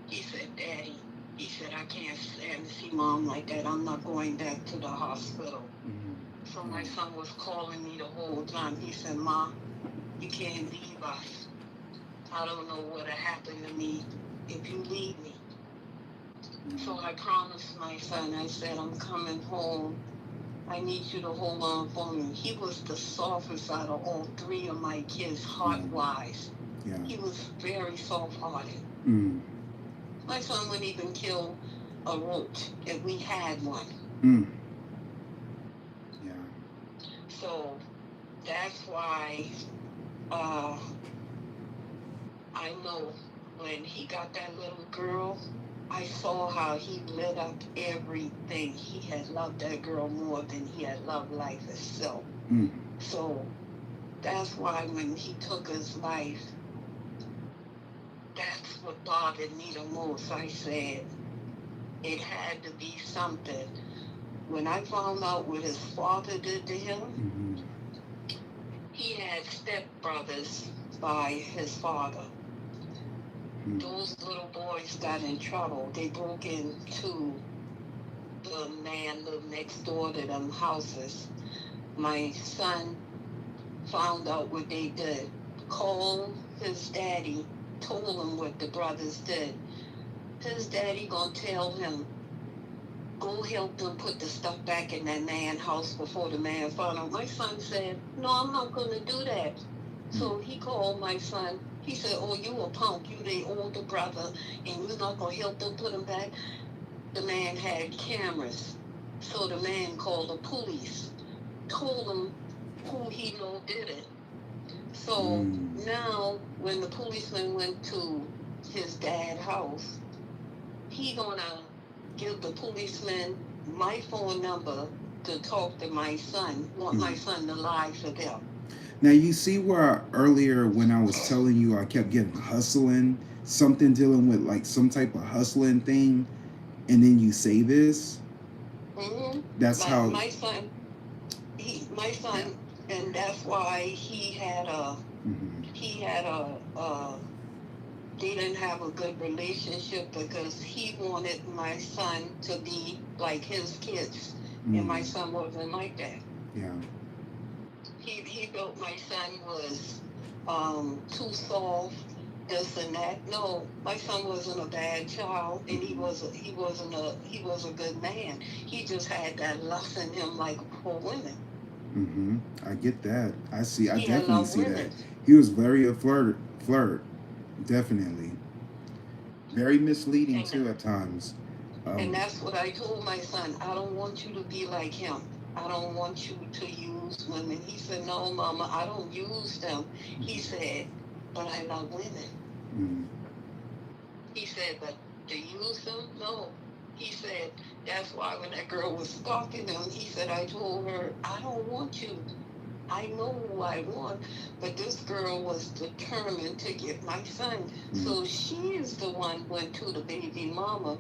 Speaker 3: he said, Daddy, he said, I can't stand to see mom like that. I'm not going back to the hospital. So my son was calling me the whole time. He said, Ma, you can't leave us. I don't know what'll happen to me if you leave me. So I promised my son, I said, I'm coming home. I need you to hold on for me. He was the softest out of all 3 of my kids, heart-wise. He was very soft-hearted. My son wouldn't even kill a roach if we had one. So that's why I know when he got that little girl, I saw how he lit up everything. He had loved that girl more than he had loved life itself. So that's why when he took his life, that's what bothered me the most. I said, it had to be something. When I found out what his father did to him, he had stepbrothers by his father. Those little boys got in trouble. They broke into the man lived next door to them houses. My son found out what they did, called his daddy, told him what the brothers did. His daddy gonna tell him, go help them put the stuff back in that man's house before the man found out. My son said, no, I'm not gonna do that. So he called my son. He said, oh, you a punk, you the older brother, and you're not gonna help them put them back. The man had cameras. So the man called the police, told him who he know did it. So now when the policeman went to his dad's house, he gonna give the policeman my phone number to talk to my son, want my son to lie for them.
Speaker 1: Now you see where earlier when I was telling you I kept getting hustling, something dealing with like some type of hustling thing, and then you say this? That's
Speaker 3: like
Speaker 1: how
Speaker 3: my son, and that's why he had they didn't have a good relationship because he wanted my son to be like his kids, and my son wasn't like that. He felt my son was too soft. this and that. No, my son wasn't a bad child, and he was a good man. He just had that lust in him, like for women.
Speaker 1: Mm-hmm. I get that. I see. I
Speaker 3: He had
Speaker 1: definitely
Speaker 3: love
Speaker 1: see that.
Speaker 3: women.
Speaker 1: He was very a flirt. Definitely. Very misleading
Speaker 3: And
Speaker 1: too at times.
Speaker 3: and that's what I told my son. I don't want you to be like him. I don't want you to use women. He said, no, Mama, I don't use them. He said, but I love women.
Speaker 1: Mm.
Speaker 3: He said, but to use them? No. He said, that's why when that girl was stalking him, he said, I told her, I don't want you. I know who I want. But this girl was determined to get my son.
Speaker 1: Mm.
Speaker 3: So she is the one went to the baby mama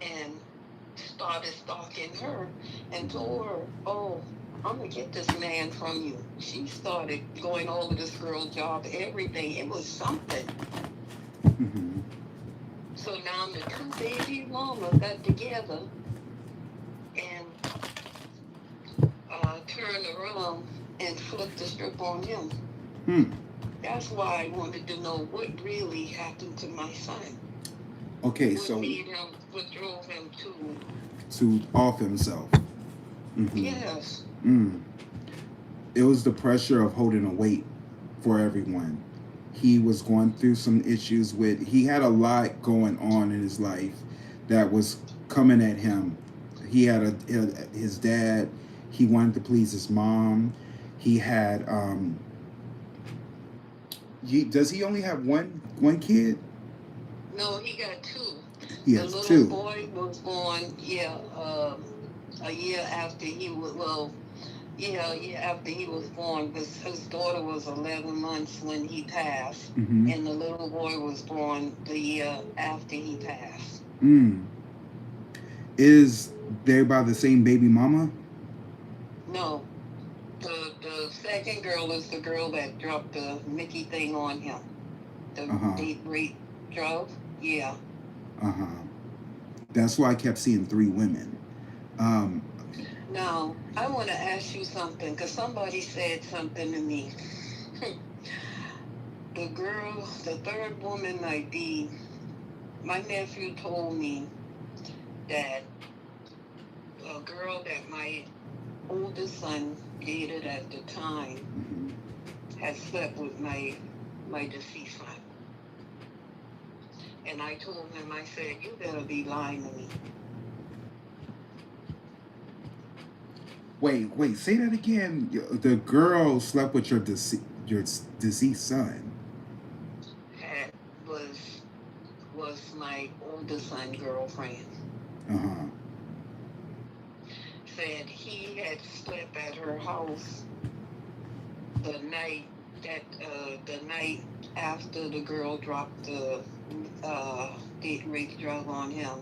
Speaker 3: and started stalking her and told her, oh, I'm going to get this man from you. She started going over this girl's job, everything. It was something.
Speaker 1: Mm-hmm.
Speaker 3: So now the two baby mamas got together and turned around and flipped the script on him.
Speaker 1: Hmm.
Speaker 3: That's why I wanted to know what really happened to my son.
Speaker 1: Okay,
Speaker 3: What
Speaker 1: so
Speaker 3: made him, what drove him
Speaker 1: to off himself. Mm-hmm.
Speaker 3: yes.
Speaker 1: Mm. It was the pressure of holding a weight for everyone. He was going through some issues with, he had a lot going on in his life that was coming at him. He had his dad, he wanted to please his mom. He had, does he only have one kid?
Speaker 3: No, he got two.
Speaker 1: He
Speaker 3: The
Speaker 1: has
Speaker 3: little
Speaker 1: two.
Speaker 3: boy was born, a year after he was, a year after he was born, because his daughter was 11 months when he passed,
Speaker 1: Mm-hmm.
Speaker 3: and the little boy was born the year after he passed.
Speaker 1: Mm. Is they by the same baby mama?
Speaker 3: No, the second girl is the girl that dropped the Mickey thing on him. The date rape drug, yeah.
Speaker 1: Uh-huh. That's why I kept seeing three women.
Speaker 3: Now, I want to ask you something, because somebody said something to me. The girl, the third woman might be, my nephew told me that a girl that my oldest son dated at the time
Speaker 1: Mm-hmm.
Speaker 3: had slept with my deceased son. And I told him, I said, you better be lying to me.
Speaker 1: Wait, say that again. The girl slept with your deceased son.
Speaker 3: Was my oldest son girlfriend.
Speaker 1: Uh-huh.
Speaker 3: Said he had slept at her house the night after the girl dropped the date rape drug on him,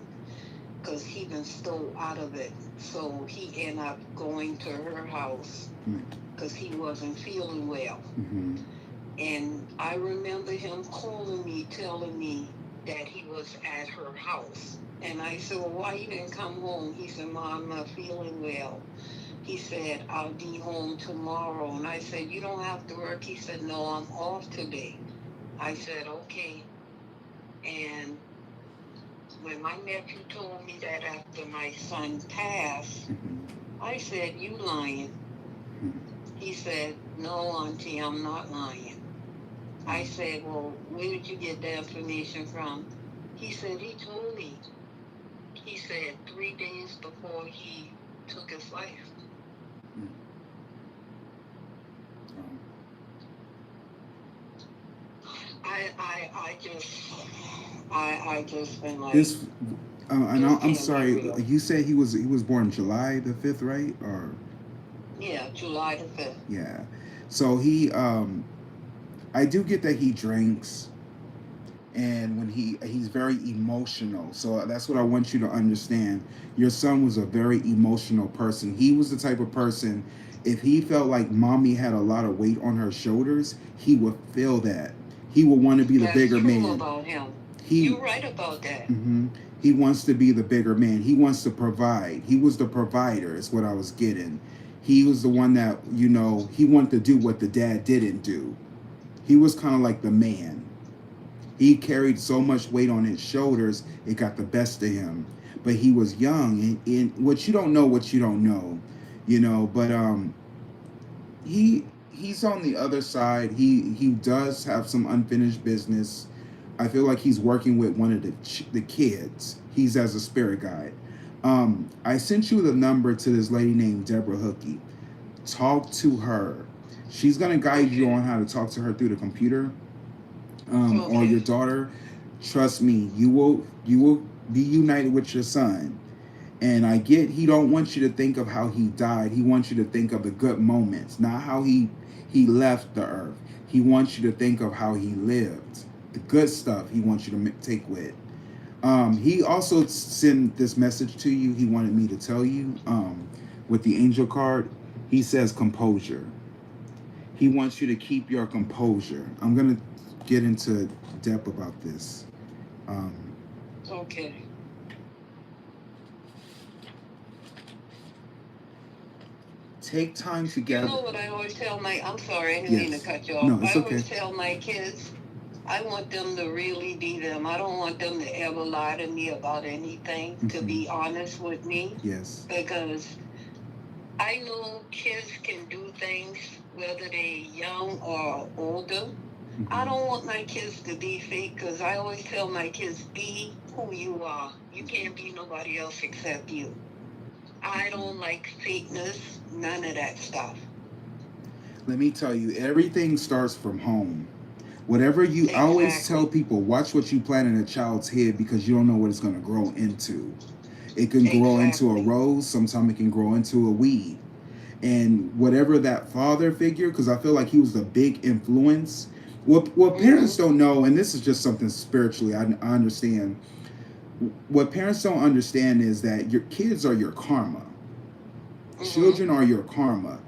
Speaker 3: because he been stole out of it. So he ended up going to her house because he wasn't feeling well.
Speaker 1: Mm-hmm.
Speaker 3: And I remember him calling me, telling me that he was at her house. And I said, well, why you didn't come home? He said, Mom, I'm not feeling well. He said, I'll be home tomorrow. And I said, you don't have to work. He said, no, I'm off today. I said, okay. And when my nephew told me that after my son passed, I said, you lying. He said, no, Auntie, I'm not lying. I said, well, where did you get the information from? He said, he told me. He said 3 days before he took his life. I just been like
Speaker 1: this. I'm sorry. You said he was born July the 5th, right? Or
Speaker 3: yeah, July the 5th.
Speaker 1: Yeah. So he I do get that he drinks, and when he's very emotional. So that's what I want you to understand. Your son was a very emotional person. He was the type of person, if he felt like mommy had a lot of weight on her shoulders, he would feel that. He would want to be the bigger man.
Speaker 3: That's true about him. You're right about that.
Speaker 1: Mm-hmm. He wants to be the bigger man. He wants to provide. He was the provider, is what I was getting. He was the one that, he wanted to do what the dad didn't do. He was kind of like the man. He carried so much weight on his shoulders, it got the best of him. But he was young, and what you don't know, you know. But he's on the other side. He does have some unfinished business. I feel like he's working with one of the kids. He's as a spirit guide. I sent you the number to this lady named Deborah Hookey. Talk to her. She's gonna guide you on how to talk to her through the computer, or your daughter. Trust me, you will be united with your son. And I get he don't want you to think of how he died. He wants you to think of the good moments, not how he left the earth. He wants you to think of how he lived, the good stuff. He wants you to take with. He also sent this message to you. He wanted me to tell you, with the angel card, he says composure. He wants you to keep your composure. I'm gonna get into depth about this.
Speaker 3: Okay.
Speaker 1: Take time together.
Speaker 3: You know what I always tell I'm sorry, I didn't mean to cut you off.
Speaker 1: No, it's
Speaker 3: I
Speaker 1: okay.
Speaker 3: always tell my kids, I want them to really be them. I don't want them to ever lie to me about anything, to be honest with me.
Speaker 1: Yes.
Speaker 3: Because I know kids can do things, whether they're young or older. I don't want my kids to be fake, because I always tell my kids, be who you are. You can't be nobody else except you. I don't like fakeness, none of that stuff.
Speaker 1: Let me tell you, everything starts from home. Whatever you, I always tell people, watch what you plant in a child's head, because you don't know what it's going to grow into. It can grow into a rose, sometimes it can grow into a weed. And whatever that father figure, because I feel like he was a big influence. What parents don't know, and this is just something spiritually, I understand. What parents don't understand is that your kids are your karma. Children are your karma.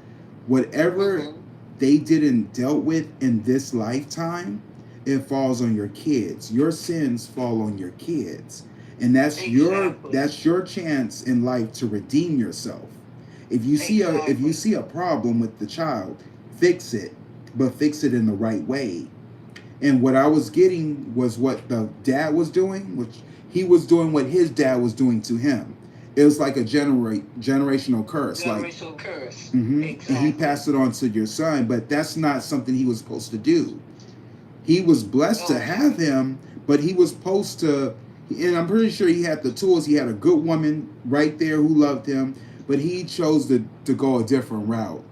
Speaker 1: Whatever they didn't dealt with in this lifetime, it falls on your kids. Your sins fall on your kids. And that's your chance in life to redeem yourself. If you see a problem with the child, fix it, but fix it in the right way. And what I was getting was what the dad was doing, which he was doing what his dad was doing to him. It was like a generational curse.
Speaker 3: Generational curse.
Speaker 1: Exactly. And he passed it on to your son, but that's not something he was supposed to do. He was blessed to have him, but he was supposed to, and I'm pretty sure he had the tools. He had a good woman right there who loved him, but he chose to go a different route.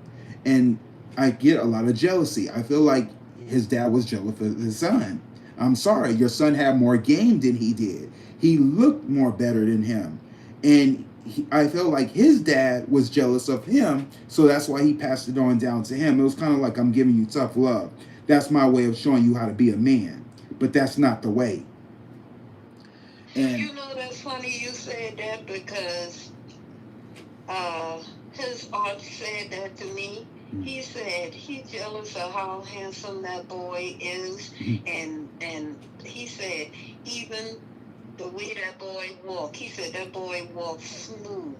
Speaker 1: And I get a lot of jealousy. I feel like his dad was jealous of his son. I'm sorry, your son had more game than he did. He looked more better than him. And I felt like his dad was jealous of him, so that's why he passed it on down to him. It was kind of like, I'm giving you tough love. That's my way of showing you how to be a man. But that's not the way. And
Speaker 3: you know, that's funny you said that, because his aunt said that to me. He said he's jealous of how handsome that boy is, and he said even the way that boy walked. He said that boy walks smooth.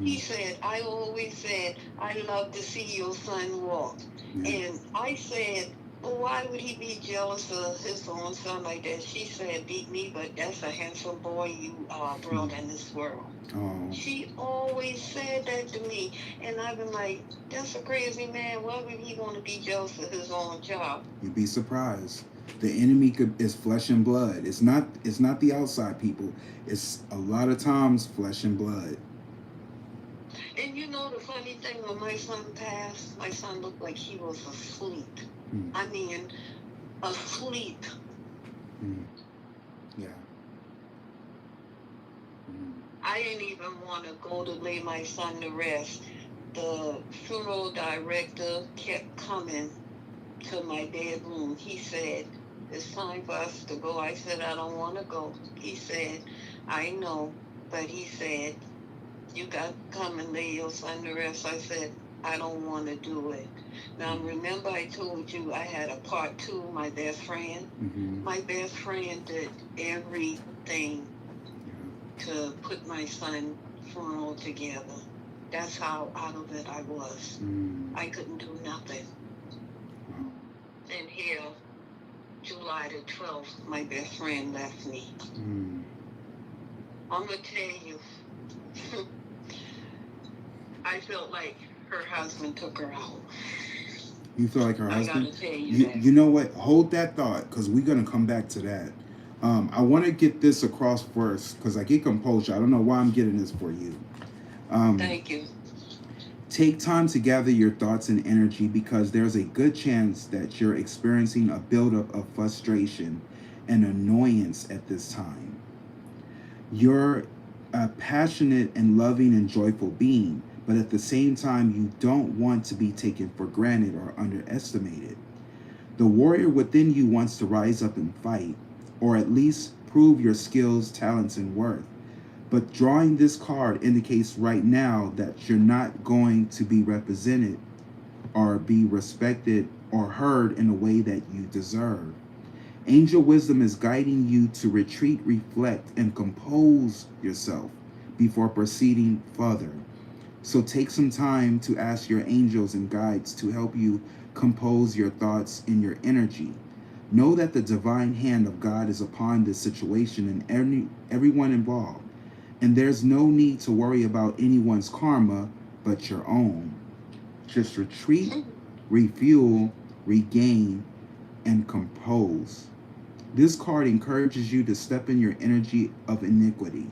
Speaker 3: He said, I always said, I love to see your son walk. And I said, well, why would he be jealous of his own son like that? She said, beat me, but that's a handsome boy you brought in this world. She always said that to me. And I've been like, that's a crazy man. Why would he want to be jealous of his own child?
Speaker 1: You'd be surprised. The enemy is flesh and blood. It's not the outside people. It's a lot of times flesh and blood.
Speaker 3: And you know the funny thing, when my son passed, my son looked like he was asleep. I mean, asleep.
Speaker 1: Yeah.
Speaker 3: I didn't even want to go to lay my son to rest. The funeral director kept coming to my bedroom. He said, it's time for us to go. I said, I don't want to go. He said, I know, but he said, you got to come and lay your son to rest. I said, I don't want to do it. Now, remember I told you I had a part 2, my best friend? My best friend did everything to put my son's funeral together. That's how out of it I was. I couldn't do nothing. And here, July July the 12th, my best friend left me.
Speaker 1: Mm.
Speaker 3: I'm going to tell you, I felt like her husband took her out.
Speaker 1: You feel like her husband?
Speaker 3: I got to tell you that.
Speaker 1: You know what? Hold that thought, because we're going to come back to that. I want to get this across first, because I get composure. I don't know why I'm getting this for you.
Speaker 3: Thank you.
Speaker 1: Take time to gather your thoughts and energy, because there's a good chance that you're experiencing a buildup of frustration and annoyance at this time. You're a passionate and loving and joyful being, but at the same time, you don't want to be taken for granted or underestimated. The warrior within you wants to rise up and fight, or at least prove your skills, talents, and worth. But drawing this card indicates right now that you're not going to be represented or be respected or heard in a way that you deserve. Angel wisdom is guiding you to retreat, reflect, and compose yourself before proceeding further. So take some time to ask your angels and guides to help you compose your thoughts and your energy. Know that the divine hand of God is upon this situation and everyone involved. And there's no need to worry about anyone's karma but your own. Just retreat, refuel, regain, and compose. This card encourages you to step in your energy of iniquity.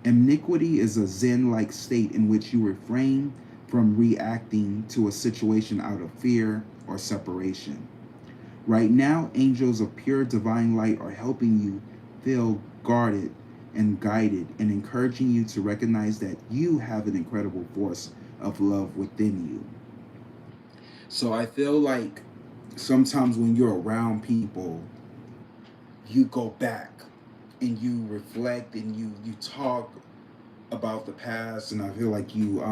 Speaker 1: Iniquity is a Zen-like state in which you refrain from reacting to a situation out of fear or separation. Right now, angels of pure divine light are helping you feel guarded and guided and encouraging you to recognize that you have an incredible force of love within you. So I feel like sometimes when you're around people, you go back and you reflect and you talk about the past, and I feel like you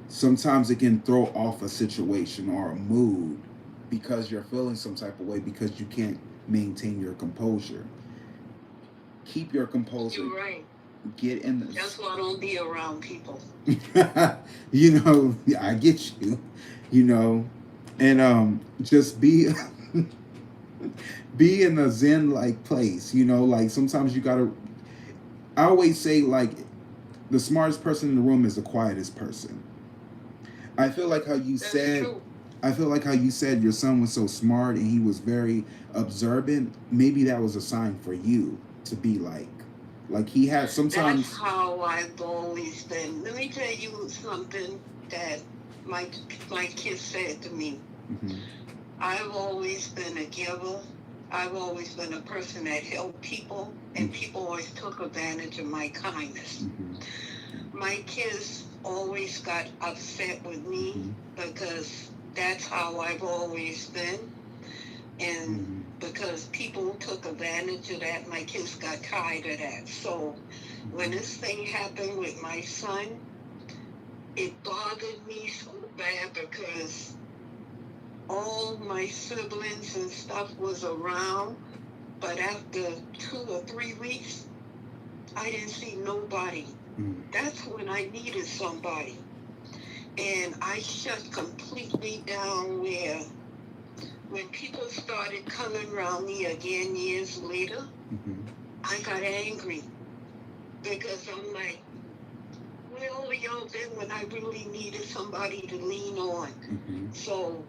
Speaker 1: sometimes it can throw off a situation or a mood because you're feeling some type of way because you can't maintain your composure. Keep your composure.
Speaker 3: You're right.
Speaker 1: Get in the...
Speaker 3: That's why I don't be around people.
Speaker 1: You know, I get you. You know, and just be be in a Zen-like place. You know, like sometimes you gotta... I always say, like, the smartest person in the room is the quietest person. I feel like how you
Speaker 3: That's
Speaker 1: said...
Speaker 3: true.
Speaker 1: I feel like how you said your son was so smart and he was very observant. Maybe that was a sign for you to be like he had sometimes.
Speaker 3: That's how I've always been. Let me tell you something that my kids said to me.
Speaker 1: Mm-hmm.
Speaker 3: I've always been a giver. I've always been a person that helped people, and people always took advantage of my kindness.
Speaker 1: Mm-hmm.
Speaker 3: My kids always got upset with me because that's how I've always been. And because people took advantage of that, my kids got tired of that. So when this thing happened with my son, it bothered me so bad because all my siblings and stuff was around. But after 2 or 3 weeks, I didn't see nobody. That's when I needed somebody. And I shut completely down where when people started coming around me again years later, I got angry because I'm like, where all y'all been when I really needed somebody to lean on? So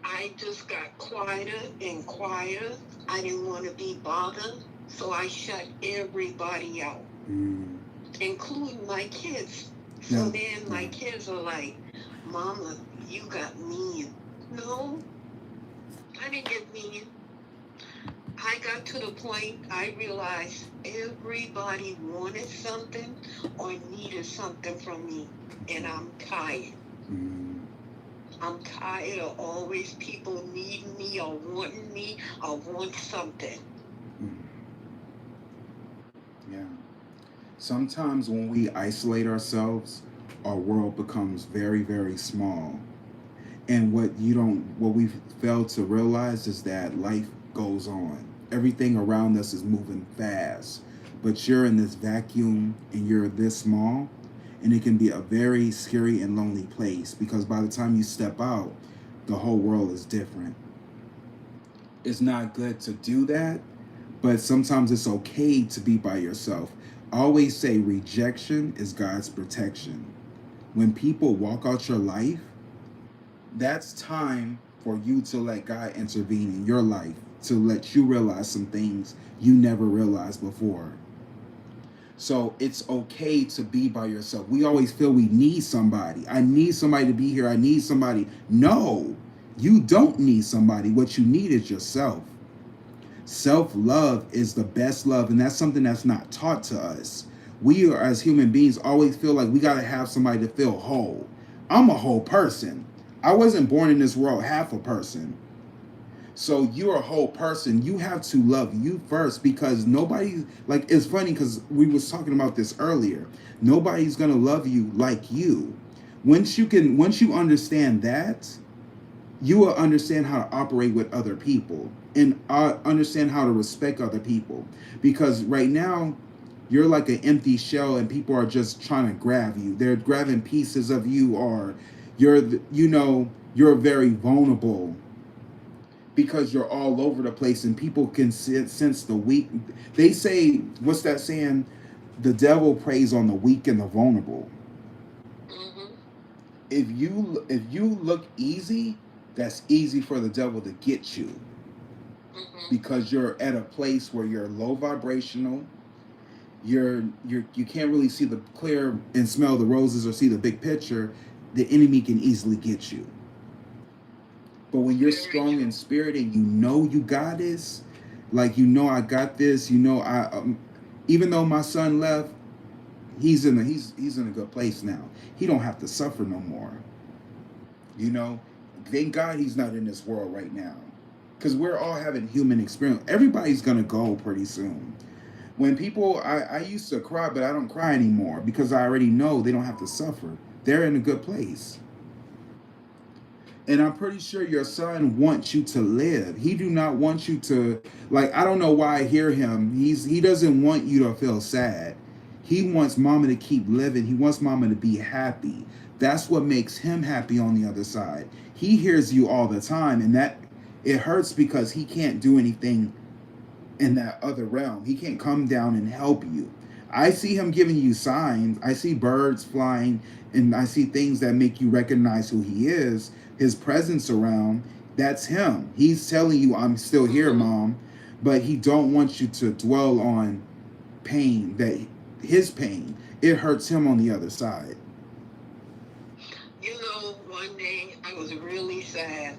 Speaker 3: I just got quieter and quieter. I didn't want to be bothered, so I shut everybody out, including my kids. So then my kids are like, Mama, you got mean. No, I didn't get mean. I got to the point I realized everybody wanted something or needed something from me, and I'm tired. I'm tired of always people needing me or wanting me or want something.
Speaker 1: Yeah. Sometimes when we isolate ourselves, our world becomes very, very small. And what we fail to realize is that life goes on. Everything around us is moving fast, but you're in this vacuum and you're this small, and it can be a very scary and lonely place because by the time you step out, the whole world is different. It's not good to do that, but sometimes it's okay to be by yourself. I always say rejection is God's protection. When people walk out your life, that's time for you to let God intervene in your life, to let you realize some things you never realized before. So it's okay to be by yourself. We always feel we need somebody. I need somebody to be here. I need somebody. No, you don't need somebody. What you need is yourself. Self-love is the best love, and that's something that's not taught to us. We are, as human beings, always feel like we got to have somebody to feel whole. I'm a whole person. I wasn't born in this world half a person. So you're a whole person. You have to love you first, because nobody, like, it's funny because we was talking about this earlier. Nobody's gonna love you like you. Once you understand that, you will understand how to operate with other people and understand how to respect other people. Because right now, you're like an empty shell, and people are just trying to grab you. They're grabbing pieces of you, or you're very vulnerable because you're all over the place, and people can sense the weak. They say, what's that saying? The devil preys on the weak and the vulnerable.
Speaker 3: Mm-hmm.
Speaker 1: If you look easy, that's easy for the devil to get you,
Speaker 3: Mm-hmm.
Speaker 1: because you're at a place where you're low vibrational. You can't really see the clear and smell the roses or see the big picture. The enemy can easily get you. But when you're
Speaker 3: Very
Speaker 1: strong
Speaker 3: true.
Speaker 1: in spirit and you know you got this, like, I got this. Even though my son left, he's in a good place now. He don't have to suffer no more. You know, thank God he's not in this world right now, because we're all having human experience. Everybody's gonna go pretty soon. When people, I used to cry, but I don't cry anymore because I already know they don't have to suffer. They're in a good place. And I'm pretty sure your son wants you to live. He do not want you to, like, I don't know why I hear him. He doesn't want you to feel sad. He wants mama to keep living. He wants mama to be happy. That's what makes him happy on the other side. He hears you all the time, and that it hurts because he can't do anything in that other realm. He can't come down and help you. I see him giving you signs. I see birds flying, and I see things that make you recognize who he is. His presence around, that's him. He's telling you, I'm still here,
Speaker 3: Mm-hmm.
Speaker 1: mom. But he don't want you to dwell on pain, that his pain. It hurts him on the other side.
Speaker 3: You know, one day I was really sad,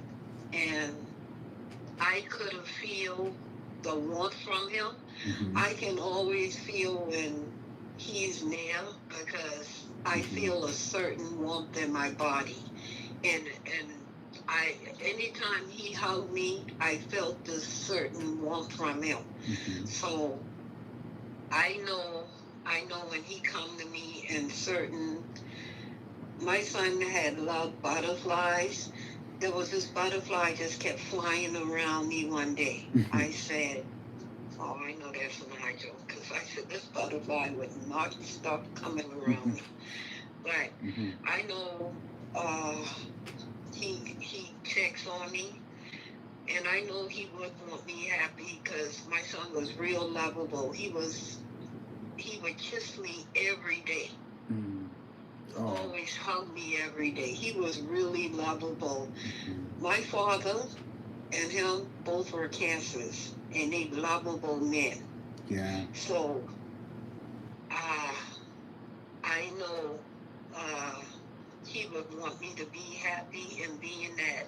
Speaker 3: and I couldn't feel the warmth from him.
Speaker 1: Mm-hmm.
Speaker 3: I can always feel when he's near, because I feel a certain warmth in my body. And anytime he hugged me, I felt this certain warmth from him.
Speaker 1: Mm-hmm.
Speaker 3: So I know when he come to me and my son had loved butterflies. There was this butterfly just kept flying around me one day.
Speaker 1: Mm-hmm.
Speaker 3: I said, oh, I know that's Nigel, because I said this butterfly would not stop coming around me. But
Speaker 1: Mm-hmm.
Speaker 3: I know he checks on me, and I know he would want me happy, because my son was real lovable. He would kiss me every day.
Speaker 1: Mm-hmm. Oh.
Speaker 3: Always hug me every day. He was really lovable.
Speaker 1: Mm-hmm.
Speaker 3: My father and him both were cancers, and they lovable men.
Speaker 1: Yeah.
Speaker 3: So I know he would want me to be happy, and being that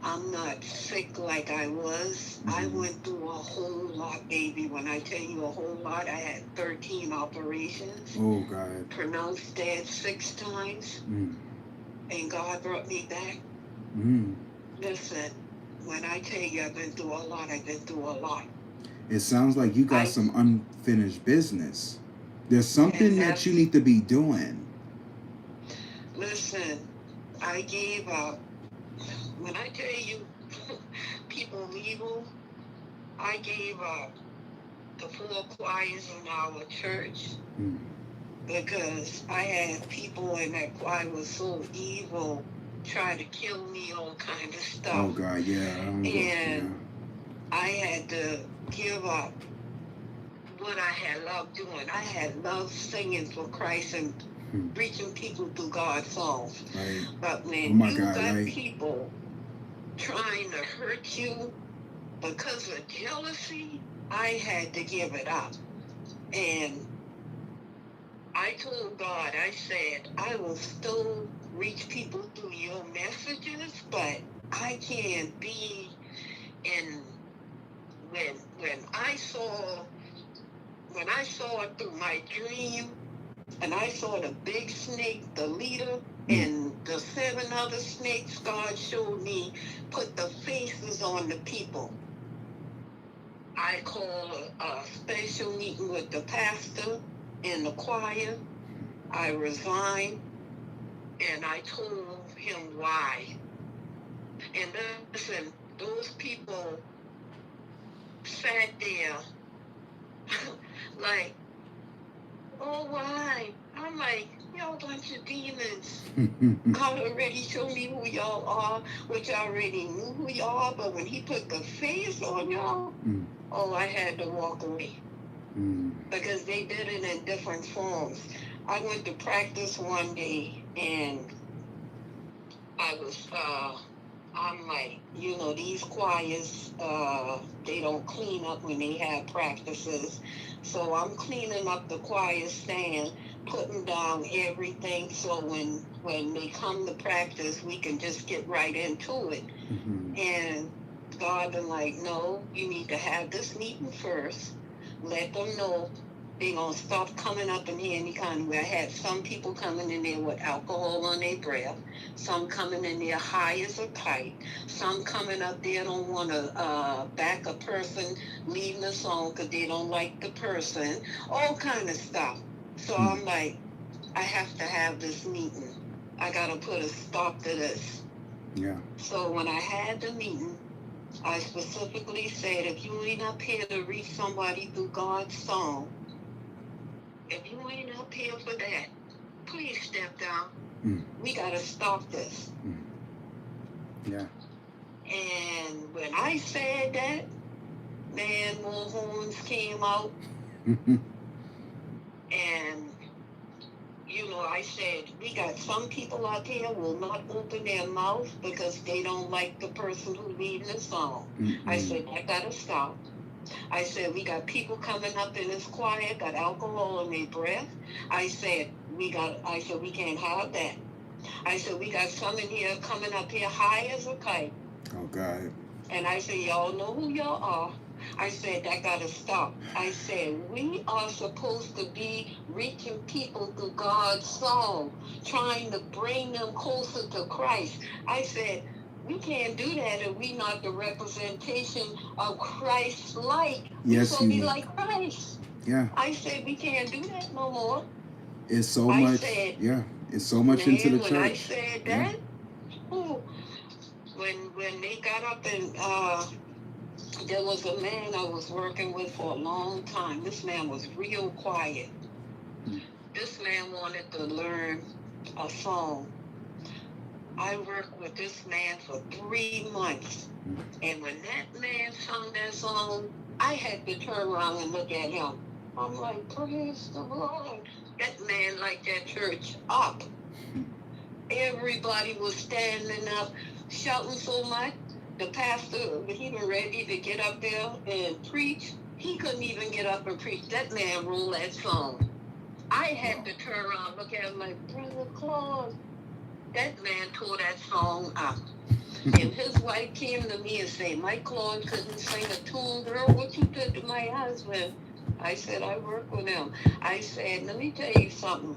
Speaker 3: I'm not sick like I was.
Speaker 1: Mm-hmm.
Speaker 3: I went through a whole lot, baby. When I tell you a whole lot, I had 13 operations.
Speaker 1: Oh, God.
Speaker 3: Pronounced dead 6 times.
Speaker 1: Mm.
Speaker 3: And God brought me back.
Speaker 1: Mm.
Speaker 3: Listen, when I tell you I've been through a lot, I've been through a lot.
Speaker 1: It sounds like you got some unfinished business. There's something that you need to be doing.
Speaker 3: Listen, I gave up. When I tell you people evil, I gave up the 4 choirs in our church.
Speaker 1: Mm.
Speaker 3: Because I had people in that choir was so evil, try to kill me, all kind of stuff.
Speaker 1: Oh, God, yeah.
Speaker 3: And I had to give up what I had loved doing. I had loved singing for Christ and reaching people through God's songs.
Speaker 1: Right.
Speaker 3: But when
Speaker 1: Oh my
Speaker 3: you
Speaker 1: God,
Speaker 3: got
Speaker 1: right.
Speaker 3: people trying to hurt you because of jealousy, I had to give it up. And I told God, I said, I will still reach people through your messages, but I can't be in when I saw it through my dream, and I saw the big snake, the leader, and the 7 other snakes God showed me put the faces on the people. I called a special meeting with the pastor and the choir. I resigned, and I told him why. And listen, those people sat there like, oh, why? I'm like, y'all bunch of demons. God already showed me who y'all are, which I already knew who y'all are, but when he put the face on y'all, oh, I had to walk away. Because they did it in different forms. I went to practice one day, and I'm like, you know, these choirs, they don't clean up when they have practices. So I'm cleaning up the choir stand, putting down everything, so when they come to practice, we can just get right into it. And God been like, no, you need to have this meeting first. Let them know they're going to stop coming up in here any kind of way. I had some people coming in there with alcohol on their breath, some coming in there high as a kite, some coming up there don't want to back a person leading a song because they don't like the person, all kind of stuff. So I'm like, I have to have this meeting. I got to put a stop to this.
Speaker 1: Yeah.
Speaker 3: So when I had the meeting, I specifically said, if you ain't up here to reach somebody through God's song, if you ain't up here for that, please step down. We got to stop this.
Speaker 1: Yeah.
Speaker 3: And when I said that, man, more horns came out. And, you know, I said, we got some people out here will not open their mouth because they don't like the person who leading the song. I said, that got to stop. I said, we got people coming up in this choir, got alcohol in their breath. I said, we can't have that. I said, we got some in here coming up here high as a kite.
Speaker 1: Oh, God.
Speaker 3: And I said, y'all know who y'all are. I said, that got to stop. I said, we are supposed to be reaching people through God's song, trying to bring them closer to Christ. I said, we can't do that if we not the representation of Christ-like.
Speaker 1: Yes,
Speaker 3: we so be like Christ.
Speaker 1: Yeah.
Speaker 3: I said, we can't do that no more.
Speaker 1: It's so much. It's so much into the church.
Speaker 3: When I said that, when they got up and there was a man I was working with for a long time. This man was real quiet. This man wanted to learn a song. I worked with this man for 3 months. And when that man sung that song, I had to turn around and look at him. I'm like, praise the Lord. That man lighted that church up. Everybody was standing up, shouting so much. The pastor, he was ready to get up there and preach. He couldn't even get up and preach. That man rolled that song. I had to turn around and look at him like, Brother Claude, that man tore that song up. And his wife came to me and said, my Claude couldn't sing a tune. Girl, what you did to my husband? I said, I work with him. I said, let me tell you something.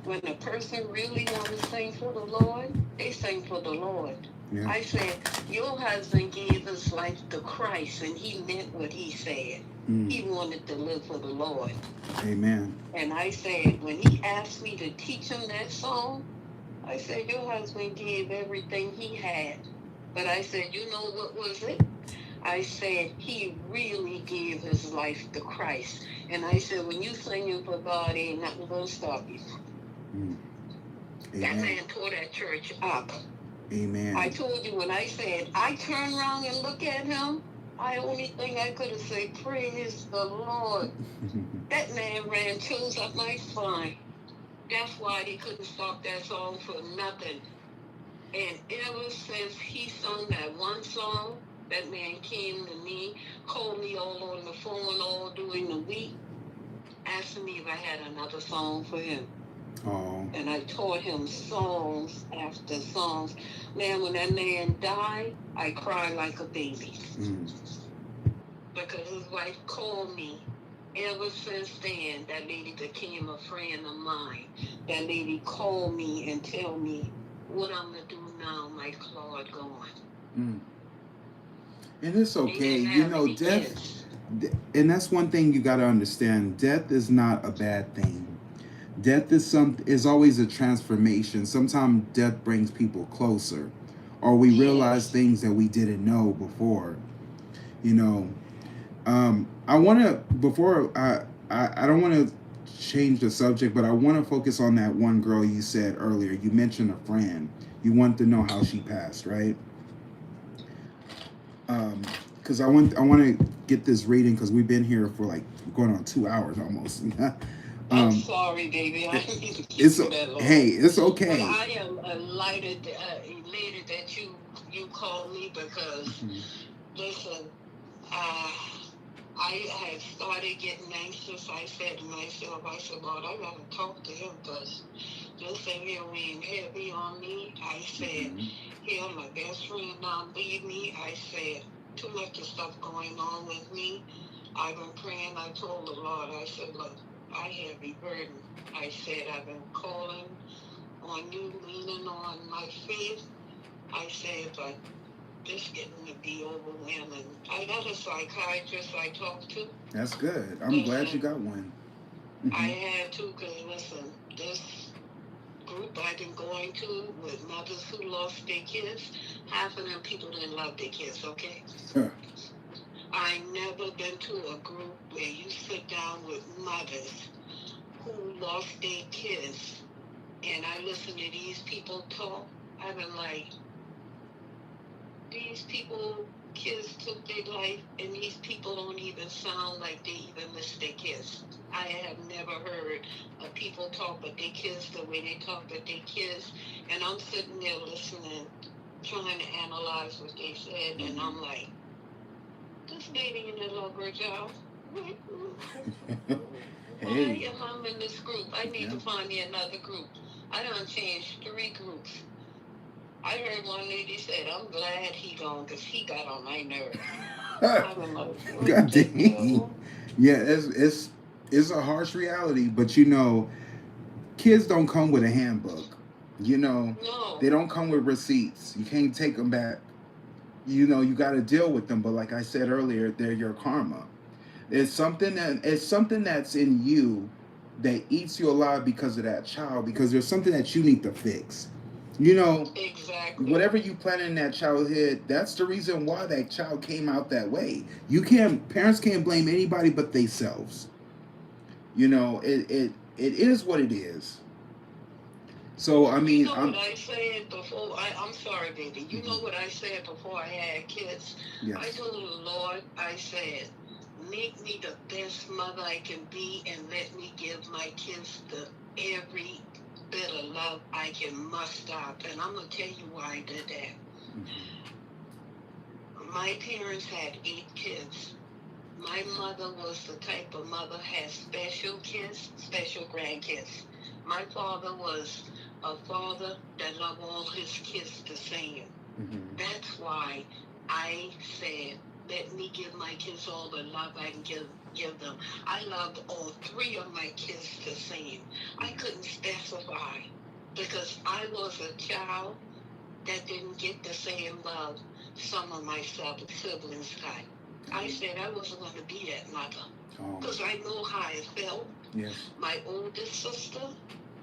Speaker 3: When a person really wants to sing for the Lord, they sing for the Lord. Yeah. I said, your husband gave his life to Christ, and he meant what he said. He wanted to live for the Lord.
Speaker 1: Amen.
Speaker 3: And I said, when he asked me to teach him that song, I said, your husband gave everything he had. But I said, you know what was it? I said, he really gave his life to Christ. And I said, when you singing for God, ain't nothing going to stop you. That man tore that church up.
Speaker 1: Amen.
Speaker 3: I told you when I said, I turned around and looked at him, I only thing I could have said, praise the Lord. That man ran chills up my spine. That's why he couldn't stop that song for nothing. And ever since he sung that one song, that man came to me, called me all on the phone all during the week, asking me if I had another song for him.
Speaker 1: Oh.
Speaker 3: And I taught him songs after songs. Man, when that man died, I cried like a baby. Because his wife called me. Ever since then, that lady became a friend of mine. That lady called me and tell me what I'm going to do now, my Claude going.
Speaker 1: And it's okay. You know, death, and that's one thing you got to understand. Death is not a bad thing. Death is always a transformation. Sometimes death brings people closer, or we realize things that we didn't know before. You know, I want to I don't want to change the subject, but I want to focus on that one girl you said earlier. You mentioned a friend. You want to know how she passed, right? Because I want to get this reading because we've been here for like going on 2 hours almost.
Speaker 3: I'm sorry, baby. I didn't mean to keep
Speaker 1: It's
Speaker 3: you that long.
Speaker 1: hey, it's okay.
Speaker 3: But I am elated that you called me because listen, I had started getting anxious. I said to myself, Lord, I gotta talk to him because this thing here weighing heavy on me. I said, here, my best friend now leave me. I said, too much of stuff going on with me. I've been praying. I told the Lord, I said, look, I have a burden. I said, I've been calling on you, leaning on my faith. I said, but this getting to be overwhelming. I got a psychiatrist I talked to.
Speaker 1: That's good. I'm glad you got one.
Speaker 3: I had to, because listen, this group I've been going to with mothers who lost their kids, half of them people didn't love their kids, okay? I never been to a group where you sit down with mothers who lost their kids, and I listen to these people talk. I've been like, these people, kids took their life, and these people don't even sound like they even missed their kids. I have never heard of people talk about their kids the way they talk about their kids, and I'm sitting there listening, trying to analyze what they said, and I'm like, this lady in the love her job. Why am I in this group? I need to find me another group. I done changed 3 groups. I heard one lady said, I'm glad he gone because he got on my nerves.
Speaker 1: God dang. Yeah, it's a harsh reality, but you know, kids don't come with a handbook. You know, they don't come with receipts. You can't take them back. You know, you got to deal with them. But like I said earlier, they're your karma. It's something that's in you that eats you alive because of that child. Because there's something that you need to fix. You know, whatever you plant in that childhood, that's the reason why that child came out that way. Parents can't blame anybody but themselves. You know, it is what it is. So I mean,
Speaker 3: what I said before. I'm sorry, baby. You know what I said before I had kids. Yes. I told the Lord, I said, make me the best mother I can be, and let me give my kids every bit of love I can muster up. And I'm gonna tell you why I did that. My parents had 8 kids. My mother was the type of mother had special kids, special grandkids. My father was a father that loved all his kids the same. That's why I said, let me give my kids all the love I can give them. I loved all 3 of my kids the same. I couldn't specify because I was a child that didn't get the same love some of my siblings got. I said I wasn't going to be that mother because I know how I felt. Yes. My oldest sister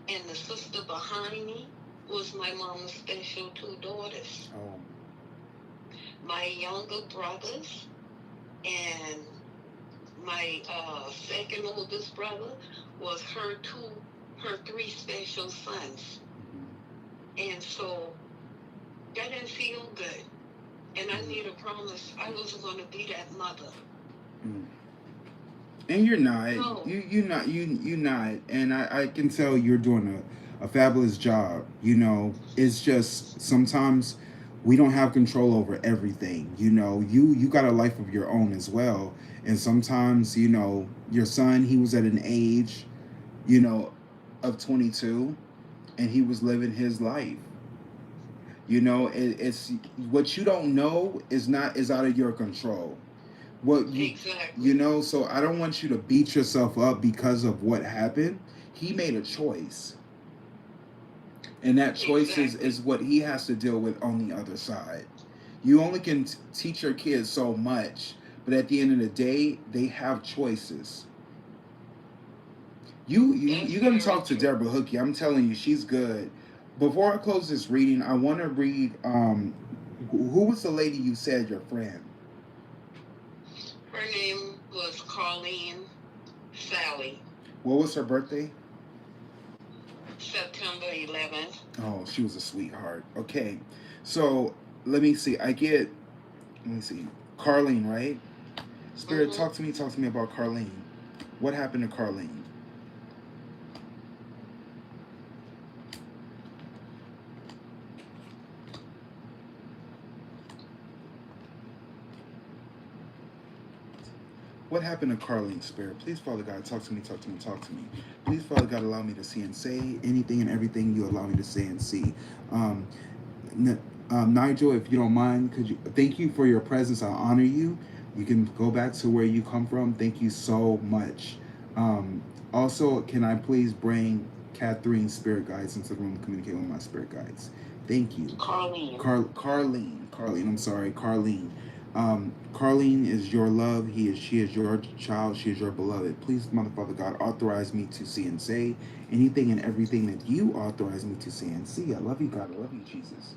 Speaker 3: and the sister behind me was my mom's special 2 daughters. My younger brothers and my second oldest brother was her 3 special sons. And so that didn't feel good. And I made a promise I wasn't going to be that mother.
Speaker 1: Mm. And you're not.
Speaker 3: No.
Speaker 1: You're not. And I can tell you're doing a fabulous job. You know, it's just sometimes we don't have control over everything. You know, you got a life of your own as well. And sometimes, you know, your son, he was at an age, you know, of 22, and he was living his life. You know, it's what you don't know is out of your control. What you
Speaker 3: Exactly.
Speaker 1: you know, so I don't want you to beat yourself up because of what happened. He made a choice, and that choice is what he has to deal with on the other side. You only can teach your kids so much, but at the end of the day, they have choices. You're gonna talk to Deborah Hookie. I'm telling you, she's good. Before I close this reading, I want to read. Who was the lady you said your friend?
Speaker 3: Her name was Colleen Sally.
Speaker 1: What was her birthday?
Speaker 3: September 11th.
Speaker 1: Oh, she was a sweetheart. Okay, so let me see. Let me see. Carlene, right? Spirit, talk to me about Carlene. What happened to Carlene? What happened to Carlene, Spirit? Please, Father God, talk to me. Please, Father God, allow me to see and say anything and everything you allow me to say and see. Nigel, if you don't mind, could you? Thank you for your presence. I honor you. You can go back to where you come from. Thank you so much. Also, can I please bring Catherine's spirit guides into the room to communicate with my spirit guides? Thank you.
Speaker 3: Carleen.
Speaker 1: Carlene. I'm sorry, Carlene. Carlene is your love. She is your child. She is your beloved. Please, Mother, Father God, authorize me to see and say anything and everything that you authorize me to say and see. I love you, God. I love you, Jesus.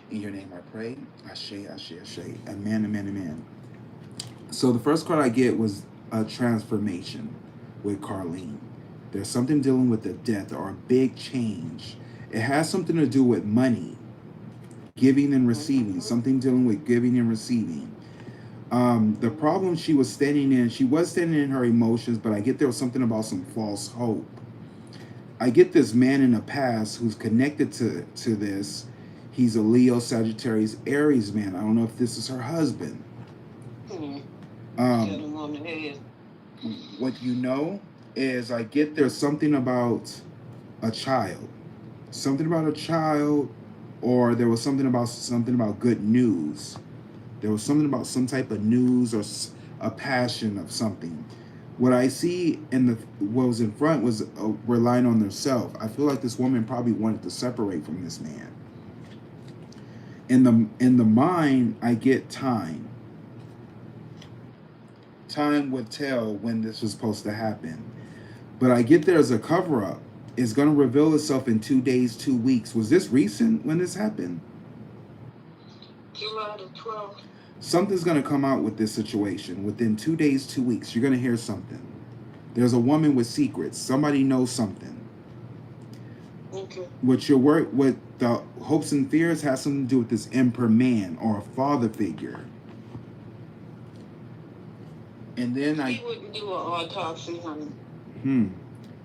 Speaker 1: In your name I pray. Ashe, ashe, ashe. Amen, amen, amen. So the first card I get was a transformation with Carlene. There's something dealing with the death or a big change. It has something to do with money, giving and receiving, something dealing with giving and receiving. The problem she was standing in her emotions, but I get there was something about some false hope. I get this man in the past who's connected to this. He's a Leo, Sagittarius, Aries man. I don't know if this is her husband. What you know is I get there's something about a child. Something about a child, or there was something about good news. There was something about some type of news or a passion of something. What I see what was in front was relying on themselves. I feel like this woman probably wanted to separate from this man. In the mind, I get time. Time would tell when this was supposed to happen. But I get there's a cover-up. It's going to reveal itself in 2 days, 2 weeks. Was this recent when this happened?
Speaker 3: July the 12th.
Speaker 1: Something's going to come out with this situation. Within 2 days, 2 weeks, you're going to hear something. There's a woman with secrets. Somebody knows something.
Speaker 3: Okay.
Speaker 1: What the hopes and fears has something to do with this emperor man or a father figure. And then
Speaker 3: he wouldn't do an autopsy, honey.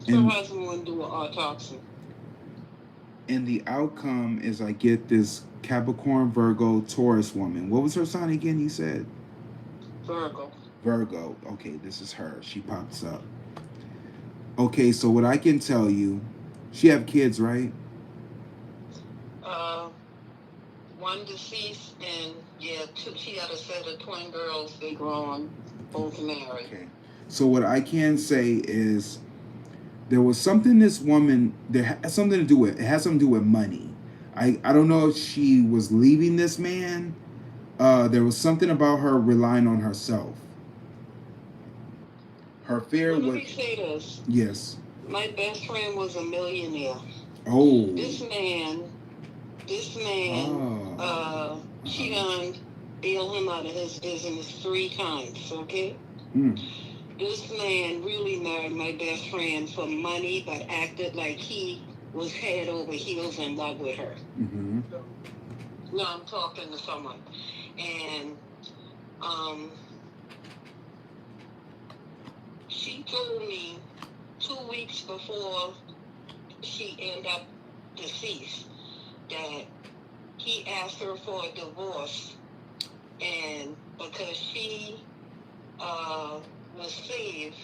Speaker 1: Her
Speaker 3: husband wouldn't do an autopsy.
Speaker 1: And the outcome is I get this Capricorn, Virgo, Taurus woman. What was her sign again, you said? Virgo. Okay, this is her. She pops up. Okay, so what I can tell you, she have kids, right?
Speaker 3: One deceased, and two. She had a set of twin girls. They grown, both married.
Speaker 1: Okay. So what I can say is there was something this woman, it has something to do with money. I don't know if she was leaving this man. There was something about her relying on herself. Her fear was...
Speaker 3: Let me say this.
Speaker 1: Yes.
Speaker 3: My best friend was a millionaire.
Speaker 1: Oh.
Speaker 3: This man, she done bailed him out of his business 3 times, okay? This man really married my best friend for money, but acted like he was head over heels in love with her. No, I'm talking to someone. And she told me 2 weeks before she ended up deceased that he asked her for a divorce, and because she was saved,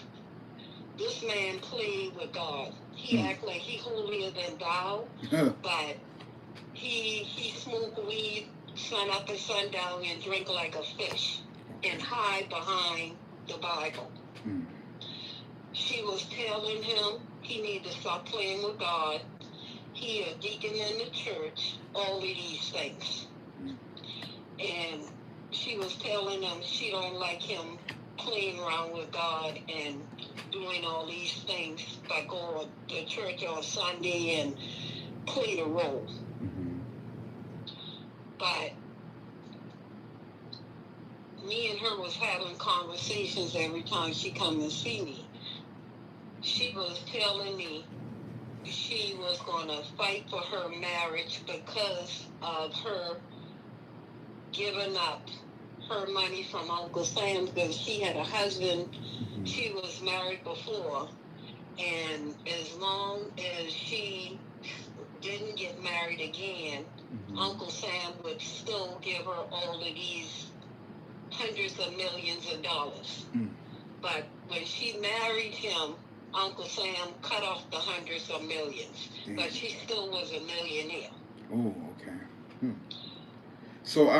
Speaker 3: this man played with God. He act like he holier than thou, but he smoked weed sun up and sundown and drink like a fish and hide behind the Bible. She was telling him he needed to stop playing with God. He a deacon in the church, all of these things. And she was telling him she don't like him playing around with God and doing all these things by going to church on Sunday and play the role. But me and her was having conversations every time she come and see me. She was telling me she was going to fight for her marriage because of her giving up her money from Uncle Sam, because she had a husband. She was married before, and as long as she didn't get married again, Uncle Sam would still give her all of these hundreds of millions of dollars. But when she married him, Uncle Sam cut off the hundreds of millions. But she still was a millionaire.
Speaker 1: Oh, okay. So I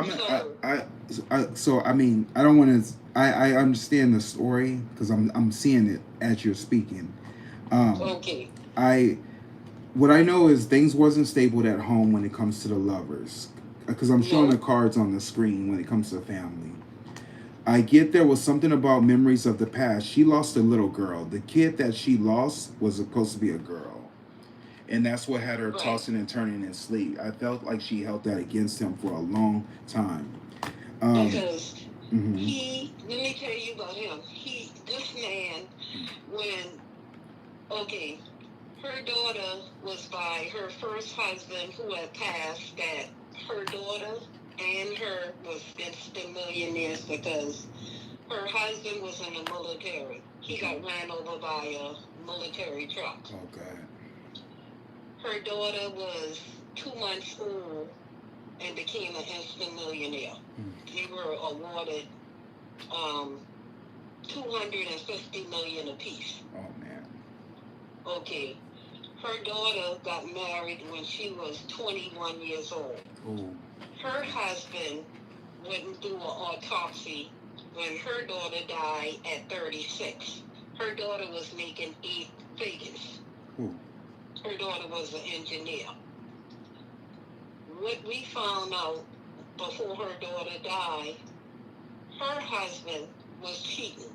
Speaker 1: mean, I don't want to. I understand the story because I'm seeing it as you're speaking.
Speaker 3: Okay.
Speaker 1: What I know is things wasn't stable at home when it comes to the lovers, because I'm showing the cards on the screen when it comes to family. I get there was something about memories of the past. She lost a little girl. The kid that she lost was supposed to be a girl. And that's what had her tossing and turning in sleep. I felt like she held that against him for a long time.
Speaker 3: Because let me tell you about him. This man, her daughter was by her first husband who had passed, that her daughter and her was instant millionaires because her husband was in the military. He got ran over by a military truck.
Speaker 1: Oh, God.
Speaker 3: Her daughter was 2 months old and became an instant millionaire. They were awarded $250 million apiece.
Speaker 1: Oh, man.
Speaker 3: Okay. Her daughter got married when she was 21 years old.
Speaker 1: Oh.
Speaker 3: Her husband went through an autopsy when her daughter died at 36. Her daughter was making 8 figures. Her daughter was an engineer. What we found out before her daughter died, her husband was cheating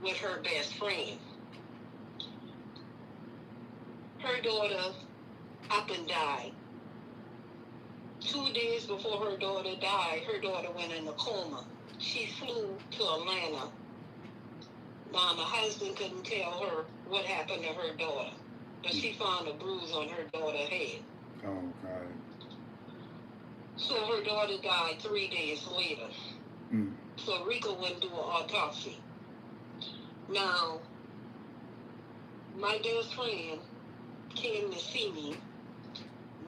Speaker 3: with her best friend. Her daughter up and died. 2 days before her daughter died, her daughter went in a coma. She flew to Atlanta. Now, the husband couldn't tell her what happened to her daughter, but she found a bruise on her daughter's head.
Speaker 1: Oh, God.
Speaker 3: So her daughter died 3 days later. So Rico went through an autopsy. Now, my best friend came to see me,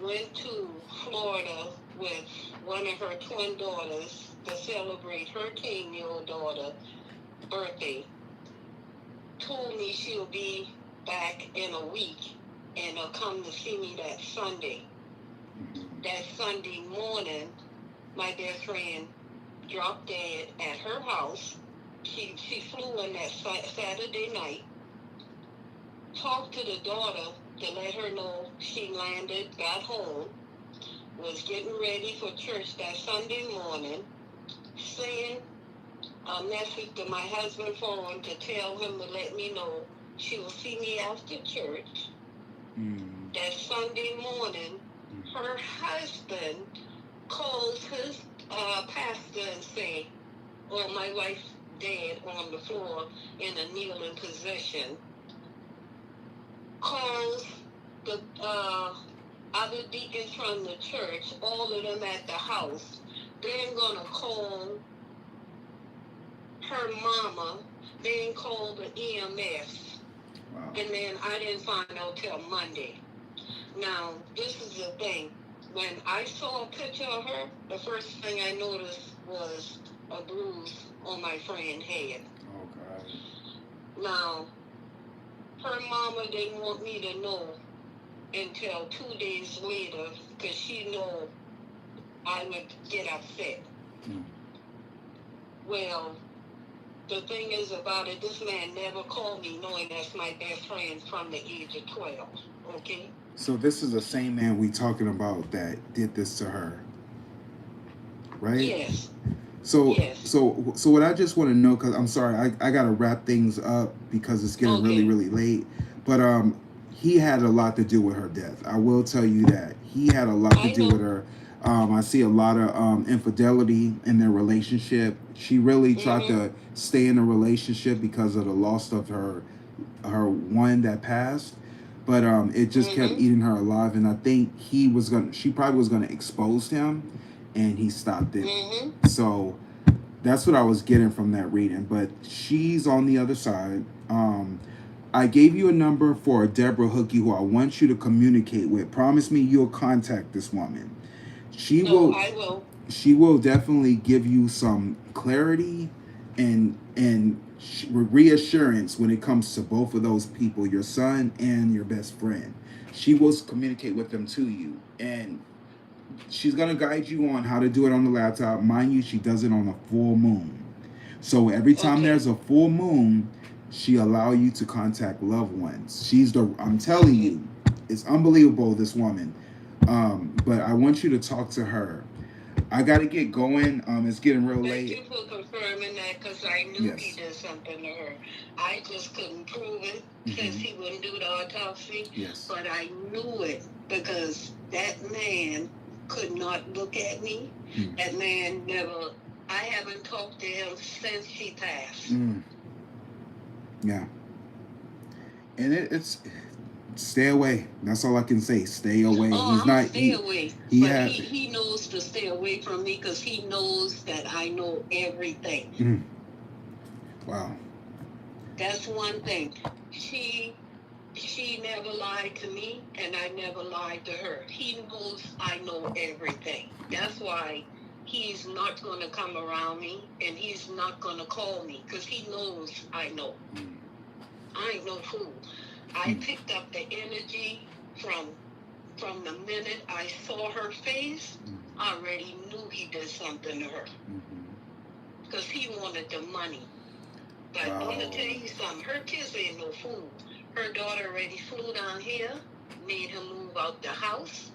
Speaker 3: went to Florida with one of her twin daughters to celebrate her 10-year-old daughter's birthday. Told me she'll be back in a week and come to see me that Sunday. That Sunday morning, my best friend dropped dead at her house. She flew in that Saturday night. Talked to the daughter to let her know she landed, got home, was getting ready for church that Sunday morning, sent a message to my husband's phone to tell him to let me know she will see me after church. That Sunday morning, her husband calls his pastor and say, "Oh, my wife's dead on the floor in a kneeling position." Calls the other deacons from the church, all of them at the house, they're going to call her mama, then call the EMS.
Speaker 1: Wow.
Speaker 3: And then I didn't find out till Monday. Now, this is the thing. When I saw a picture of her, the first thing I noticed was a bruise on my friend's head.
Speaker 1: Oh, God.
Speaker 3: Now, her mama didn't want me to know until 2 days later because she knew I would get upset.
Speaker 1: Mm.
Speaker 3: Well, the thing is about it, this man never called me knowing that's my best friend from the age of 12, okay?
Speaker 1: So this is the same man we talking about that did this to her, right?
Speaker 3: Yes.
Speaker 1: So,
Speaker 3: Yes.
Speaker 1: so what I just want to know, because I'm sorry, I got to wrap things up because it's getting really, really late. But he had a lot to do with her death. I will tell you that. He had a lot to do with her. I see a lot of infidelity in their relationship. She really tried to stay in a relationship because of the loss of her one that passed. But it just kept eating her alive. And I think she probably was going to expose him, and he stopped it. So that's what I was getting from that reading. But she's on the other side. I gave you a number for Deborah Hookie, who I want you to communicate with. Promise me you'll contact this woman. I will. She will definitely give you some clarity and reassurance when it comes to both of those people, your son and your best friend. She will communicate with them to you, and she's going to guide you on how to do it on the laptop. Mind you, she does it on a full moon. So every time there's a full moon, she allow you to contact loved ones. I'm telling you, it's unbelievable, this woman. But I want you to talk to her. I got to get going. It's getting real late.
Speaker 3: Thank you for confirming that, because I knew he did something to her. I just couldn't prove it since he wouldn't do the autopsy.
Speaker 1: Yes.
Speaker 3: But I knew it because that man could not look at me. That man I haven't talked to him since he passed.
Speaker 1: Yeah. And it's stay away. That's all I can say. Stay away.
Speaker 3: Stay away. He knows to stay away from me because he knows that I know everything.
Speaker 1: Wow.
Speaker 3: That's one thing. She never lied to me, and I never lied to her. He knows I know everything. That's why he's not going to come around me, and he's not going to call me because he knows I know. I ain't no fool. I picked up the energy from the minute I saw her face. I already knew he did something to her because he wanted the money. But I'm going to tell you something. Her kids ain't no fool. Her daughter already flew down here, made him move out the house,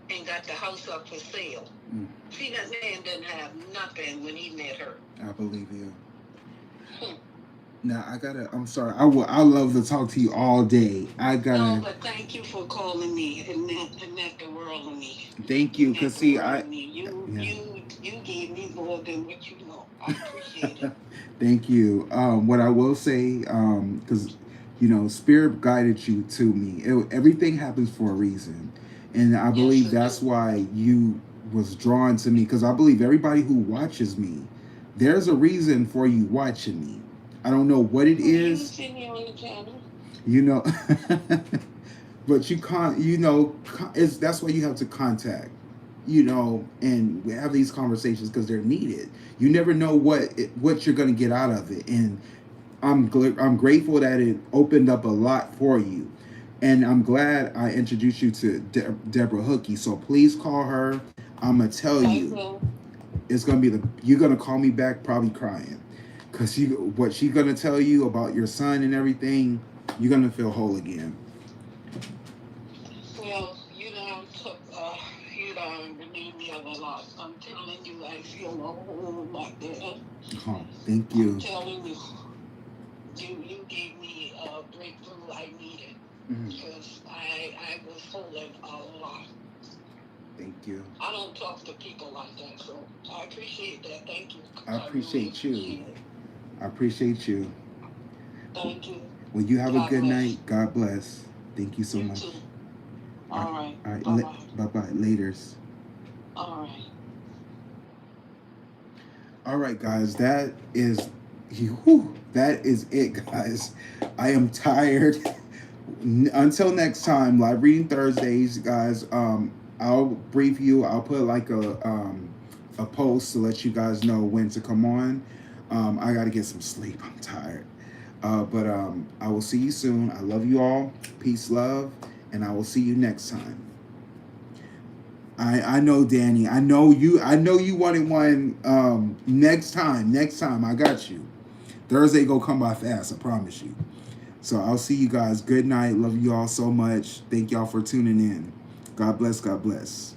Speaker 3: and got the house up for sale. See, that man didn't have nothing when he met her.
Speaker 1: I believe you. Now, I'm sorry. I love to talk to you all day.
Speaker 3: No, but thank you for calling me and met the world of me.
Speaker 1: Thank you, because see,
Speaker 3: you gave me more than what you know. I appreciate it.
Speaker 1: Thank you. What I will say, because, Spirit guided you to me. Everything happens for a reason. And I believe that's why you was drawn to me, because I believe everybody who watches me, there's a reason for you watching me. I don't know what it is.
Speaker 3: See me on the channel.
Speaker 1: But you can't, that's why you have to contact, and we have these conversations because they're needed. You never know what you're going to get out of it. And I'm grateful that it opened up a lot for you. And I'm glad I introduced you to Deborah Hookie. So please call her. I'm going to tell you, it's going to be you're going to call me back probably crying. Because what she's going to tell you about your son and everything, you're going to feel whole again.
Speaker 3: Well, you don't believe me of a lot. I'm telling you, I feel a whole lot better.
Speaker 1: Oh, thank you.
Speaker 3: I'm telling you, you gave me a breakthrough I needed. Because I was holding a lot.
Speaker 1: Thank you.
Speaker 3: I don't talk to people like that, so I appreciate that. Thank you.
Speaker 1: I appreciate you. I appreciate you.
Speaker 3: Thank you.
Speaker 1: Well, you have a good night. God bless. Thank you so much.
Speaker 3: Too. All right.
Speaker 1: All right.
Speaker 3: Bye-bye.
Speaker 1: Bye-bye. Laters.
Speaker 3: All right.
Speaker 1: All right, guys. That is it, guys. I am tired. Until next time, live reading Thursdays, guys. I'll brief you. I'll put like a post to let you guys know when to come on. I got to get some sleep. I'm tired. But I will see you soon. I love you all. Peace, love, and I will see you next time. I know, Danny. I know you wanted one next time. I got you. Thursday go come by fast, I promise you. So I'll see you guys. Good night. Love you all so much. Thank y'all for tuning in. God bless. God bless.